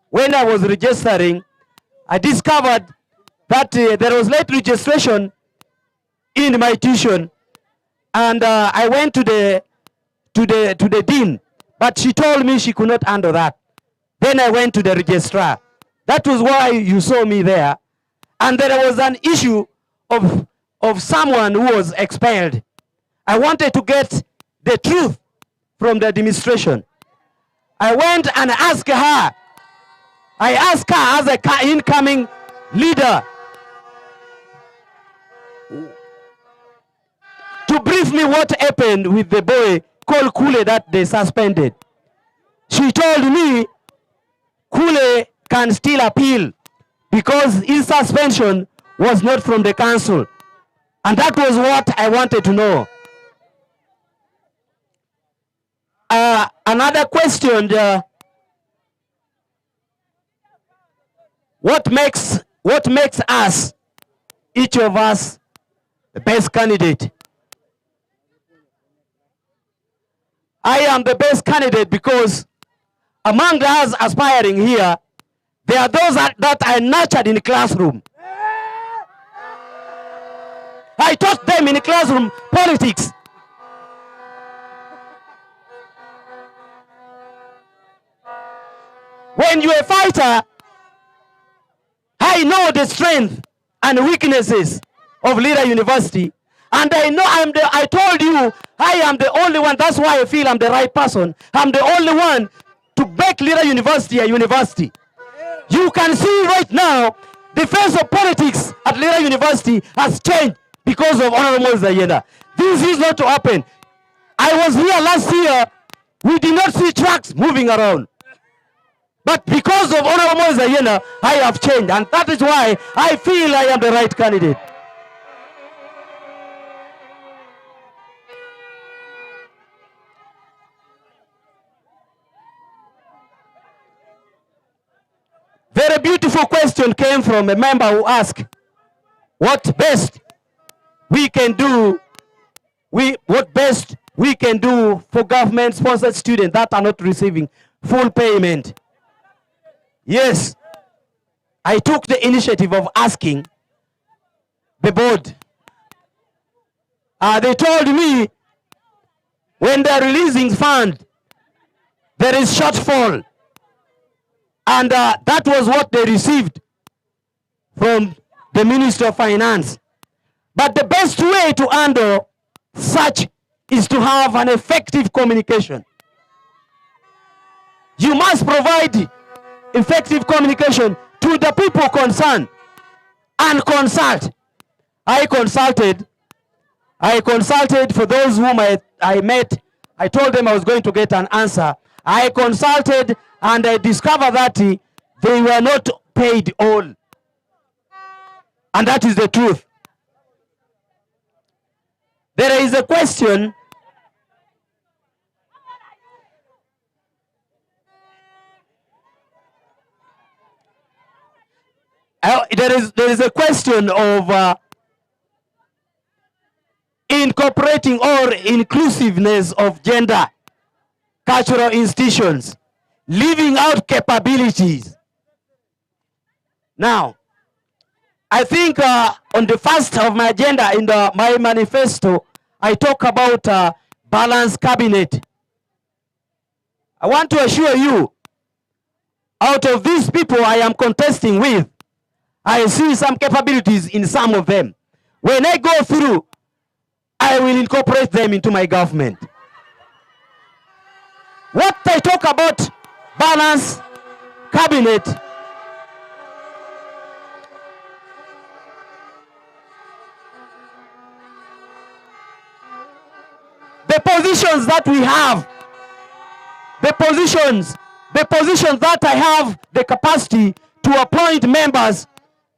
when I was registering. I discovered that there was late registration in my tuition, and I went to the dean, but she told me she could not handle that. Then I went to the registrar. That was why you saw me there. And there was an issue of someone who was expelled. I wanted to get the truth from the administration. I went and asked her. I asked her as an incoming leader to brief me what happened with the boy called Kule that they suspended. She told me Kule can still appeal because his suspension was not from the council. And that was what I wanted to know. Another question, what makes us, each of us, the best candidate? I am the best candidate because among us aspiring here, there are those that I nurtured in the classroom. I taught them in the classroom politics. When you're a fighter, I know the strength and weaknesses of Lira University. And I know I told you, I am the only one. That's why I feel I'm the right person. I'm the only one to make Lira University a university. You can see right now, the face of politics at Lira University has changed because of Honorable Moses Ayena. This is not to happen. I was here last year. We did not see trucks moving around. But because of Honorable Moses Ayena, I have changed. And that is why I feel I am the right candidate. Very beautiful question came from a member who asked, what best we can do, what best we can do for government-sponsored students that are not receiving full payment. Yes, I took the initiative of asking the board. They told me when they're releasing fund, there is shortfall. And that was what they received from the Ministry of Finance. But the best way to handle such is to have an effective communication. You must provide effective communication to the people concerned and consult. I consulted for those whom I met. I told them I was going to get an answer. I consulted and I discovered that they were not paid all. And that is the truth. There is a question. There is a question of incorporating or inclusiveness of gender, cultural institutions, leaving out capabilities. Now, I think on the first of my agenda in my manifesto, I talk about balanced cabinet. I want to assure you, out of these people I am contesting with, I see some capabilities in some of them. When I go through, I will incorporate them into my government. What I talk about balanced cabinet, the positions that we have, the positions that I have the capacity to appoint members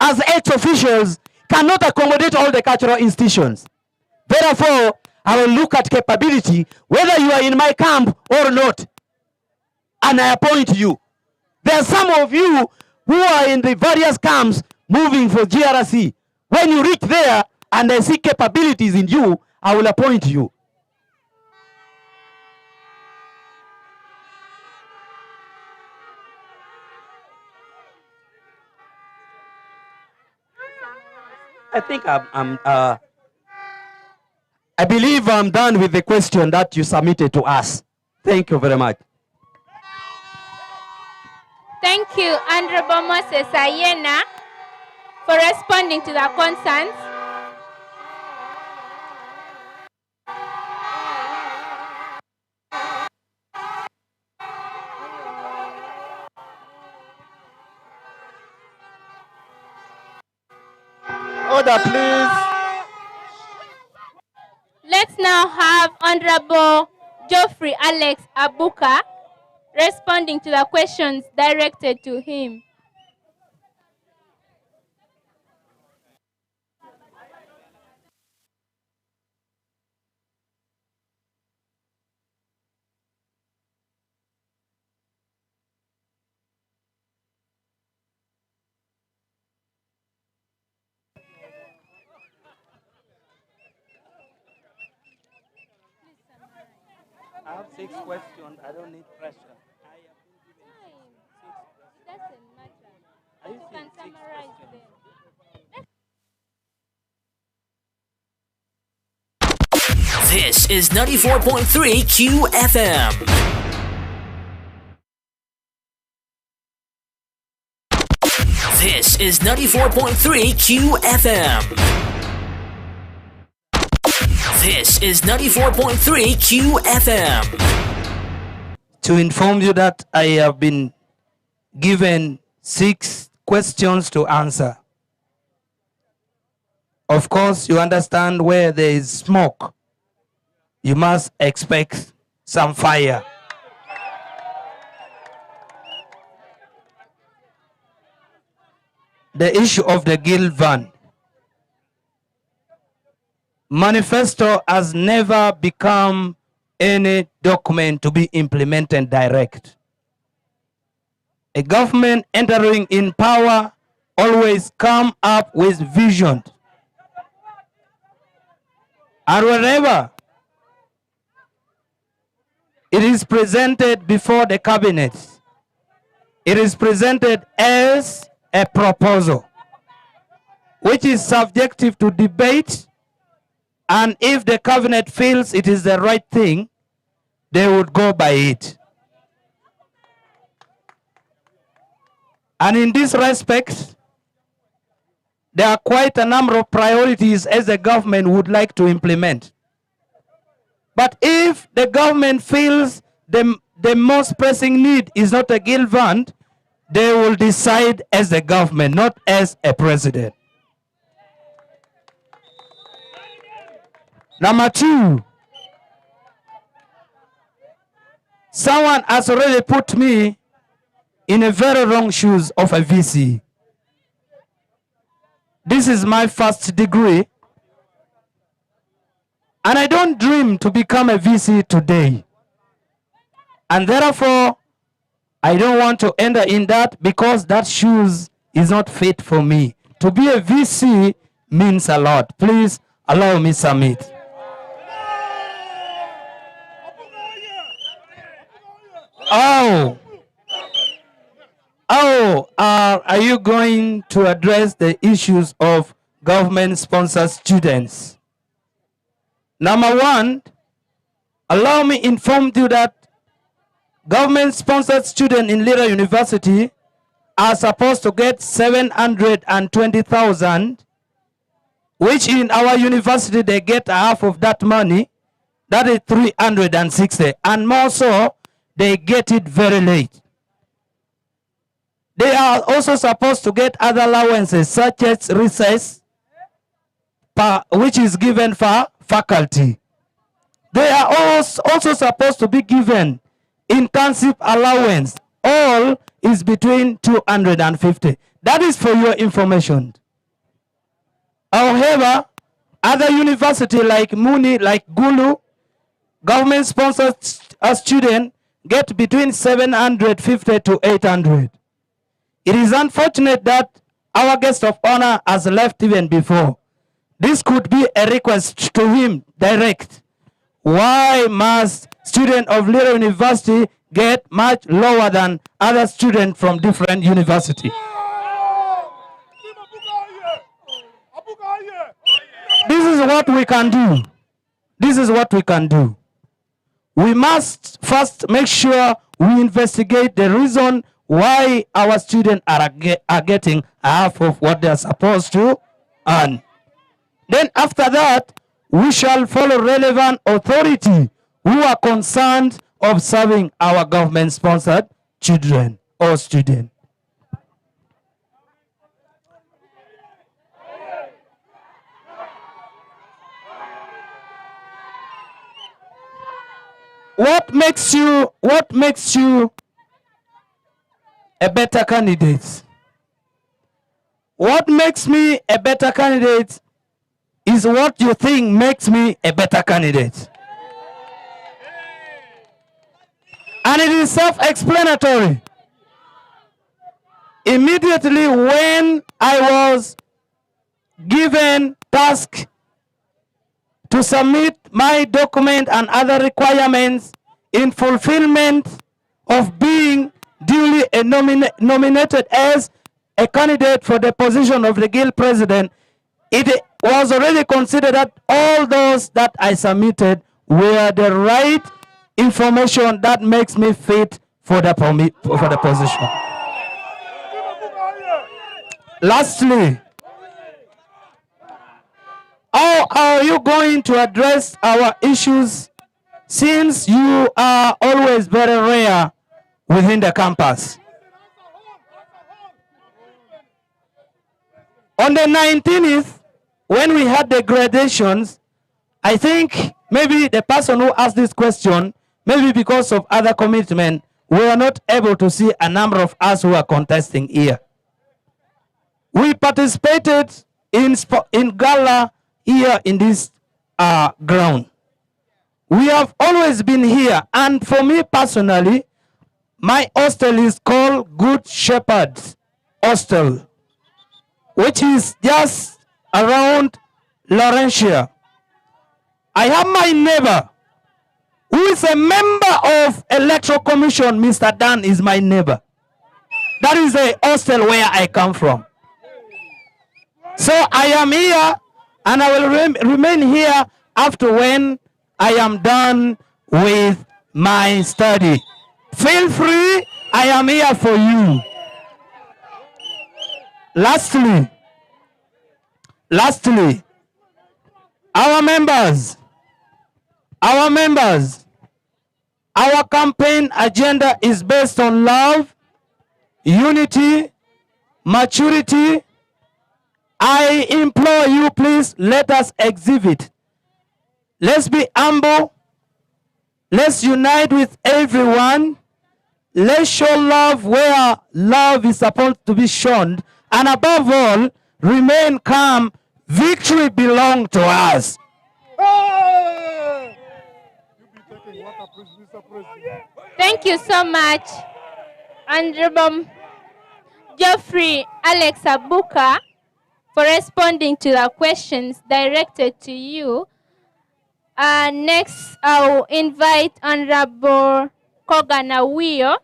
as ex-officials cannot accommodate all the cultural institutions. Therefore, I will look at capability, whether you are in my camp or not, and I appoint you. There are some of you who are in the various camps moving for GRC. When you reach there and I see capabilities in you, I will appoint you. I think I believe I'm done with the question that you submitted to us. Thank you very much. Thank you, Honorable Moses Ayena, for responding to the concerns. Order, please. Let's now have Honorable Geoffrey Alex Abuka responding to the questions directed to him. 6 questions. I don't need pressure. You can summarize them. This is 94.3 QFM. This is 94.3 QFM. This is 94.3 QFM. To inform you that I have been given 6 questions to answer. Of course, you understand where there is smoke, you must expect some fire. The issue of the guild van. Manifesto has never become any document to be implemented direct. A government entering in power always come up with vision. And whenever it is presented before the cabinet, it is presented as a proposal, which is subjective to debate, and if the cabinet feels it is the right thing, they would go by it. And in this respect, there are quite a number of priorities as the government would like to implement. But if the government feels the most pressing need is not a guild fund, they will decide as the government, not as a president. Number 2, someone has already put me in a very wrong shoes of a VC. This is my first degree, and I don't dream to become a VC today. And therefore, I don't want to enter in that because that shoes is not fit for me. To be a VC means a lot. Please allow me submit. Are you going to address the issues of government-sponsored students? Number 1, allow me inform you that government-sponsored students in Lira University are supposed to get 720,000, which in our university they get half of that money. That is 360, and more so, they get it very late. They are also supposed to get other allowances such as recess, which is given for faculty. They are also supposed to be given internship allowance. All is between 250. That is for your information. However, other universities like Muni, like Gulu, government-sponsored students get between 750 to 800. It is unfortunate that our guest of honor has left even before. This could be a request to him direct. Why must students of Lira University get much lower than other students from different universities? This is what we can do. This is what we can do. We must first make sure we investigate the reason why our students are getting half of what they are supposed to earn. Then after that, we shall follow relevant authority who are concerned of serving our government-sponsored children or students. What makes you a better candidate? What makes me a better candidate is what you think makes me a better candidate. And it is self-explanatory. Immediately when I was given task to submit my document and other requirements in fulfillment of being duly nominated as a candidate for the position of the guild president, it was already considered that all those that I submitted were the right information that makes me fit for the position. Lastly, how are you going to address our issues since you are always very rare within the campus? On the 19th, when we had the graduations, I think maybe the person who asked this question, maybe because of other commitment, we were not able to see a number of us who are contesting here. We participated in gala here in this ground. We have always been here, and for me personally, my hostel is called Good Shepherd's Hostel, which is just around Laurentia. I have my neighbor who is a member of Electoral Commission. Mr. Dan is my neighbor. That is the hostel where I come from. So I am here, and I will remain here after when I am done with my study. Feel free, I am here for you. Lastly, our members, our campaign agenda is based on love, unity, maturity. I implore you, please let us exhibit. Let's be humble. Let's unite with everyone. Let's show love where love is supposed to be shown. And above all, remain calm. Victory belongs to us. Thank you so much, Honorable Geoffrey Alex Abuka, for responding to the questions directed to you. Next, I'll invite Honorable Kogan Awio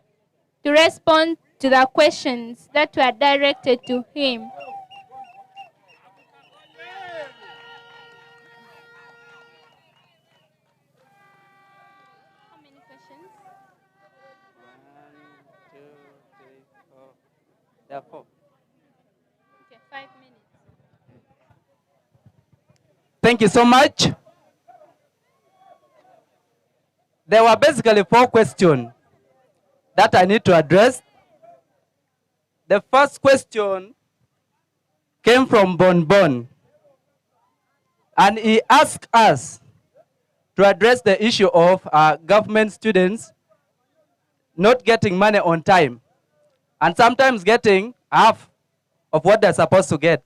to respond to the questions that were directed to him. How many questions? 1, 2, 3, 4. There are 4. Okay, 5 minutes. Thank you so much. There were basically 4 questions that I need to address. The first question came from Bon, and he asked us to address the issue of government students not getting money on time and sometimes getting half of what they're supposed to get.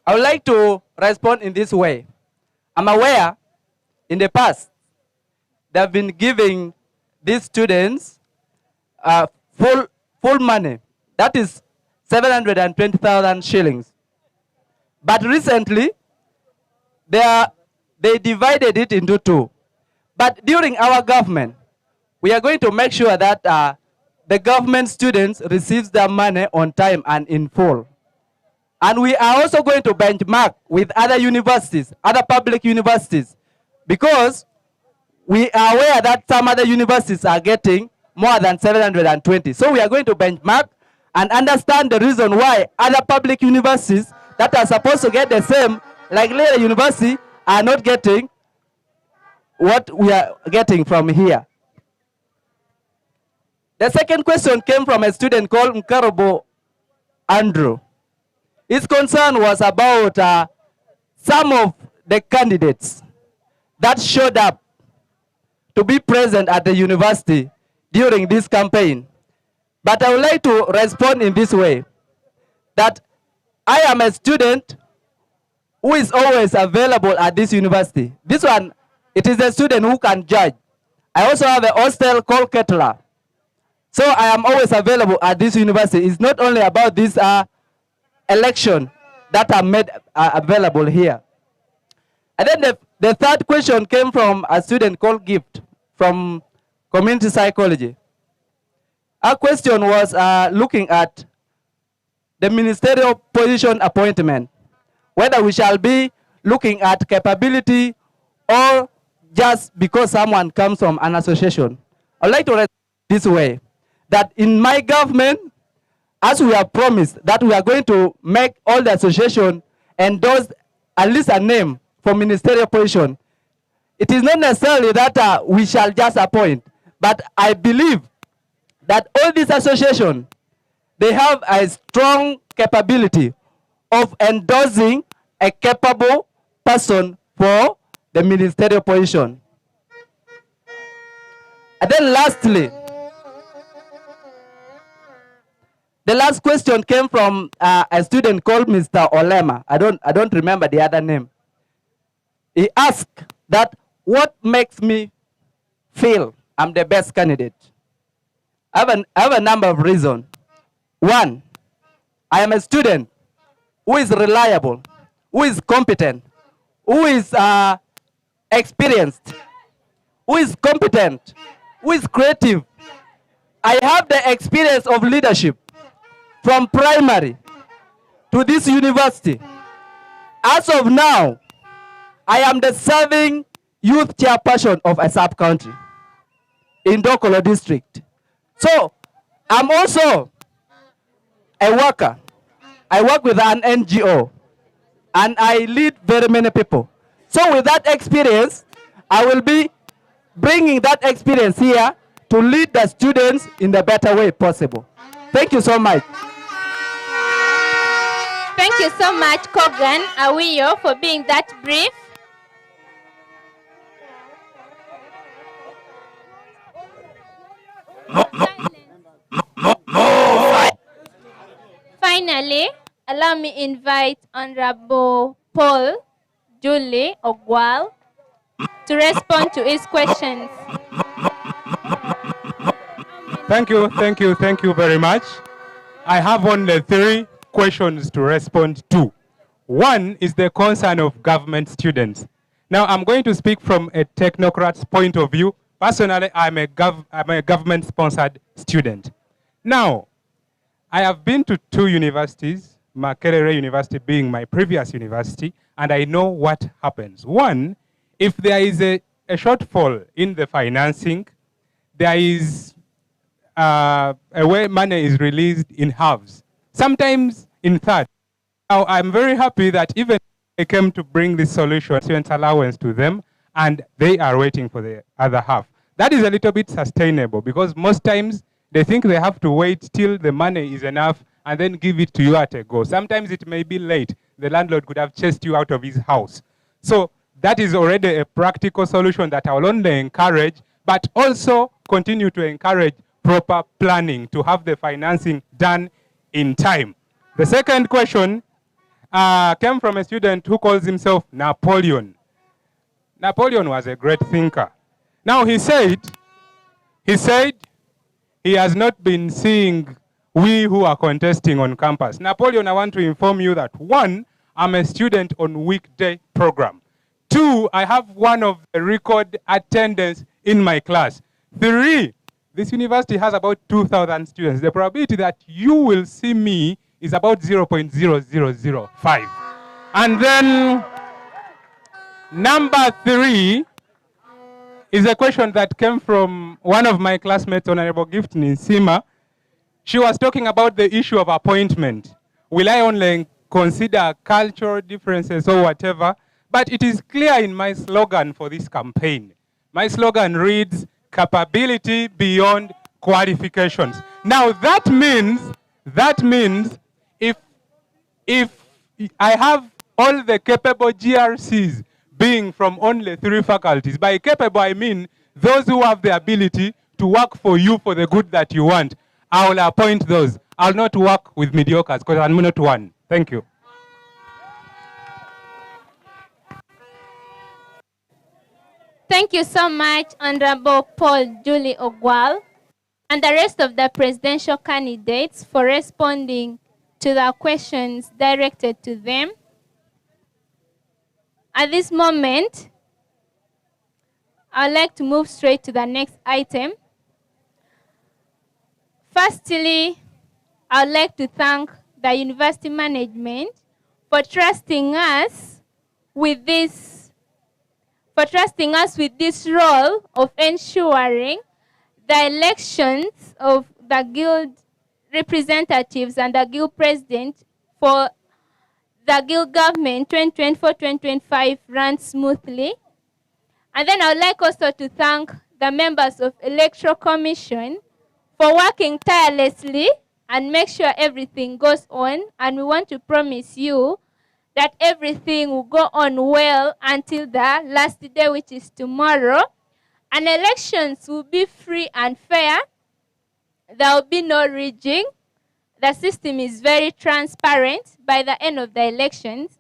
I would like to respond in this way. I'm aware in the past they've been giving these students full money. That is 720,000 shillings. But recently, they divided it into 2. But during our government, we are going to make sure that the government students receive their money on time and in full. And we are also going to benchmark with other universities, other public universities, because we are aware that some other universities are getting more than 720. So we are going to benchmark and understand the reason why other public universities that are supposed to get the same, like Lira University, are not getting what we are getting from here. The second question came from a student called Mkarobo Andrew. His concern was about some of the candidates that showed up to be present at the university during this campaign. But I would like to respond in this way, that I am a student who is always available at this university. This one, it is a student who can judge. I also have a hostel called Kettler. So I am always available at this university. It's not only about this election that are made available here. And then the third question came from a student called Gift from community psychology. Our question was looking at the ministerial position appointment, whether we shall be looking at capability or just because someone comes from an association. I'd like to respond this way, that in my government, as we have promised that we are going to make all the association endorse at least a name for ministerial position, it is not necessarily that we shall just appoint, but I believe that all these associations, they have a strong capability of endorsing a capable person for the ministerial position. And then lastly, the last question came from a student called Mr. Olema. I don't remember the other name. He asked that what makes me feel I'm the best candidate. I have a number of reasons. One, I am a student who is reliable, who is competent, who is experienced, who is competent, who is creative. I have the experience of leadership from primary to this university. As of now, I am the serving youth chairperson of a sub-country in Dokolo district. So I'm also a worker. I work with an NGO and I lead very many people. So with that experience, I will be bringing that experience here to lead the students in the better way possible. Thank you so much. Thank you so much, Kogan Awiyo, for being that brief. Finally, allow me invite Honorable Paul Julie Ogwal to respond to his questions. Thank you very much. I have only 3 questions to respond to. One is the concern of government students. Now, I'm going to speak from a technocrat's point of view. Personally, I'm a government-sponsored student. Now, I have been to 2 universities, Makerere University being my previous university, and I know what happens. One, if there is a shortfall in the financing, there is a way money is released in halves, sometimes in thirds. Now, I'm very happy that even they came to bring this solution, student allowance to them, and they are waiting for the other half. That is a little bit sustainable because most times they think they have to wait till the money is enough and then give it to you at a go. Sometimes it may be late. The landlord could have chased you out of his house. So that is already a practical solution that I will only encourage, but also continue to encourage proper planning to have the financing done in time. The second question came from a student who calls himself Napoleon. Napoleon was a great thinker. Now he said he has not been seeing we who are contesting on campus. Napoleon, I want to inform you that 1, I'm a student on weekday program. 2, I have one of the record attendance in my class. 3, this university has about 2,000 students. The probability that you will see me is about 0.0005. And then number 3 is a question that came from one of my classmates, Honorable Gift Ninsima. She was talking about the issue of appointment. Will I only consider cultural differences or whatever? But it is clear in my slogan for this campaign. My slogan reads, capability beyond qualifications. Now that means if I have all the capable GRCs being from only 3 faculties, by capable I mean those who have the ability to work for you for the good that you want, I will appoint those. I'll not work with mediocres because I'm not one. Thank you. Thank you so much, Honorable Paul Julie Ogwal, and the rest of the presidential candidates for responding to the questions directed to them. At this moment, I'd like to move straight to the next item, Firstly, I would like to thank the university management for trusting us with this role of ensuring the elections of the guild representatives and the guild president for the guild government 2024-2025 run smoothly. And then I would like also to thank the members of Electoral Commission for working tirelessly and make sure everything goes on. And we want to promise you that everything will go on well until the last day, which is tomorrow. And elections will be free and fair. There will be no rigging. The system is very transparent. By the end of the elections,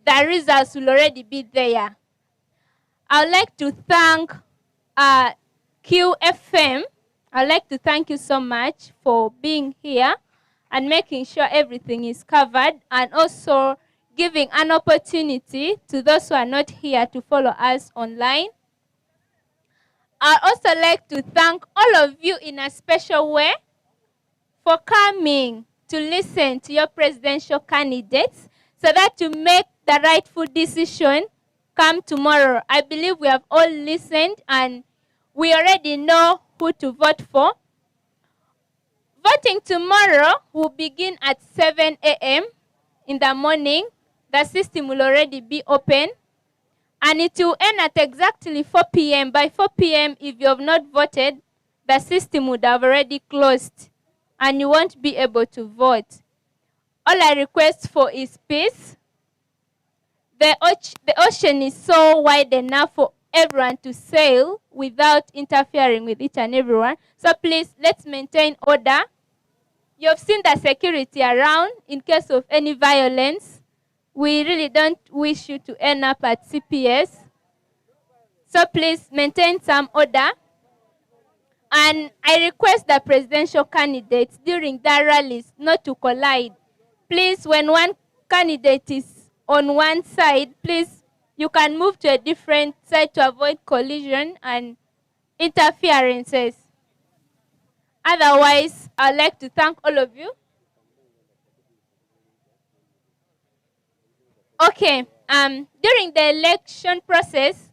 the results will already be there. I would like to thank QFM. I'd like to thank you so much for being here and making sure everything is covered, and also giving an opportunity to those who are not here to follow us online. I'd also like to thank all of you in a special way for coming to listen to your presidential candidates so that to make the rightful decision come tomorrow. I believe we have all listened and we already know who to vote for. Voting tomorrow will begin at 7 a.m. in the morning. The system will already be open. And it will end at exactly 4 p.m. By 4 p.m., if you have not voted, the system would have already closed and you won't be able to vote. All I request for is peace. The ocean is so wide enough for everyone to sail without interfering with each and everyone. So please, let's maintain order. You've seen the security around in case of any violence. We really don't wish you to end up at CPS. So please maintain some order. And I request the presidential candidates during the rallies not to collide. Please, when one candidate is on one side, please, you can move to a different side to avoid collision and interferences. Otherwise, I'd like to thank all of you. Okay, during the election process,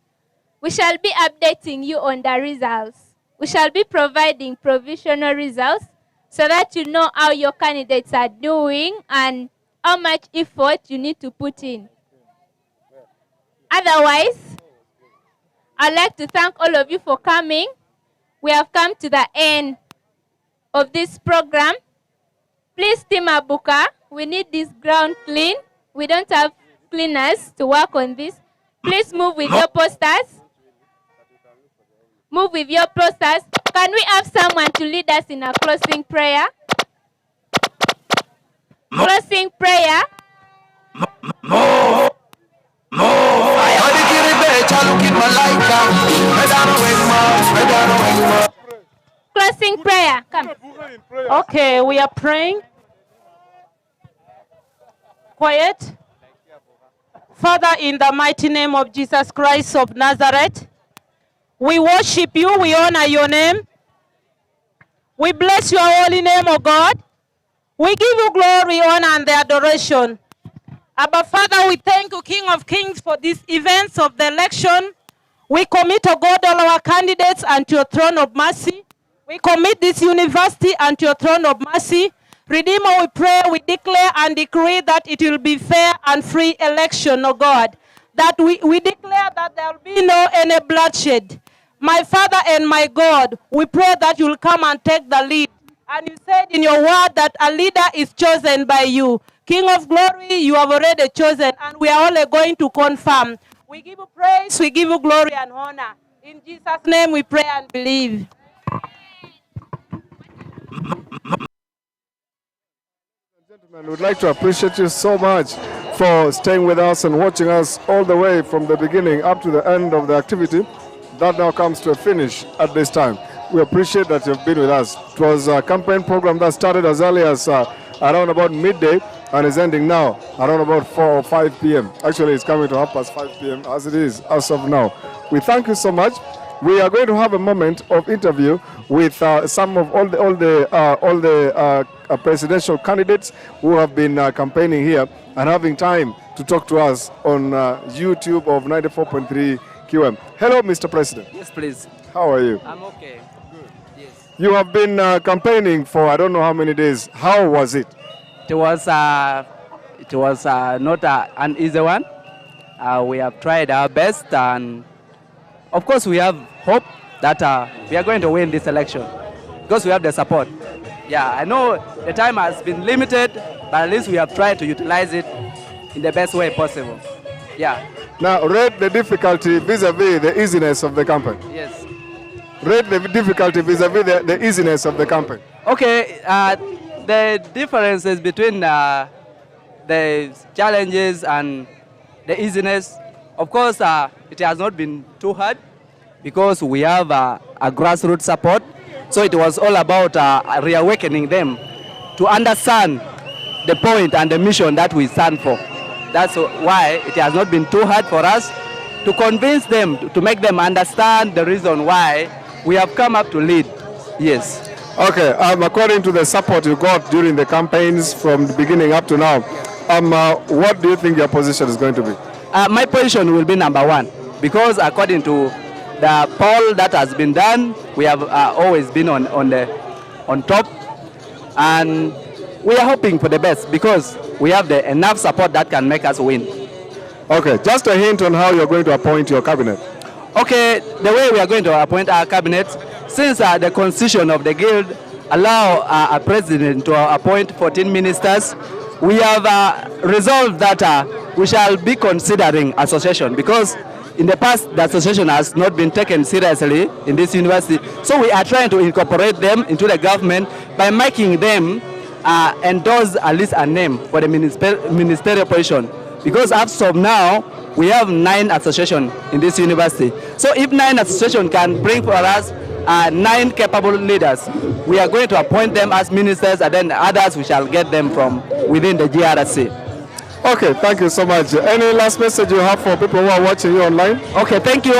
we shall be updating you on the results. We shall be providing provisional results so that you know how your candidates are doing and how much effort you need to put in. Otherwise, I'd like to thank all of you for coming. We have come to the end of this program. Please, Team Abuka, we need this ground clean. We don't have cleaners to work on this. Please move with your posters. Move with your posters. Can we have someone to lead us in a closing prayer? Closing prayer. Closing prayer. Come. Okay, we are praying. Quiet. Father, in the mighty name of Jesus Christ of Nazareth, we worship you, we honor your name. We bless your holy name, O God. We give you glory, honor, and the adoration. Abba, Father, we thank you, King of Kings, for these events of the election. We commit, O God, all our candidates unto your throne of mercy. We commit this university unto your throne of mercy. Redeemer, we pray, we declare and decree that it will be fair and free election, O God. That we declare that there will be no any bloodshed. My Father and my God, we pray that you will come and take the lead. And you said in your word that a leader is chosen by you. King of glory, you have already chosen, and we are only going to confirm. We give you praise, we give you glory and honor. In Jesus' name we pray and believe. Gentlemen, we'd like to appreciate you so much for staying with us and watching us all the way from the beginning up to the end of the activity. That now comes to a finish at this time. We appreciate that you've been with us. It was a campaign program that started as early as around about midday and is ending now around about 4 or 5 p.m. Actually, it's coming to 5 p.m. as it is as of now. We thank you so much. we are going to have a moment of interview with some of all the presidential candidates who have been campaigning here and having time to talk to us on YouTube of 94.3 QM. Hello, Mr. President. Yes, please. How are you? I'm okay. Good. Yes. You have been campaigning for I don't know how many days. How was it? It was not an easy one. We have tried our best, and of course we have hope that we are going to win this election because we have the support. Yeah, I know the time has been limited, but at least we have tried to utilize it in the best way possible. Yeah. Now, rate the difficulty vis-a-vis the easiness of the campaign. Yes. Rate the difficulty vis-a-vis the easiness of the campaign. Okay, the differences between the challenges and the easiness, of course, it has not been too hard because we have a grassroots support. So it was all about reawakening them to understand the point and the mission that we stand for. That's why it has not been too hard for us to convince them, to make them understand the reason why we have come up to lead. Yes. Okay, according to the support you got during the campaigns from the beginning up to now, what do you think your position is going to be? My position will be number one because according to the poll that has been done, we have always been on top, and we are hoping for the best because we have enough support that can make us win. Okay, just a hint on how you're going to appoint your cabinet. Okay, the way we are going to appoint our cabinet, since the constitution of the guild allow a president to appoint 14 ministers, we have resolved that we shall be considering association because in the past the association has not been taken seriously in this university. So we are trying to incorporate them into the government by making them endorse at least a name for the ministerial position. Because as of now, we have 9 associations in this university. So if 9 associations can bring for us 9 capable leaders, we are going to appoint them as ministers, and then others we shall get them from within the GRC. Okay, thank you so much. Any last message you have for people who are watching you online? Okay, thank you.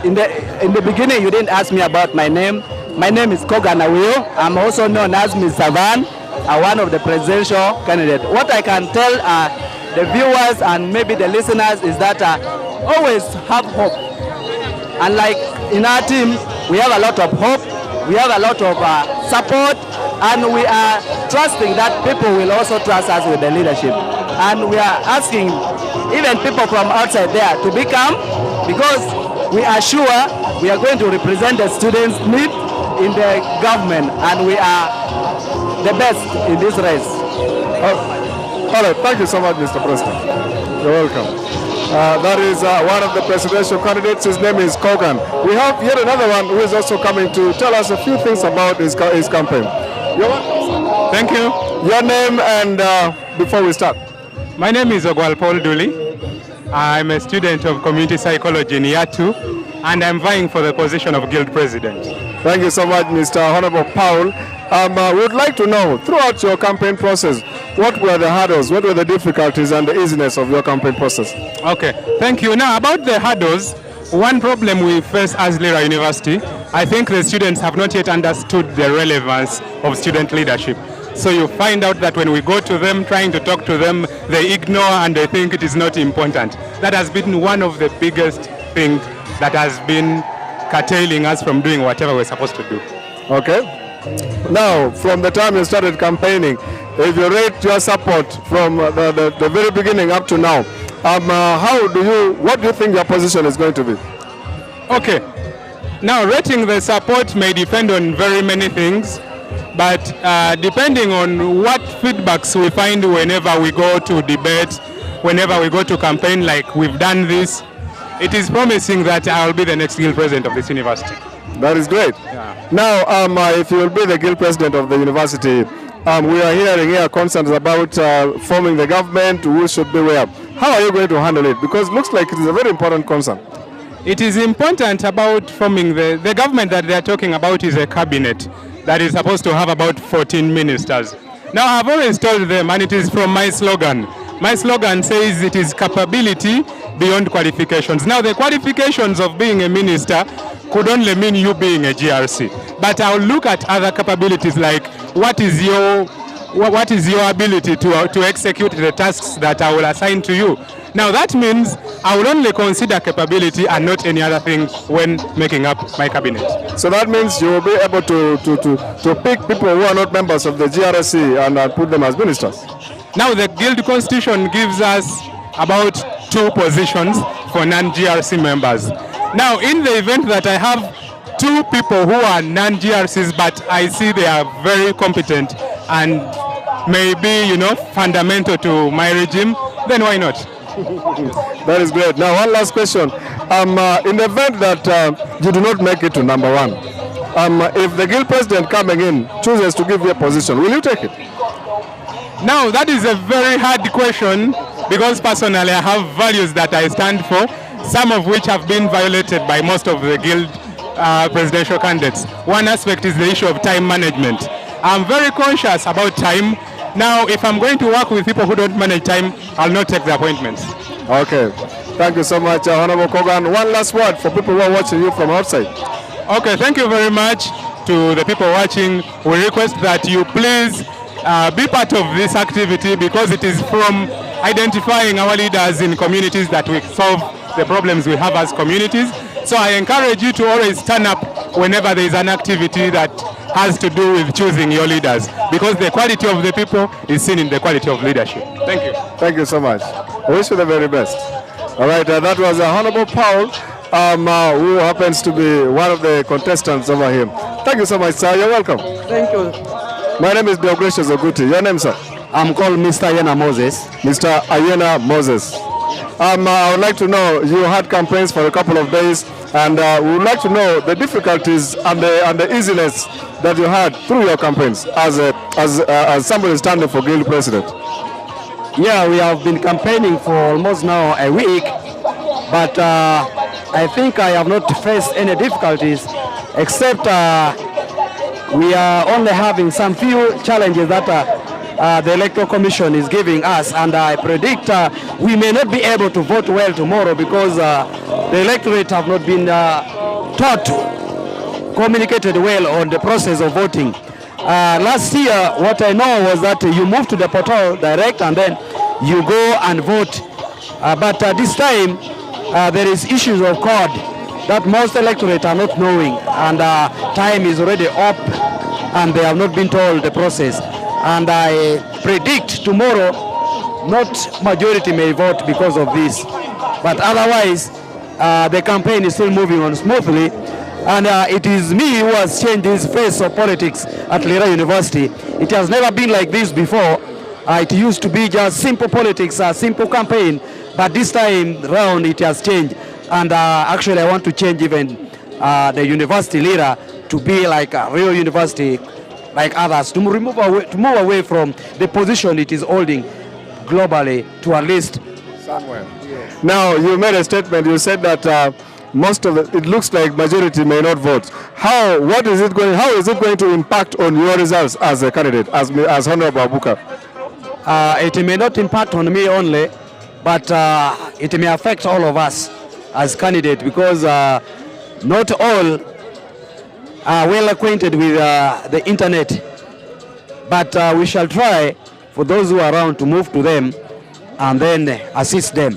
In the beginning, you didn't ask me about my name. My name is Kogan Awio. I'm also known as Mr. Van, one of the presidential candidates. What I can tell the viewers and maybe the listeners is that always have hope. And like in our team, we have a lot of hope, we have a lot of support, and we are trusting that people will also trust us with the leadership. And we are asking even people from outside there to become, because we are sure we are going to represent the students' need in the government, and we are the best in this race. All right, thank you so much, Mr. President. You're welcome. That is one of the presidential candidates. His name is Kogan. We have yet another one who is also coming to tell us a few things about his campaign. You're welcome. Thank you. Your name and before we start. My name is Ogwal Paul Duli. I'm a student of community psychology in year 2, and I'm vying for the position of guild president. Thank you so much, Mr. Honorable Paul. We would like to know, throughout your campaign process, what were the hurdles, what were the difficulties and the easiness of your campaign process? Okay, thank you. Now, about the hurdles, one problem we face as Lira University, I think the students have not yet understood the relevance of student leadership. So you find out that when we go to them, trying to talk to them, they ignore and they think it is not important. That has been one of the biggest things that has been curtailing us from doing whatever we're supposed to do. Okay. Now, from the time you started campaigning, if you rate your support from the very beginning up to now, what do you think your position is going to be? Okay. Now, rating the support may depend on very many things, but depending on what feedbacks we find whenever we go to debate, whenever we go to campaign like we've done this, it is promising that I'll be the next guild president of this university. That is great. Yeah. Now, if you will be the guild president of the university, we are hearing here concerns about forming the government, who should be where. How are you going to handle it? Because it looks like it is a very important concern. It is important about forming the government that they are talking about is a cabinet that is supposed to have about 14 ministers. Now, I've always told them, and it is from my slogan. My slogan says it is capability beyond qualifications. Now, the qualifications of being a minister could only mean you being a GRC. But I'll look at other capabilities like what is your ability to execute the tasks that I will assign to you. Now that means I will only consider capability and not any other thing when making up my cabinet. So that means you will be able to pick people who are not members of the GRC and put them as ministers. Now the guild constitution gives us about 2 positions for non-GRC members. Now in the event that I have 2 people who are non-GRCs but I see they are very competent and maybe, fundamental to my regime, then why not? That is great. Now, one last question. In the event that you do not make it to number 1, if the guild president coming in chooses to give you a position, will you take it? Now, that is a very hard question because personally I have values that I stand for, some of which have been violated by most of the guild presidential candidates. One aspect is the issue of time management. I'm very conscious about time. Now, if I'm going to work with people who don't manage time, I'll not take the appointments. Okay. Thank you so much, Honorable Kogan. One last word for people who are watching you from outside. Okay, thank you very much to the people watching. We request that you please be part of this activity because it is from identifying our leaders in communities that we solve the problems we have as communities. So I encourage you to always turn up whenever there is an activity that has to do with choosing your leaders because the quality of the people is seen in the quality of leadership. Thank you. Thank you so much. I wish you the very best. All right, that was Honorable Paul, who happens to be one of the contestants over here. Thank you so much, sir. You're welcome. Thank you. My name is Deogratius Oguti. Your name, sir? I'm called Mr. Ayena Moses. Mr. Ayena Moses. I would like to know, you had campaigns for a couple of days, and we would like to know the difficulties and the easiness that you had through your campaigns as somebody standing for guild president. Yeah, we have been campaigning for almost now a week, but I think I have not faced any difficulties, except we are only having some few challenges that the Electoral Commission is giving us, and I predict we may not be able to vote well tomorrow because the electorate have not been communicated well on the process of voting. Last year, what I know was that you move to the portal direct and then you go and vote. But this time, there is issues of code that most electorate are not knowing, and time is already up and they have not been told the process. And I predict tomorrow, not majority may vote because of this. But otherwise, the campaign is still moving on smoothly. And it is me who has changed this face of politics at Lira University. It has never been like this before. It used to be just simple politics, a simple campaign. But this time round, it has changed. And actually, I want to change even the University Lira to be like a real university like others, to move away from the position it is holding globally to at least somewhere. Yes. Now, you made a statement. You said that most of it looks like majority may not vote. How is it going to impact on your results as a candidate, as Honorable Abuka? It may not impact on me only, but it may affect all of us as candidates because not all are well acquainted with the internet, but we shall try for those who are around to move to them and then assist them.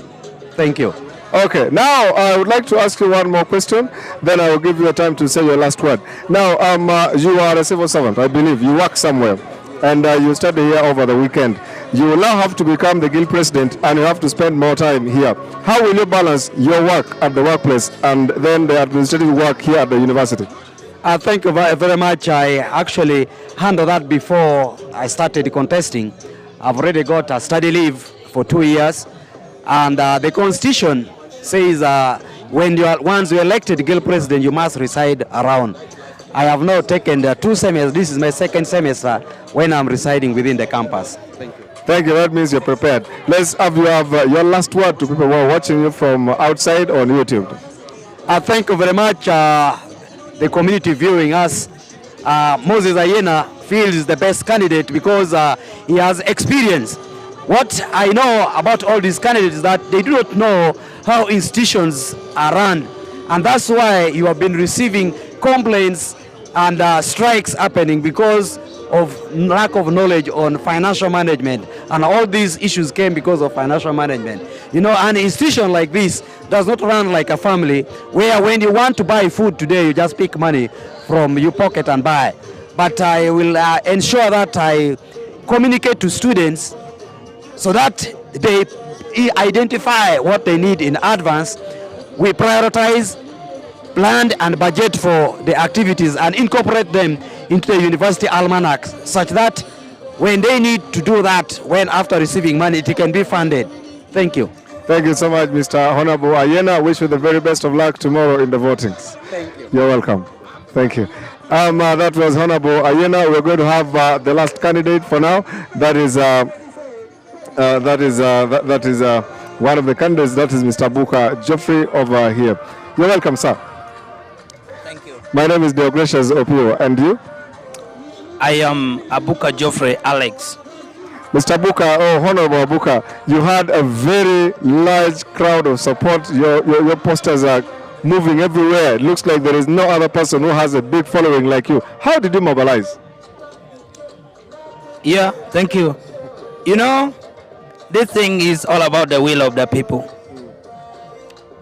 Thank you. Okay, now I would like to ask you one more question, then I will give you a time to say your last word. Now, you are a civil servant, I believe. You work somewhere, and you study here over the weekend. You will now have to become the guild president, and you have to spend more time here. How will you balance your work at the workplace and then the administrative work here at the university? Thank you very much. I actually handled that before I started contesting. I've already got a study leave for 2 years, and the constitution says once you're elected guild president, you must reside around. I have now taken 2 semesters. This is my second semester when I'm residing within the campus. Thank you. Thank you. That means you're prepared. Let's have you have your last word to people who are watching you from outside on YouTube. Thank you very much. The community viewing us, Moses Ayena feels the best candidate because he has experience. What I know about all these candidates is that they do not know how institutions are run, And that's why you have been receiving complaints and strikes happening because of lack of knowledge on financial management. And all these issues came because of financial management. You know, an institution like this does not run like a family where when you want to buy food today, you just pick money from your pocket and buy. But I will ensure that I communicate to students so that they identify what they need in advance. We prioritize, plan and budget for the activities and incorporate them into the university almanac such that when they need to do that, when after receiving money, it can be funded. Thank you. Thank you so much, Mr. Honorable Ayena. Wish you the very best of luck tomorrow in the votings. Thank you. You're welcome. Thank you. That was Honorable Ayena. We're going to have the last candidate for now. That is one of the candidates. That is Mr. Buka Geoffrey over here. You're welcome, sir. Thank you. My name is Deogratius Opio, and you? I am Abuka Geoffrey Alex. Mr. Buka, Honorable Buka, you had a very large crowd of support. Your posters are moving everywhere. It looks like there is no other person who has a big following like you. How did you mobilize? Yeah, thank you. You know, this thing is all about the will of the people.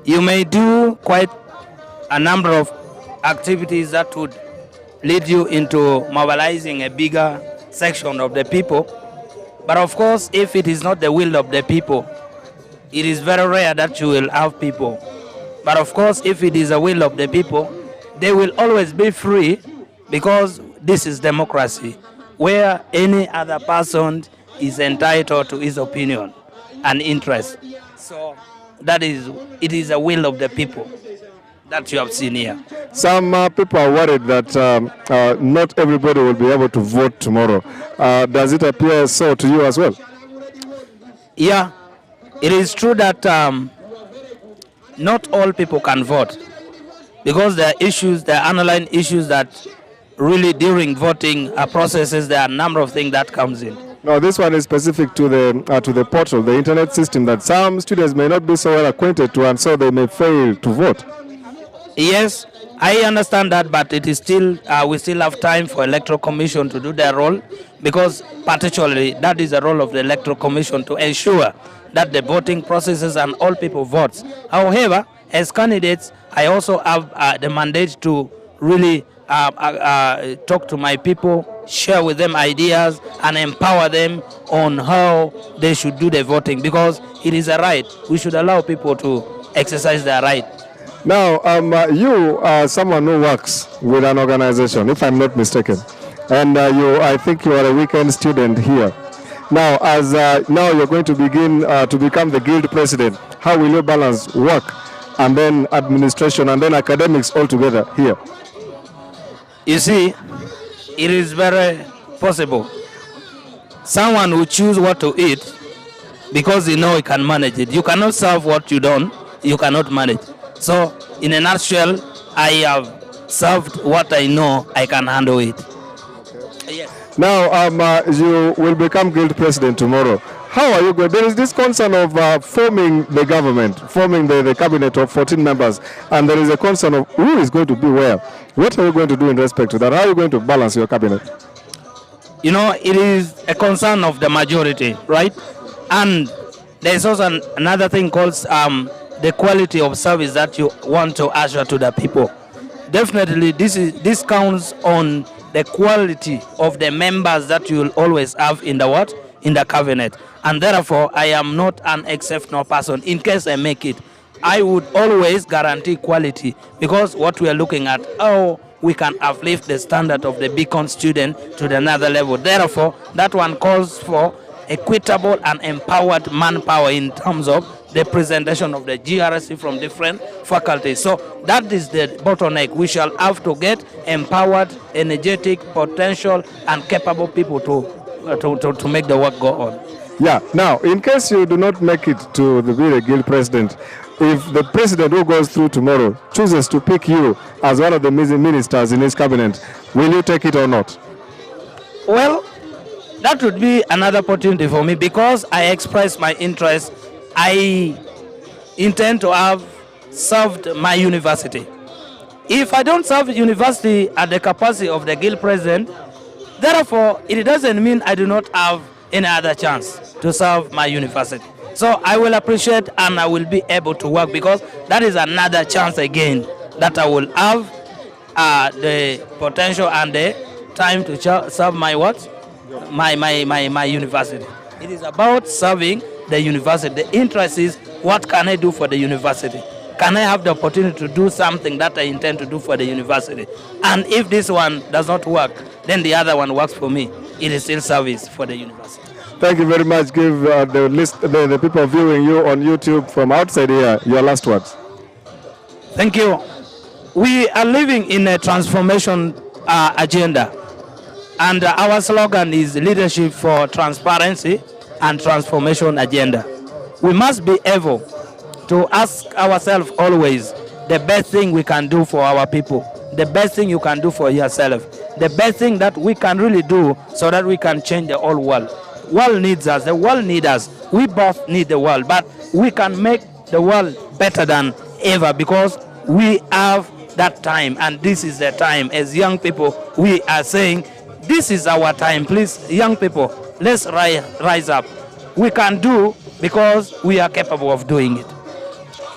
You may do quite a number of activities that would lead you into mobilizing a bigger section of the people. But of course, if it is not the will of the people, it is very rare that you will have people. But of course, if it is the will of the people, they will always be free because this is democracy, where any other person is entitled to his opinion and interest. So it is the will of the people that you have seen here. Some people are worried that not everybody will be able to vote tomorrow. Does it appear so to you as well? Yeah, it is true that not all people can vote because there are underlying issues that really during voting processes, there are a number of things that comes in. No, this one is specific to the portal, the internet system that some students may not be so well acquainted to, and so they may fail to vote. Yes, I understand that, but it is still we still have time for Electoral Commission to do their role, because particularly that is the role of the Electoral Commission to ensure that the voting processes and all people votes. However, as candidates, I also have the mandate to really talk to my people, share with them ideas, and empower them on how they should do the voting, because it is a right. We should allow people to exercise their right. Now, you are someone who works with an organization, if I'm not mistaken, and I think you are a weekend student here. Now, as now you're going to begin to become the guild president, how will you balance work and then administration and then academics all together here? You see, it is very possible. Someone will choose what to eat because he knows he can manage it. You cannot serve what you don't, you cannot manage. So, in a nutshell, I have served what I know I can handle it. Yes. Now, you will become guild president tomorrow. How are you going? There is this concern of forming the government, forming the cabinet of 14 members, and there is a concern of who is going to be where. What are you going to do in respect to that? How are you going to balance your cabinet? You know, it is a concern of the majority, right? And there is also another thing called the quality of service that you want to usher to the people. Definitely, this counts on the quality of the members that you will always have in the cabinet. And therefore, I am not an exceptional person. In case I make it, I would always guarantee quality, because what we are looking at, how we can uplift the standard of the Beacon student to another level. Therefore, that one calls for equitable and empowered manpower in terms of the presentation of the GRSC from different faculties. So that is the bottleneck. We shall have to get empowered, energetic, potential, and capable people to make the work go on. Yeah. Now, in case you do not make it to be the guild president, if the president who goes through tomorrow chooses to pick you as one of the ministers in his cabinet, will you take it or not? Well, that would be another opportunity for me, because I express my interest. I intend to have served my university. If I don't serve university at the capacity of the guild president, therefore, it doesn't mean I do not have any other chance to serve my university. So I will appreciate and I will be able to work, because that is another chance again that I will have the potential and the time to serve my what? My university. It is about serving the university. The interest is, what can I do for the university? Can I have the opportunity to do something that I intend to do for the university? And if this one does not work, then the other one works for me. It is still service for the university. Thank you very much. Give the people viewing you on YouTube from outside here your last words. Thank you. We are living in a transformation agenda. And our slogan is leadership for transparency and transformation agenda. We must be able to ask ourselves always the best thing we can do for our people, the best thing you can do for yourself, the best thing that we can really do so that we can change the whole world. World needs us, the world needs us. We both need the world, but we can make the world better than ever, because we have that time, and this is the time. As young people, we are saying, this is our time. Please, young people, let's rise up. We can do, because we are capable of doing it.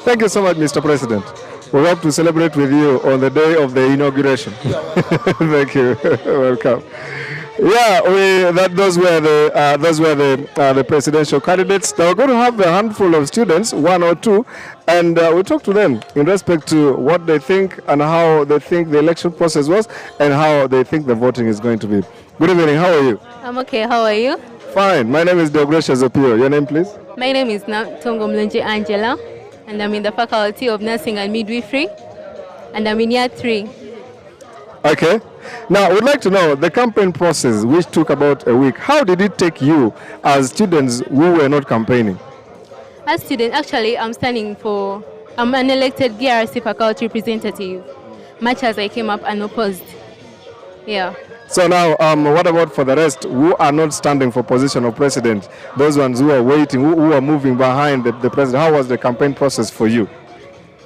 Thank you so much, Mr. President. We hope to celebrate with you on the day of the inauguration. Thank you. Welcome. Yeah, those were the presidential candidates. Now we're going to have a handful of students, one or two, and we'll talk to them in respect to what they think and how they think the election process was and how they think the voting is going to be. Good evening. How are you? I'm okay. How are you? Fine. My name is Deogresha Zopio. Your name, please? My name is Tongo Mlenje Angela, and I'm in the Faculty of Nursing and Midwifery, and I'm in year 3. Okay. Now, we'd like to know the campaign process, which took about a week. How did it take you as students who were not campaigning? As student, actually, I'm an elected GRC faculty representative, much as I came up unopposed. Yeah. So now, what about for the rest who are not standing for position of president? Those ones who are waiting, who are moving behind the president. How was the campaign process for you?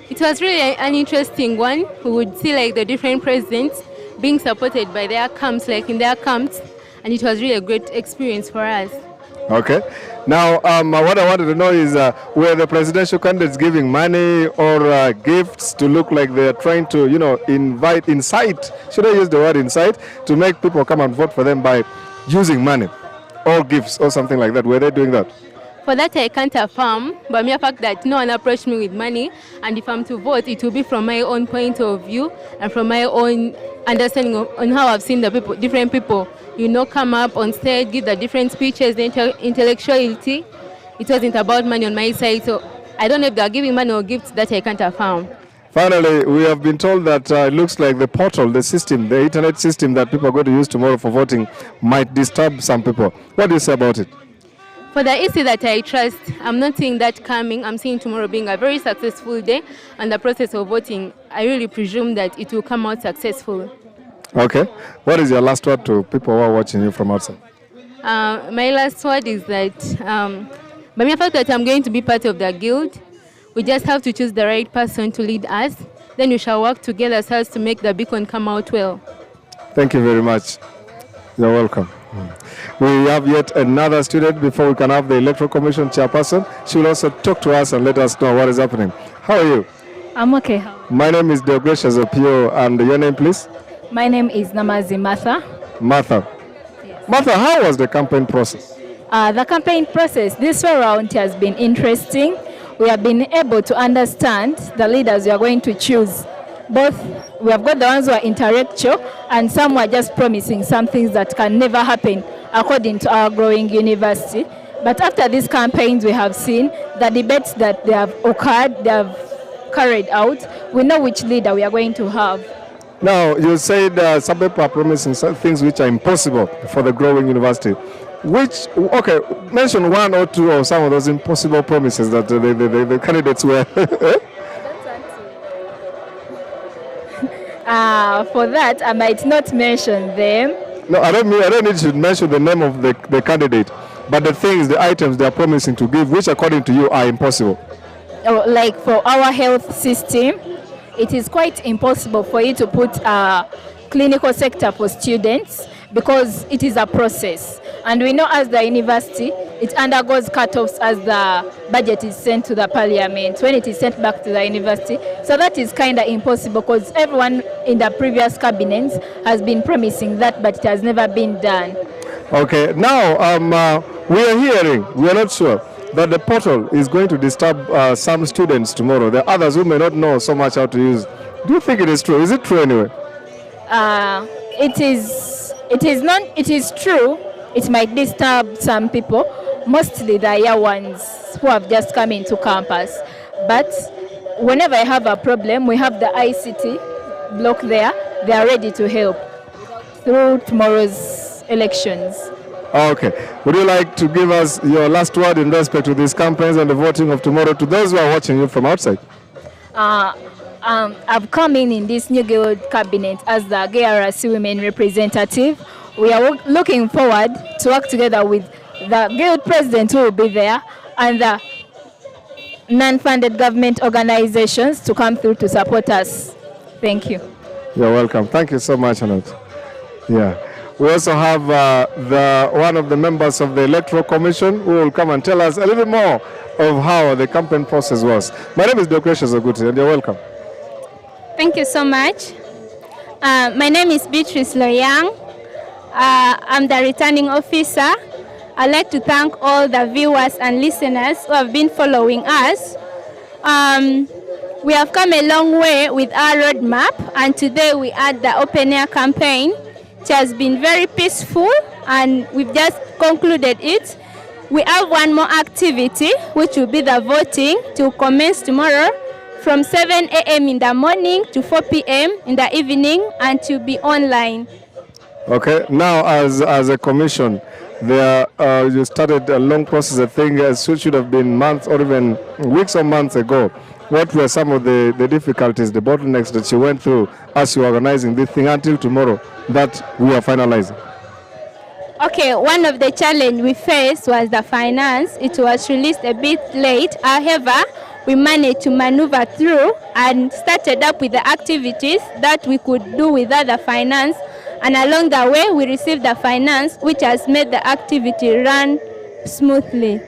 It was really an interesting one. We would see like the different presidents being supported by their camps, like in their camps, and it was really a great experience for us. Okay. Now, what I wanted to know is, were the presidential candidates giving money or gifts to look like they're trying to, incite, should I use the word incite, to make people come and vote for them by using money or gifts or something like that? Were they doing that? For that, I can't affirm, but mere fact that no one approached me with money, and if I'm to vote, it will be from my own point of view and from my own understanding on how I've seen the people, different people, come up on stage, give the different speeches, the intellectuality. It wasn't about money on my side, so I don't know if they're giving money or gifts. That I can't affirm. Finally, we have been told that it looks like the portal, the system, the internet system that people are going to use tomorrow for voting might disturb some people. What do you say about it? For the issue that I trust, I'm not seeing that coming. I'm seeing tomorrow being a very successful day, and the process of voting, I really presume that it will come out successful. Okay. What is your last word to people who are watching you from outside? My last word is that, by the fact that I'm going to be part of the guild, we just have to choose the right person to lead us. Then we shall work together so as to make the beacon come out well. Thank you very much. You're welcome. We have yet another student before we can have the Electoral Commission chairperson. She will also talk to us and let us know what is happening. How are you? I'm okay. My name is Deogresha Zopio, and your name, please? My name is Namazi Martha. Martha. Yes. Martha, how was the campaign process? The campaign process this way around has been interesting. We have been able to understand the leaders we are going to choose. Both, we have got the ones who are intellectual, and some who are just promising some things that can never happen according to our growing university. But after these campaigns, we have seen the debates that they have occurred, they have carried out. We know which leader we are going to have. Now, you said some people are promising some things which are impossible for the growing university. Mention one or two of some of those impossible promises that the candidates were. For that, I might not mention them. No, I don't need to mention the name of the candidate, but the things, the items they are promising to give, which according to you are impossible. like for our health system, it is quite impossible for you to put a clinical sector for students because it is a process. And we know as the university, it undergoes cut-offs as the budget is sent to the parliament, when it is sent back to the university. So that is kind of impossible because everyone in the previous cabinets has been promising that, but it has never been done. Okay, now we are hearing, we are not sure, that the portal is going to disturb some students tomorrow. There are others who may not know so much how to use. Do you think it is true? Is it true anyway? It is true. It might disturb some people, mostly the year ones who have just come into campus. But whenever I have a problem, we have the ICT block there. They are ready to help through tomorrow's elections. Okay. Would you like to give us your last word in respect to these campaigns and the voting of tomorrow to those who are watching you from outside? I've come in this new guild cabinet as the GRC women representative. We are looking forward to work together with the guild president who will be there and the non-funded government organizations to come through to support us. Thank you. You're welcome. Thank you so much, Annette. Yeah. We also have one of the members of the Electoral Commission who will come and tell us a little more of how the campaign process was. My name is Deokracious Oguti, and you're welcome. Thank you so much. My name is Beatrice Loyang. I'm the returning officer. I'd like to thank all the viewers and listeners who have been following us. We have come a long way with our roadmap, and today we had the open air campaign. It has been very peaceful, and we've just concluded it. We have one more activity, which will be the voting, to commence tomorrow from 7 a.m. in the morning to 4 p.m. in the evening, and to be online. Okay, now as a commission, you started a long process. I think it should have been months or even weeks or months ago. What were some of the difficulties, the bottlenecks that you went through as you were organizing this thing until tomorrow that we are finalizing? Okay, one of the challenges we faced was the finance. It was released a bit late. However, we managed to maneuver through and started up with the activities that we could do without the finance. And along the way, we received the finance, which has made the activity run smoothly.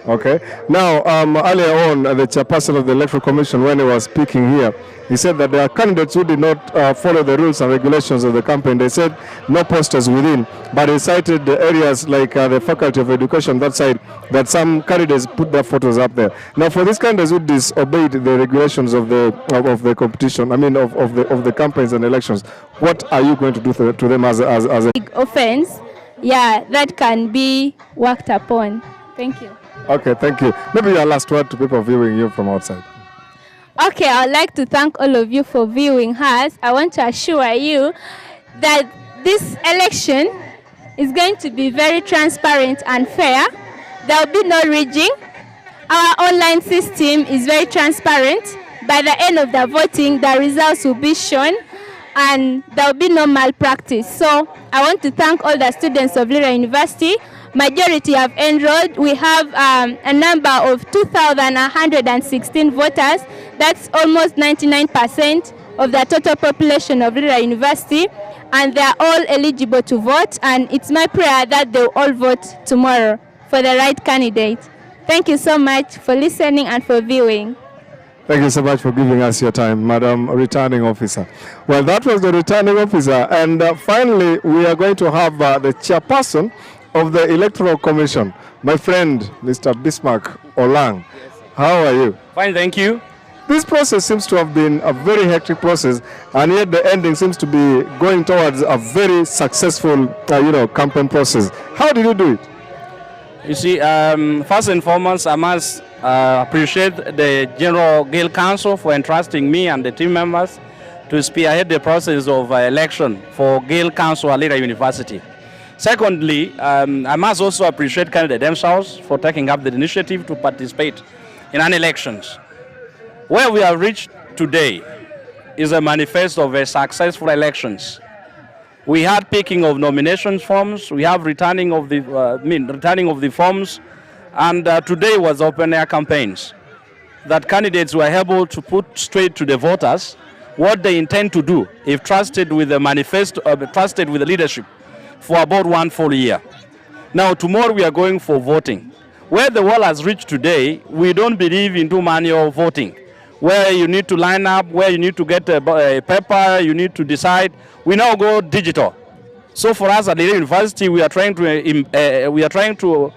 Okay. Now, earlier on, the chairperson of the Electoral Commission, when he was speaking here, he said that there are candidates who did not follow the rules and regulations of the campaign. They said no posters within, but he cited the areas like the Faculty of Education, that side, that some candidates put their photos up there. Now, for these candidates who disobeyed the regulations of the competition, I mean of the campaigns and elections, what are you going to do to them as a big offense? Yeah, that can be worked upon. Thank you. Okay, thank you. Maybe your last word to people viewing you from outside. Okay, I'd like to thank all of you for viewing us. I want to assure you that this election is going to be very transparent and fair. There will be no rigging. Our online system is very transparent. By the end of the voting, the results will be shown and there will be no malpractice. So I want to thank all the students of Lira University. Majority have enrolled. We have a number of 2,116 voters. That's almost 99% of the total population of Lira University. And they are all eligible to vote. And it's my prayer that they will all vote tomorrow for the right candidate. Thank you so much for listening and for viewing. Thank you so much for giving us your time, Madam Returning Officer. Well, that was the Returning Officer. And finally, we are going to have the chairperson of the Electoral Commission, my friend, Mr. Bismarck Olang. How are you? Fine, thank you. This process seems to have been a very hectic process, and yet the ending seems to be going towards a very successful, campaign process. How did you do it? You see, first and foremost, I must appreciate the General Guild Council for entrusting me and the team members to spearhead the process of election for Guild Council at Lira University. Secondly, I must also appreciate candidates themselves for taking up the initiative to participate in an elections. Where we have reached today is a manifesto of a successful elections. We had picking of nomination forms, we have returning of the forms, and today was open air campaigns. that candidates were able to put straight to the voters what they intend to do if trusted with the manifesto, trusted with the leadership for about 1 full year. Now, tomorrow we are going for voting. Where the world has reached today, we don't believe in manual voting, where you need to line up, where you need to get a paper, you need to decide. We now go digital. So for us at Lira University, we are trying to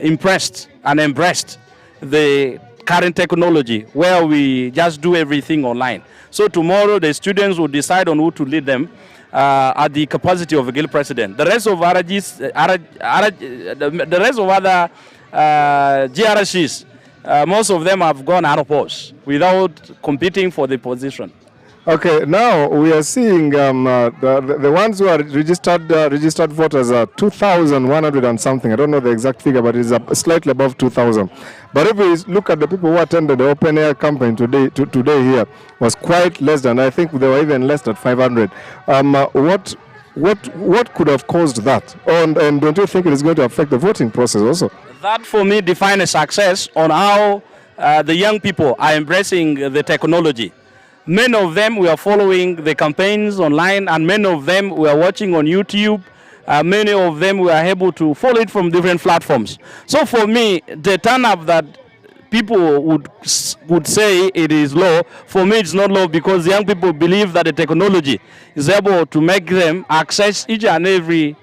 impress and embrace the current technology where we just do everything online. So tomorrow the students will decide on who to lead them at the capacity of a guild president. The rest of other GRCs, most of them have gone out of post without competing for the position. Okay, now we are seeing the ones who are registered voters are 2,100 and something. I don't know the exact figure, but it's slightly above 2,000. But if we look at the people who attended the open air campaign today here, was quite less than, I think they were even less than 500. What could have caused that? And don't you think it is going to affect the voting process also? That for me defines a success on how the young people are embracing the technology. Many of them were following the campaigns online, and many of them were watching on YouTube. Many of them were able to follow it from different platforms. So for me, the turn-up that people would say it is low, for me it's not low, because young people believe that the technology is able to make them access each and every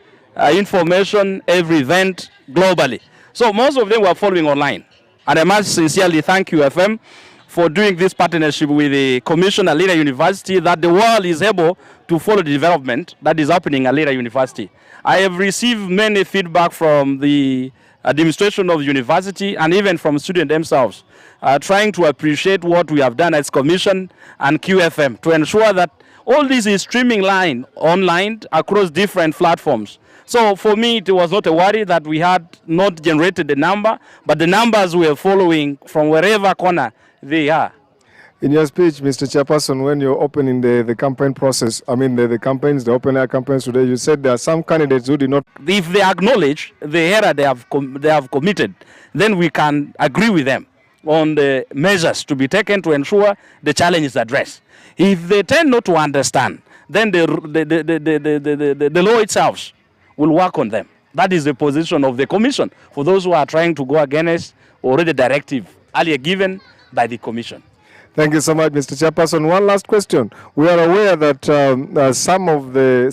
information, every event globally. So most of them were following online. And I must sincerely thank UFM for doing this partnership with the Commission at Lira University, that the world is able to follow the development that is happening at Lira University. I have received many feedback from the administration of the university and even from students themselves, trying to appreciate what we have done as Commission and QFM to ensure that all this is streaming online across different platforms. So for me, it was not a worry that we had not generated the number, but the numbers were following from wherever corner they are. In your speech, Mr. Chairperson, when you're opening the campaign process, I mean the campaigns, the open air campaigns today, you said there are some candidates who did not. If they acknowledge the error they have committed, then we can agree with them on the measures to be taken to ensure the challenge is addressed. If they tend not to understand, then the law itself will work on them. That is the position of the Commission for those who are trying to go against already directive earlier given by the Commission. Thank you so much, Mr. Chairperson. One last question. We are aware that some of the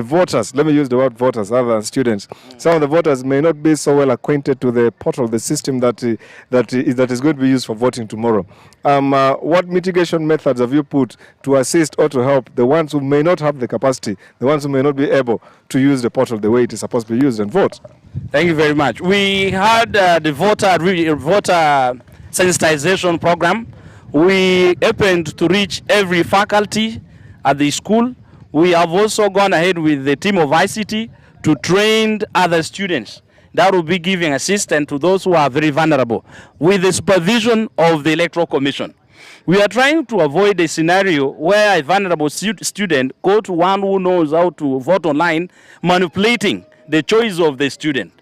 voters, let me use the word voters other than students, some of the voters may not be so well acquainted to the portal, the system that is going to be used for voting tomorrow. What mitigation methods have you put to assist or to help the ones who may not have the capacity, the ones who may not be able to use the portal the way it is supposed to be used and vote? Thank you very much. We had the voter sensitization program. We happened to reach every faculty at the school. We have also gone ahead with the team of ICT to train other students that will be giving assistance to those who are very vulnerable with the supervision of the Electoral Commission. We are trying to avoid a scenario where a vulnerable student go to one who knows how to vote online, manipulating the choice of the student.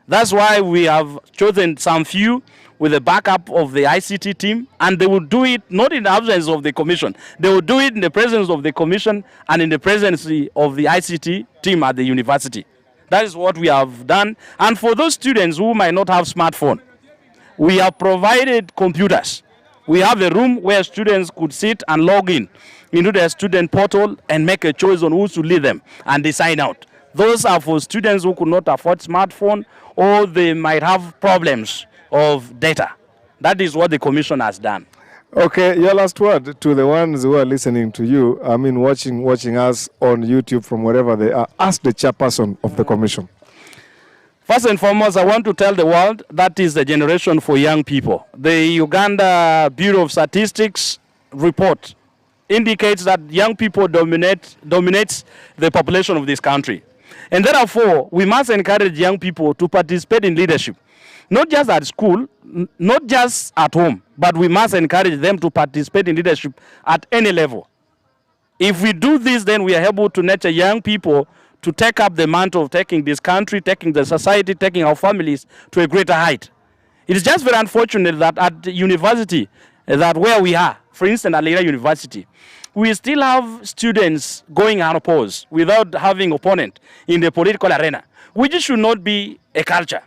That's why we have chosen some few with the backup of the ICT team, and they will do it not in the absence of the Commission. They will do it in the presence of the Commission and in the presence of the ICT team at the university. That is what we have done. And for those students who might not have smartphone, we have provided computers. We have a room where students could sit and log in into their student portal and make a choice on who to lead them, and they sign out. Those are for students who could not afford smartphone, or they might have problems of data. That is what the Commission has done. Okay, your last word to the ones who are listening to you, I mean watching us on YouTube from wherever they are. Ask the chairperson of the Commission. First and foremost, I want to tell the world that is the generation for young people. The Uganda Bureau of Statistics report indicates that young people dominates the population of this country. And therefore, we must encourage young people to participate in leadership. Not just at school, not just at home, but we must encourage them to participate in leadership at any level. If we do this, then we are able to nurture young people to take up the mantle of taking this country, taking the society, taking our families to a greater height. It is just very unfortunate that at the university, that where we are, for instance, at Lira University, we still have students going unopposed without having opponent in the political arena, which should not be a culture.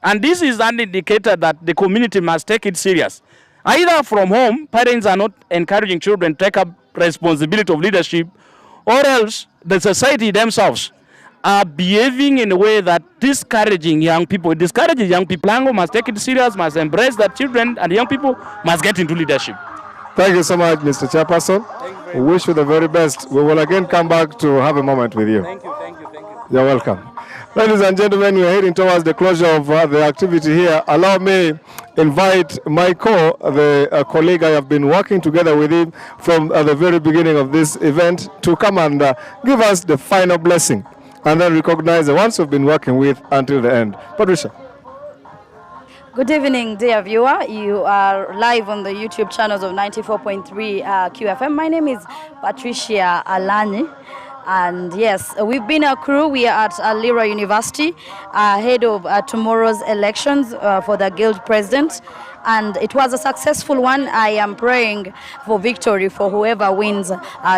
And this is an indicator that the community must take it serious. Either from home, parents are not encouraging children to take up responsibility of leadership, or else the society themselves are behaving in a way that discouraging young people. Discouraging young people. Lango must take it serious, must embrace that children and young people must get into leadership. Thank you so much, Mr. Chairperson. We wish you the very best. We will again come back to have a moment with you. Thank you. You're welcome. Ladies and gentlemen, we're heading towards the closure of the activity here. Allow me invite Michael, the colleague I have been working together with him from the very beginning of this event, to come and give us the final blessing and then recognize the ones we've been working with until the end. Patricia. Good evening, dear viewer. You are live on the YouTube channels of 94.3 QFM. My name is Patricia Alani. And yes, we've been a crew. We are at Lira University ahead of tomorrow's elections for the guild president. And it was a successful one. I am praying for victory for whoever wins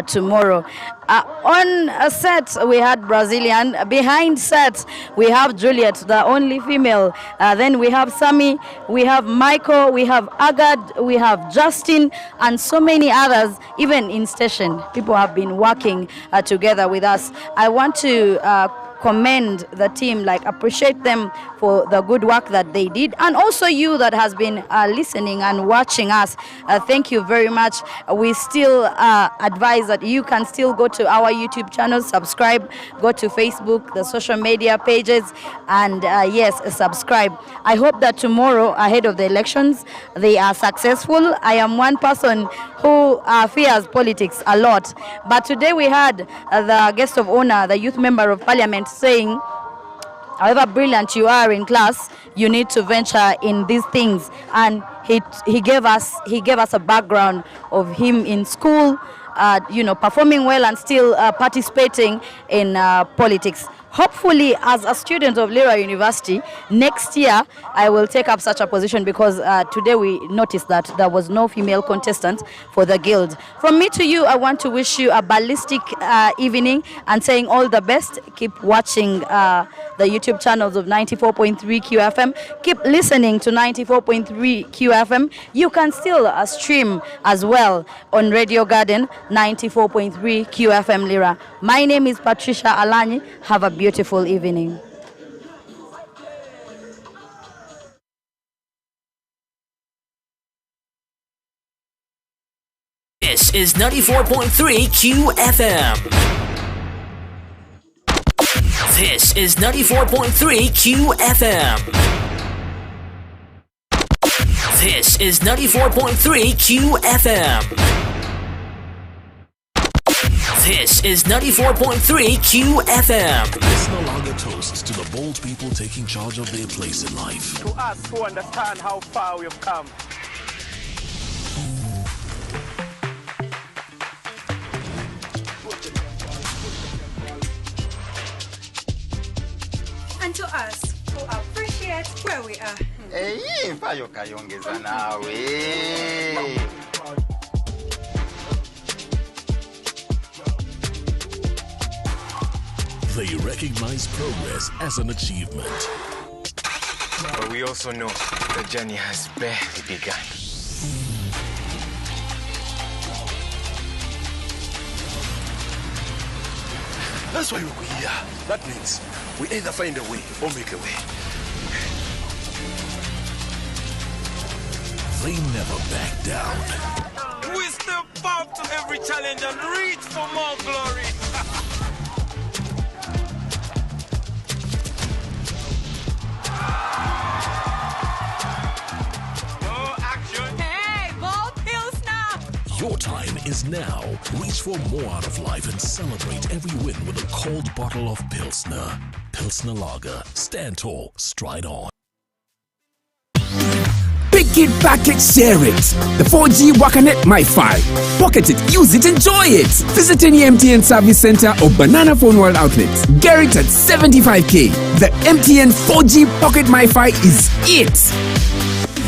tomorrow. On a set, we had Brazilian. Behind set, we have Juliet, the only female. Then we have Sammy, we have Michael, we have Agad, we have Justin, and so many others, even in station. People have been working together with us. I want to commend the team, appreciate them for the good work that they did, and also you that has been listening and watching us. Thank you very much. We still advise that you can still go to our YouTube channel, subscribe, go to Facebook, the social media pages, and yes, subscribe. I hope that tomorrow, ahead of the elections, they are successful. I am one person who fears politics a lot, but today we had the guest of honor, the youth member of parliament, saying however brilliant you are in class, you need to venture in these things. And he gave us a background of him in school, performing well and still participating in politics. Hopefully, as a student of Lira University, next year I will take up such a position, because today we noticed that there was no female contestant for the guild. From me to you, I want to wish you a ballistic evening and saying all the best. Keep watching the YouTube channels of 94.3 QFM. Keep listening to 94.3 QFM. You can still stream as well on Radio Garden 94.3 QFM Lira. My name is Patricia Alani. Have a beautiful evening. This is 94.3 QFM. This is 94.3 QFM. This is 94.3 QFM. This is 94.3 QFM. This no longer toasts to the bold people taking charge of their place in life. To us who understand how far we have come. And to us who appreciate where we are. Mfayo kayongeza nawe. They recognize progress as an achievement. But we also know the journey has barely begun. That's why we're here. That means we either find a way or make a way. They never back down. We step up to every challenge and reach for more glory. Your time is now. Reach for more out of life and celebrate every win with a cold bottle of Pilsner. Pilsner Lager. Stand tall, stride on. Big Make it, pack it, share it. The 4G Wakanet MiFi. Pocket it, use it, enjoy it. Visit any MTN service center or Banana Phone World outlets. Get it at 75k. The MTN 4G Pocket MiFi is it.